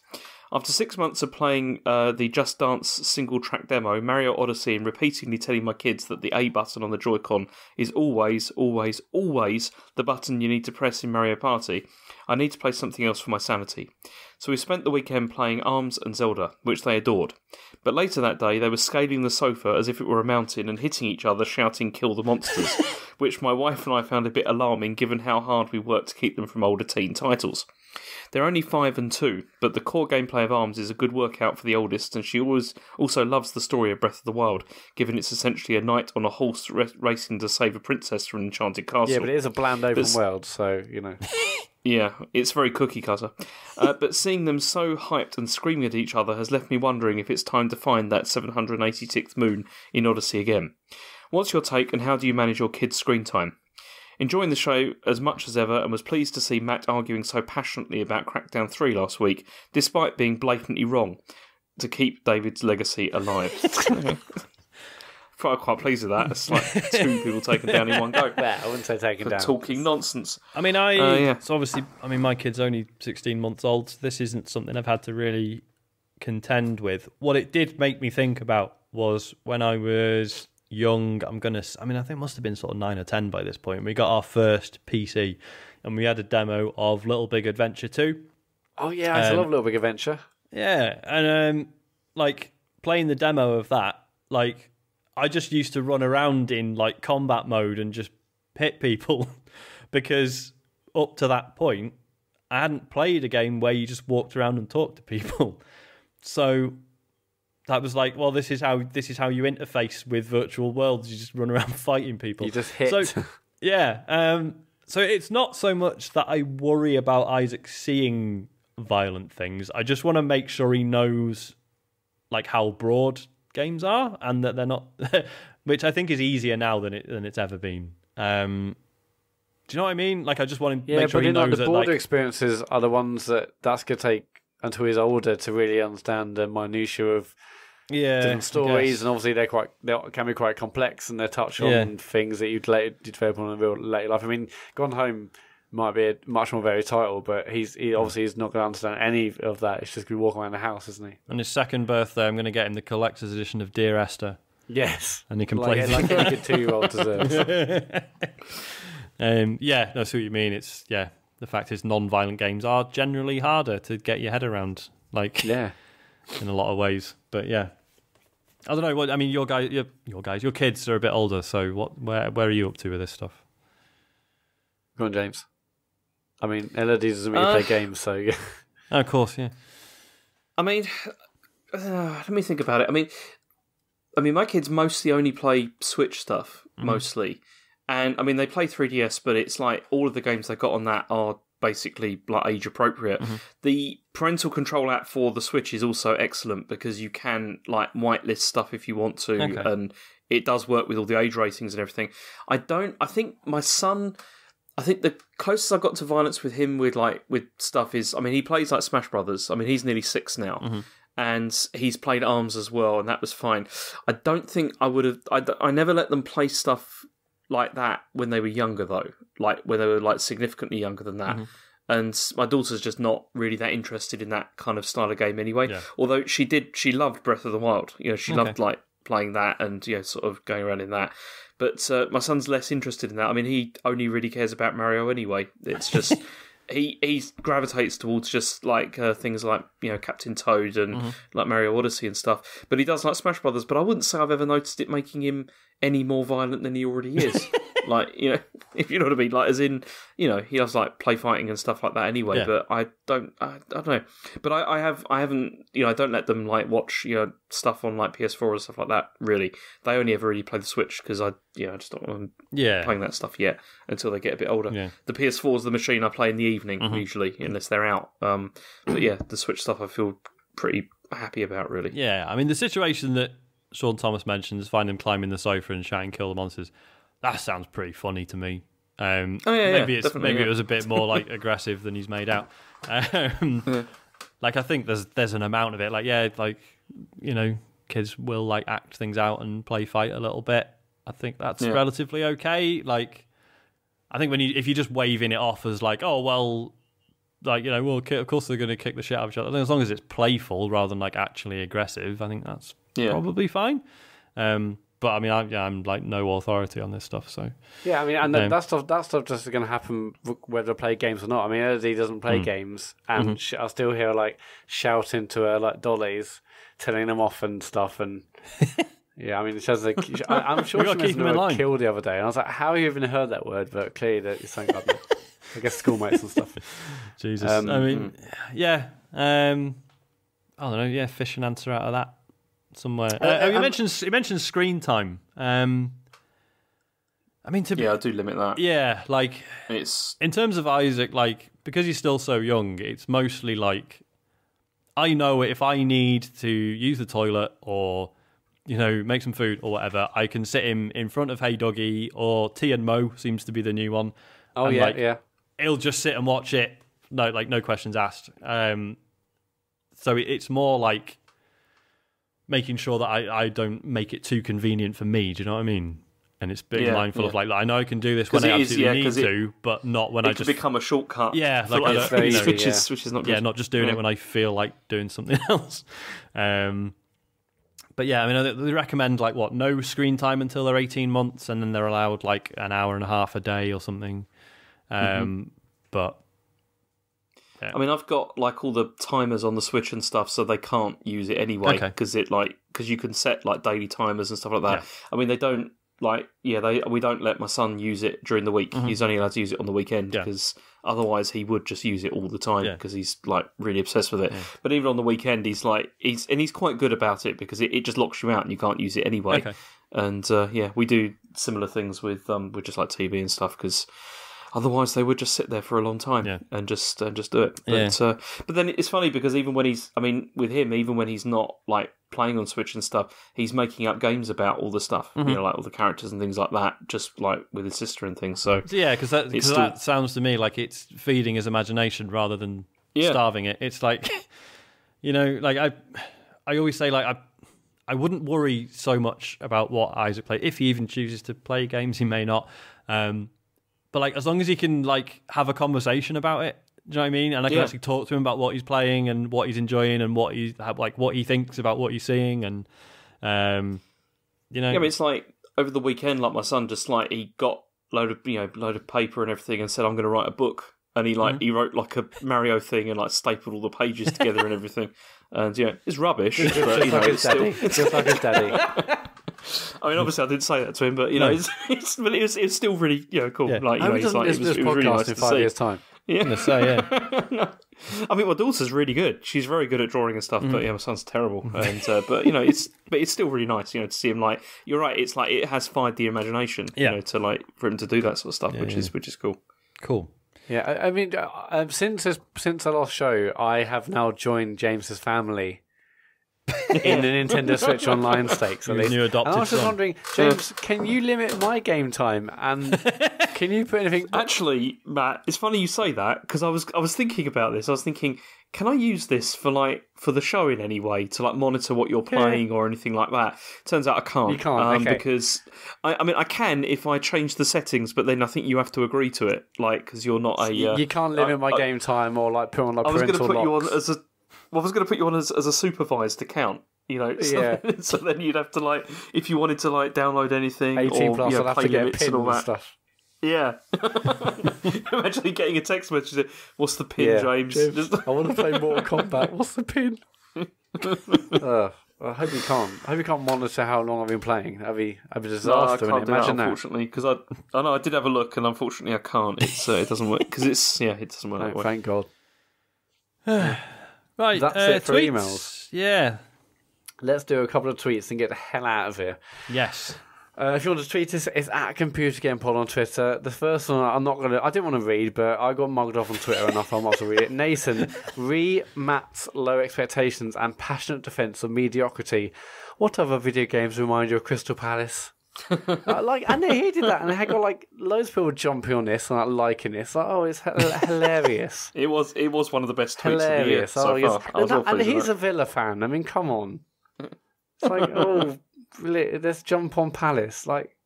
After 6 months of playing the Just Dance single-track demo, Mario Odyssey, and repeatedly telling my kids that the A button on the Joy-Con is always, always, always the button you need to press in Mario Party, I need to play something else for my sanity. So we spent the weekend playing ARMS and Zelda, which they adored. But later that day, they were scaling the sofa as if it were a mountain and hitting each other, shouting, "Kill the monsters," which my wife and I found a bit alarming given how hard we worked to keep them from older teen titles. They're only 5 and 2, but the core gameplay of ARMS is a good workout for the oldest, and she also loves the story of Breath of the Wild, given it's essentially a knight on a horse racing to save a princess from an enchanted castle. Yeah, but it is a bland open world, so, you know. Yeah, it's very cookie cutter. But seeing them so hyped and screaming at each other has left me wondering if it's time to find that 786th moon in Odyssey again. What's your take, and how do you manage your kids' screen time? Enjoying the show as much as ever, and was pleased to see Matt arguing so passionately about Crackdown 3 last week, despite being blatantly wrong, to keep David's legacy alive. quite pleased with that. It's like 2 people taken down in one go. Yeah, I wouldn't say taken down. Talking nonsense. I mean, so obviously, I mean, my kid's only 16 months old. So this isn't something I've had to really contend with. What it did make me think about was when I was young. I think it must have been sort of 9 or 10 by this point. We got our first PC, and we had a demo of Little Big Adventure 2. Oh yeah, I love Little Big Adventure. Yeah, and like playing the demo of that, like I just used to run around in like combat mode and just hit people because up to that point I hadn't played a game where you just walked around and talked to people. So that was like, well, this is how you interface with virtual worlds. You just run around fighting people. You just hit. So, yeah. So it's not so much that I worry about Isaac seeing violent things. I just want to make sure he knows like how broad games are and that they're not, which I think is easier now than it's ever been. Do you know what I mean? Like I just want to make sure he knows the that broader experiences are the ones that's going to take until he's older to really understand the minutiae of different stories, and obviously they can be quite complex, and they touch on things that you'd develop on in real later life. I mean, Gone Home might be a much more varied title, but he obviously is not going to understand any of that. It's just going to be walking around the house, isn't he? On his second birthday, I'm going to get him the collector's edition of Dear Esther. Yes, and he can play like any good 2-year-old deserves. I see what you mean. It's the fact is non-violent games are generally harder to get your head around, like in a lot of ways. But yeah, I don't know. What I mean, your kids are a bit older. So where are you up to with this stuff? Go on, James. I mean, Elodie doesn't really play games, so yeah. Oh, of course, yeah. I mean, let me think about it. I mean, my kids mostly only play Switch stuff, mostly. And, I mean, they play 3DS, but it's like all of the games they got on that are basically like age appropriate. Mm-hmm. The parental control app for the Switch is also excellent because you can like whitelist stuff if you want to, and it does work with all the age ratings and everything. I think my son... I think the closest I got to violence with him with stuff is, I mean, he plays like Smash Brothers. I mean, he's nearly 6 now, and he's played ARMS as well, and that was fine. I don't think I would have. I never let them play stuff like that when they were younger, though. Like when they were like significantly younger than that. And my daughter's just not really that interested in that kind of style of game anyway. Yeah. Although she loved Breath of the Wild. You know, she loved like playing that and sort of going around in that. But my son's less interested in that. I mean, he only really cares about Mario anyway. It's just he gravitates towards just like things like Captain Toad and like Mario Odyssey and stuff. But he does like Smash Brothers. But I wouldn't say I've ever noticed it making him any more violent than he already is. Like, if you know what I mean. Like, as in, he does like play fighting and stuff like that anyway. Yeah. But I don't know. But I haven't. I don't let them like watch stuff on like PS4 or stuff like that. Really, they only ever really play the Switch because I just don't want them playing that stuff yet until they get a bit older. Yeah. The PS4 is the machine I play in the evening usually, unless they're out. But yeah, the Switch stuff I feel pretty happy about, really. Yeah, I mean the situation that Sean Thomas mentions, find him climbing the sofa and shouting "kill the monsters." That sounds pretty funny to me. Maybe it was a bit more like aggressive than he's made out. Like I think there's an amount of it. Like kids will like act things out and play fight a little bit. I think that's relatively okay. Like I think if you're just waving it off as like, oh well, like well, of course they're going to kick the shit out of each other. I think as long as it's playful rather than like actually aggressive, I think that's probably fine. But I mean, I'm like no authority on this stuff, so yeah. I mean, and that stuff just going to happen whether I play games or not. I mean, Elodie doesn't play games, and I still hear like shouting to her like dollies, telling them off and stuff, and yeah. I mean, it sounds like I'm sure she mentioned the word "kill" the other day, and I was like, how have you even heard that word? But clearly, that it's something like that. I guess schoolmates and stuff. Jesus, I mean, yeah. I don't know. Yeah, fish an answer out of that. Somewhere. You mentioned screen time. I mean, I do limit that. Yeah, like it's in terms of Isaac, like because he's still so young, it's mostly like I know if I need to use the toilet or make some food or whatever, I can sit him in front of Hey Doggy or T and Mo seems to be the new one. Oh and, yeah. He'll just sit and watch it. No questions asked. So it's more like. making sure that I don't make it too convenient for me. Do you know what I mean? And it's being mindful of like I know I can do this when I absolutely need to, but not when I just become a shortcut. Yeah, like which is not good. Yeah, not just doing it when I feel like doing something else. But yeah, I mean, they recommend like no screen time until they're 18 months, and then they're allowed like an hour and a half a day or something. But yeah. I mean, I've got like all the timers on the Switch and stuff, so they can't use it anyway because you can set like daily timers and stuff like that. Yeah. I mean, they don't. We don't let my son use it during the week. He's only allowed to use it on the weekend because otherwise he would just use it all the time because he's like really obsessed with it. Yeah. But even on the weekend, he's quite good about it because it just locks you out and you can't use it anyway. Okay. And we do similar things with just like TV and stuff because otherwise they would just sit there for a long time and just do it. But then it's funny because even when even when he's not like playing on Switch and stuff, he's making up games about all the stuff, like all the characters and things like that, just like with his sister and things. So yeah, because that sounds to me like it's feeding his imagination rather than starving it. It's like like I always say like I wouldn't worry so much about what Isaac plays if he even chooses to play games. He may not. But like, as long as he can like have a conversation about it, do you know what I mean? And I can actually talk to him about what he's playing and what he's enjoying and what he thinks about what he's seeing, and Yeah, I mean, it's like over the weekend, like my son just like he got load of paper and everything and said, "I'm going to write a book," and he wrote like a Mario thing and like stapled all the pages together and everything, and it's rubbish. But, just like his daddy. I mean, obviously, I didn't say that to him, but it's still really cool. Yeah. Like it was really nice to see. 5 years' time. Yeah. No. I mean, my daughter's really good. She's very good at drawing and stuff, but my son's terrible. And it's still really nice, to see him like. You're right. It's like it has fired the imagination, to like for him to do that sort of stuff, which is cool. Cool. Yeah, I mean, since the last show, I have now joined James's family. In the Nintendo Switch Online stakes, at least. New adopted and I was just wondering, James, can you limit my game time? And can you put anything? Actually, Matt, it's funny you say that because I was thinking about this. I was thinking, can I use this for the show in any way to like monitor what you're playing or anything like that? Turns out I can't. You can't, because I mean I can if I change the settings, but then I think you have to agree to it, like because you're not a. You can't limit my game time or like put on like parental locks. I was going to put you on as a supervised account, so then you'd have to like, if you wanted to like download anything 18 or plus, I'd have to get a pin and all that stuff. Yeah. Imagine getting a text message, what's the pin, James? I want to play Mortal Kombat, what's the pin? I hope you can't monitor how long I've been playing. That'd be a disaster. No, I can't do that, unfortunately, because I know I did have a look, and unfortunately I can't. It doesn't work, because it doesn't work that way. Thank God. Right, that's it for tweets. Emails. Yeah. Let's do a couple of tweets and get the hell out of here. Yes. If you want to tweet us, it's at Computer Game Pod on Twitter. The first one I didn't want to read, but I got mugged off on Twitter enough. I might as well read it. Nathan, Matt's low expectations and passionate defence of mediocrity. What other video games remind you of Crystal Palace? And he did that, and I had got like loads of people jumping on this and like liking this. Like, it's hilarious. It was one of the best tweets of the year so far. And he's a Villa fan. I mean, come on. It's like, let's jump on Palace. Like,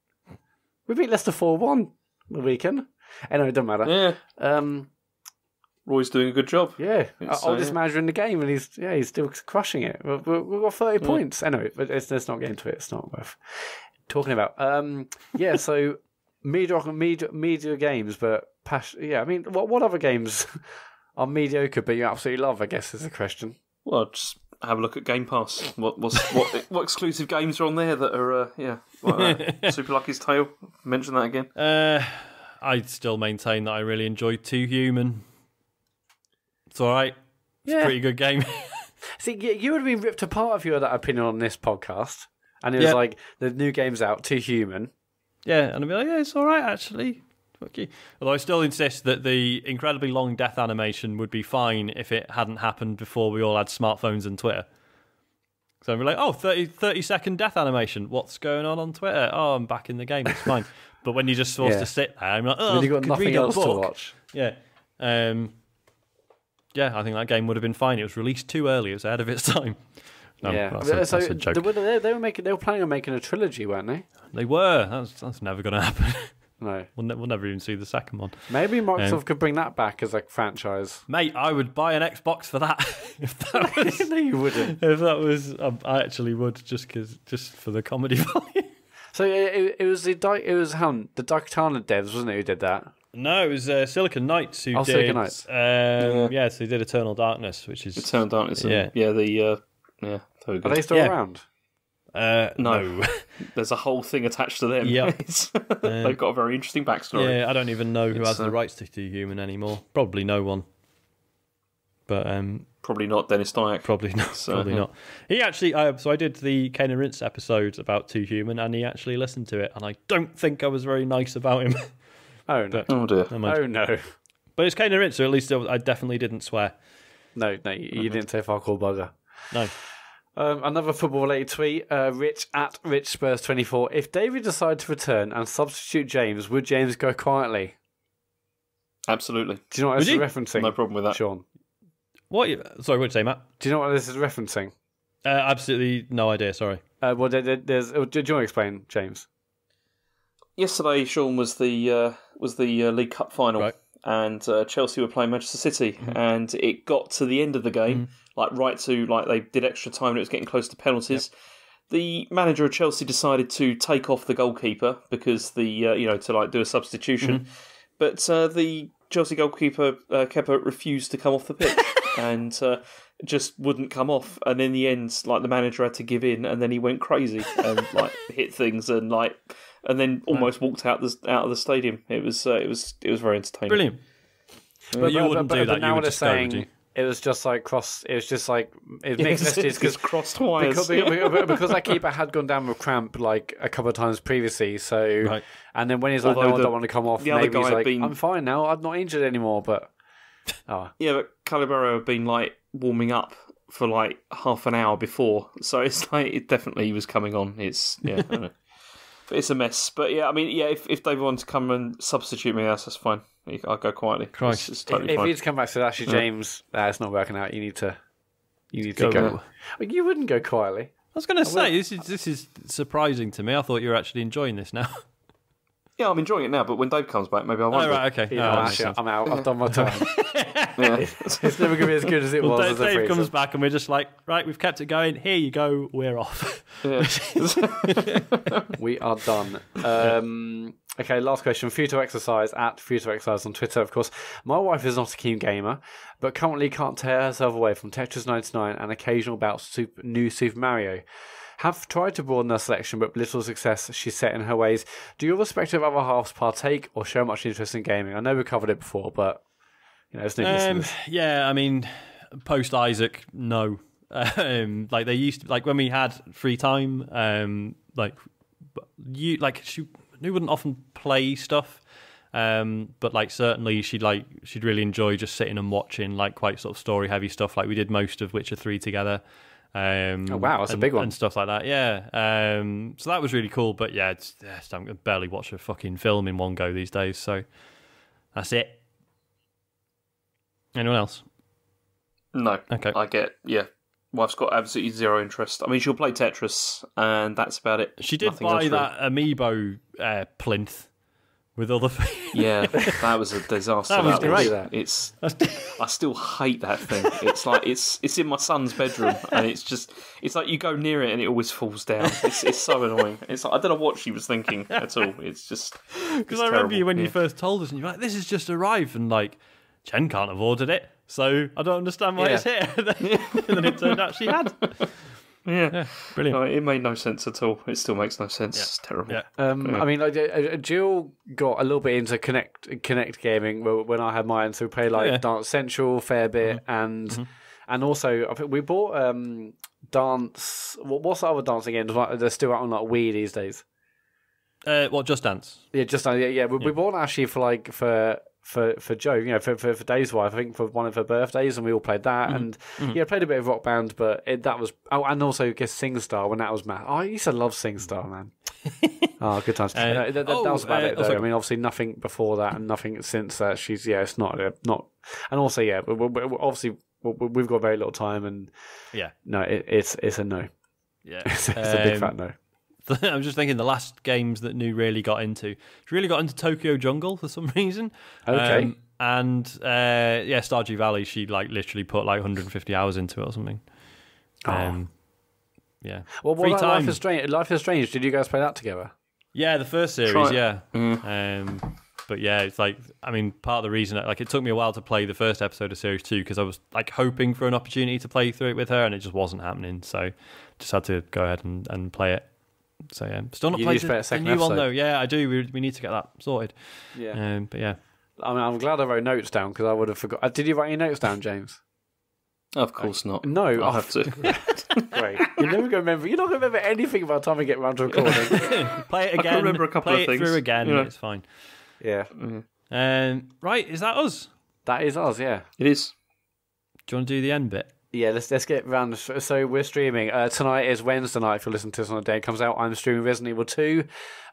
we beat Leicester 4-1 the weekend. Anyway, it doesn't matter. Yeah. Roy's doing a good job. Yeah, oldest manager in the game, and he's still crushing it. We've got 30 points. Anyway, but let's not get into it. It's not worth talking about. So media games, but I mean, what other games are mediocre but you absolutely love? I guess is the question. Well, just have a look at Game Pass. What exclusive games are on there that are like that? Super Lucky's Tale. Mention that again. I'd still maintain that I really enjoyed Too Human. It's all right. It's a pretty good game. See, you would have been ripped apart if you had that opinion on this podcast. And it was like, the new game's out, Too Human. Yeah, and I'd be like, it's all right, actually. Fuck you. Although I still insist that the incredibly long death animation would be fine if it hadn't happened before we all had smartphones and Twitter. So I'd be like, 30-second death animation. What's going on Twitter? Oh, I'm back in the game. It's fine. But when you're just forced to sit there, I'm like, you've got nothing else to watch. Yeah. I think that game would have been fine. It was released too early. It was ahead of its time. No, yeah. that's a joke. They were planning on making a trilogy, weren't they? They were. That's never going to happen. No. We'll never even see the second one. Maybe Microsoft could bring that back as a franchise. Mate, I would buy an Xbox for that. If that was, No, you wouldn't. If that was, I actually would, just for the comedy value. So it was the Daikatana devs, wasn't it, who did that? No, it was Silicon Knights who did. Silicon Knights. Yeah, so they did Eternal Darkness, which is Eternal Darkness. Yeah, Are they still around? No. There's a whole thing attached to them. Yep. They've got a very interesting backstory. Yeah, I don't even know who has the rights to Too Human anymore. Probably no one. But probably not Dennis Dyack. Probably not. Probably not. He actually. So I did the Kane and Rince episode about Too Human, and he actually listened to it, and I don't think I was very nice about him. Oh no! Oh dear! Oh no! But it's Kane and Rince, so at least I definitely didn't swear. No, you didn't say fuck all bugger. No. Another football-related tweet, Rich at RichSpurs24. If David decided to return and substitute James, would James go quietly? Absolutely. Do you know what this is referencing? No problem with that. Sean. What? Sorry, what'd you say, Matt? Do you know what this is referencing? Absolutely no idea, sorry. Well, do you want to explain, James? Yesterday, Sean, was the League Cup final. Right. And Chelsea were playing Manchester City, and it got to the end of the game, they did extra time and it was getting close to penalties. Yep. The manager of Chelsea decided to take off the goalkeeper because to do a substitution, but the Chelsea goalkeeper Kepa refused to come off the pitch and just wouldn't come off. And in the end, the manager had to give in, and then he went crazy and hit things and then almost walked out of the stadium. It was very entertaining. Brilliant. But you wouldn't do that. But now you would they're just go, would saying you? it was just cross. It was just it mixed messages because crossed wires. Because that keeper had gone down with cramp a couple of times previously. So right. And then when he's like, "No, I don't want to come off," maybe he's like, "I'm fine now. I'm not injured anymore." But yeah, but Calibero had been warming up for half an hour before, so it's it definitely was coming on. It's I don't know. But it's a mess. But yeah, I mean, if they want to come and substitute me, that's fine. I'll go quietly. Christ. It's totally if fine. you just come back to actually, James, it's not working out. You need to go. You wouldn't go quietly. I was going to say, this is surprising to me. I thought you were actually enjoying this now. Yeah, I'm enjoying it now, but when Dave comes back, maybe I won't. Oh, right, okay. Actually, I'm out. I've done my time. It's never going to be as good as it was. Dave comes back and we're just like, right, we've kept it going. Here you go. We're off. We are done. Okay, last question. Future Exercise at Future Exercise on Twitter, of course. My wife is not a keen gamer, but currently can't tear herself away from Tetris 99 and occasional bouts of new Super Mario. Have tried to broaden her selection, but little success. She's set in her ways. Do your respective other halves partake or show much interest in gaming? I know we covered it before, but it's new listeners. Yeah, I mean, post Isaac, no. They used to, when we had free time, she wouldn't often play stuff, but certainly she'd really enjoy just sitting and watching quite sort of story heavy stuff. We did most of Witcher 3 together. Oh wow, that's a big one and stuff like that. Yeah, so that was really cool. But yeah, I can barely watch a fucking film in one go these days. So that's it. Anyone else? No. Okay. I get. Yeah, wife's got absolutely zero interest. I mean, she'll play Tetris, and that's about it. She did buy that amiibo plinth with other things. Yeah, that was a disaster. That was great. I still hate that thing. It's in my son's bedroom, and it's you go near it and it always falls down. It's so annoying. I don't know what she was thinking at all. It's just because I remember you when you first told us, and you're like, "This has just arrived," and Jen can't have ordered it, so I don't understand why it's here. And then it turned out she had. Yeah, brilliant. No, it made no sense at all. It still makes no sense. Yeah. It's terrible. Yeah. I mean, Jill got a little bit into Connect gaming when I had mine, so we played Dance Central a fair bit, and also I think we bought Dance. What's the other dancing games? They're still out on Wii these days. Just Dance? Yeah, Just Dance. Yeah. We bought it actually for Joe, for Dave's wife, I think for one of her birthdays, and we all played that, and played a bit of Rock Band, but that was and also I guess SingStar when that was mad. I used to love SingStar, man. Good times. That was about it though. I mean, obviously nothing before that and nothing since that. It's not, and also obviously we've got very little time, and no, it's a no. Yeah, it's a big fat no. I'm just thinking the last games that New really got into. She really got into Tokyo Jungle for some reason. Okay. And Stardew Valley, she like literally put like 150 hours into it or something. Yeah. Well, what about Life is Strange? Life is Strange. Did you guys play that together? Yeah, the first series. Yeah. But yeah, it's like, I mean, part of the reason, like, it took me a while to play the first episode of Series 2 because I was like hoping for an opportunity to play through it with her, and it just wasn't happening. So just had to go ahead and play it. So yeah, still not played the new one though. Yeah, I do. We need to get that sorted. Yeah. But yeah. I mean, I'm glad I wrote notes down because I would have forgot. Did you write any notes down, James? Of course not. No, I'll have to. Great. You're never going to remember. You're not going to remember anything by the time we get around to recording. Play it again. I can remember a couple of things. Play it through again. Yeah. It's fine. Yeah. Right. Is that us? That is us. Yeah. It is. Do you want to do the end bit? Yeah, let's get round. So we're streaming. Tonight is Wednesday night. If you're listening to this on the day it comes out, I'm streaming Resident Evil 2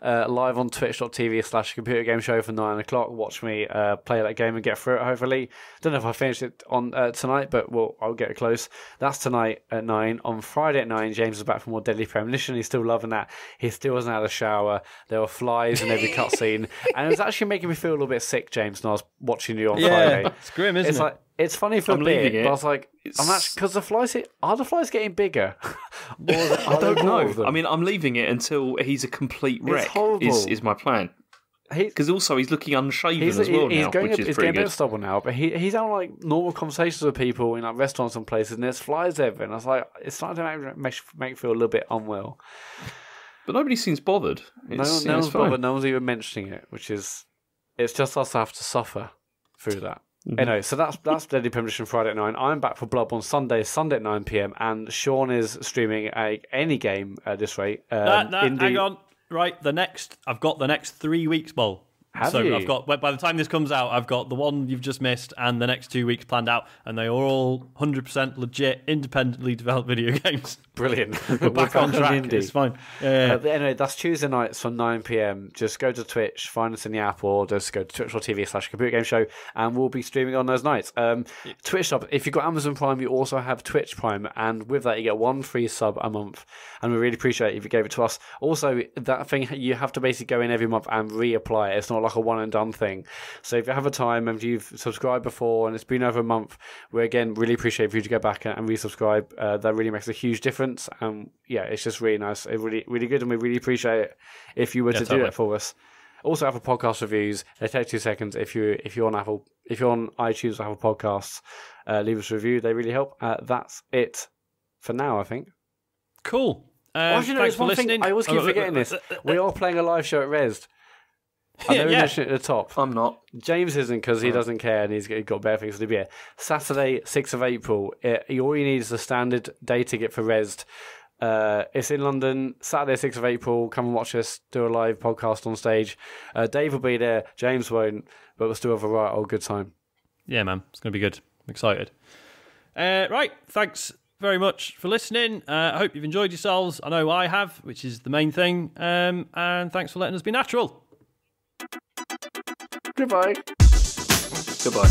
live on twitch.tv/computer game show for 9 o'clock. Watch me play that game and get through it, hopefully. Don't know if I finish it on tonight, but I'll get it close. That's tonight at 9. On Friday at 9, James is back for more Deadly Premonition. He's still loving that. He still hasn't had a shower. There were flies in every cutscene. And it was actually making me feel a little bit sick, James, when I was watching you on Friday. It's grim, isn't it? Like, it's funny for a bit, but I was like, I'm actually, because the flies, are the flies getting bigger? I don't know. I mean, I'm leaving it until he's a complete wreck. It's horrible. Is my plan. Because also he's looking unshaven as well now, which is he's pretty getting a good. bit stubble now, but he's having like normal conversations with people in like restaurants and places, and there's flies everywhere. And I was like, it's starting to make me feel a little bit unwell. But nobody seems bothered. No one's bothered. No one's even mentioning it, which is, it's just us have to suffer through that. Mm-hmm. Anyway, so that's Deadly Premonition Friday at 9. I'm back for Bloodborne Sunday at 9 p.m. and Sean is streaming any game at this rate. Hang on. Right, I've got the next 3 weeks, Bowl. Have you? I've got, by the time this comes out, I've got the one you've just missed and the next 2 weeks planned out, and they are all 100% legit, independently developed video games. Brilliant. We're back on track. It's fine. Anyway, that's Tuesday nights from 9 p.m. Just go to Twitch, find us in the app, or just go to twitch.tv/computer game show, and we'll be streaming on those nights. Twitch sub. If you've got Amazon Prime, you also have Twitch Prime, and with that, you get 1 free sub a month, and we really appreciate it if you gave it to us. Also, that thing, you have to basically go in every month and reapply it. It's not like a one and done thing. So if you have a time and you've subscribed before and it's been over a month, we again really appreciate if you to go back and resubscribe. That really makes a huge difference. Yeah, it's just really nice. It's really, really good, and we really appreciate it if you were to do that for us. Also, Apple Podcast reviews. They take 2 seconds. If you're on iTunes or Apple Podcasts, leave us a review. They really help. That's it for now, I think. Cool. Thanks for listening. I always keep forgetting this. We are playing a live show at Rezzed. I know we mentioned it at the top. I'm not. James isn't because he doesn't care and he's got better things to do. Yeah. Saturday, 6th of April. All you need is a standard day ticket for Rezzed. It's in London, Saturday, 6th of April. Come and watch us do a live podcast on stage. Dave will be there. James won't, but we'll still have a right old good time. Yeah, man. It's going to be good. I'm excited. Right. Thanks very much for listening. I hope you've enjoyed yourselves. I know I have, which is the main thing. And thanks for letting us be natural. Goodbye. Goodbye.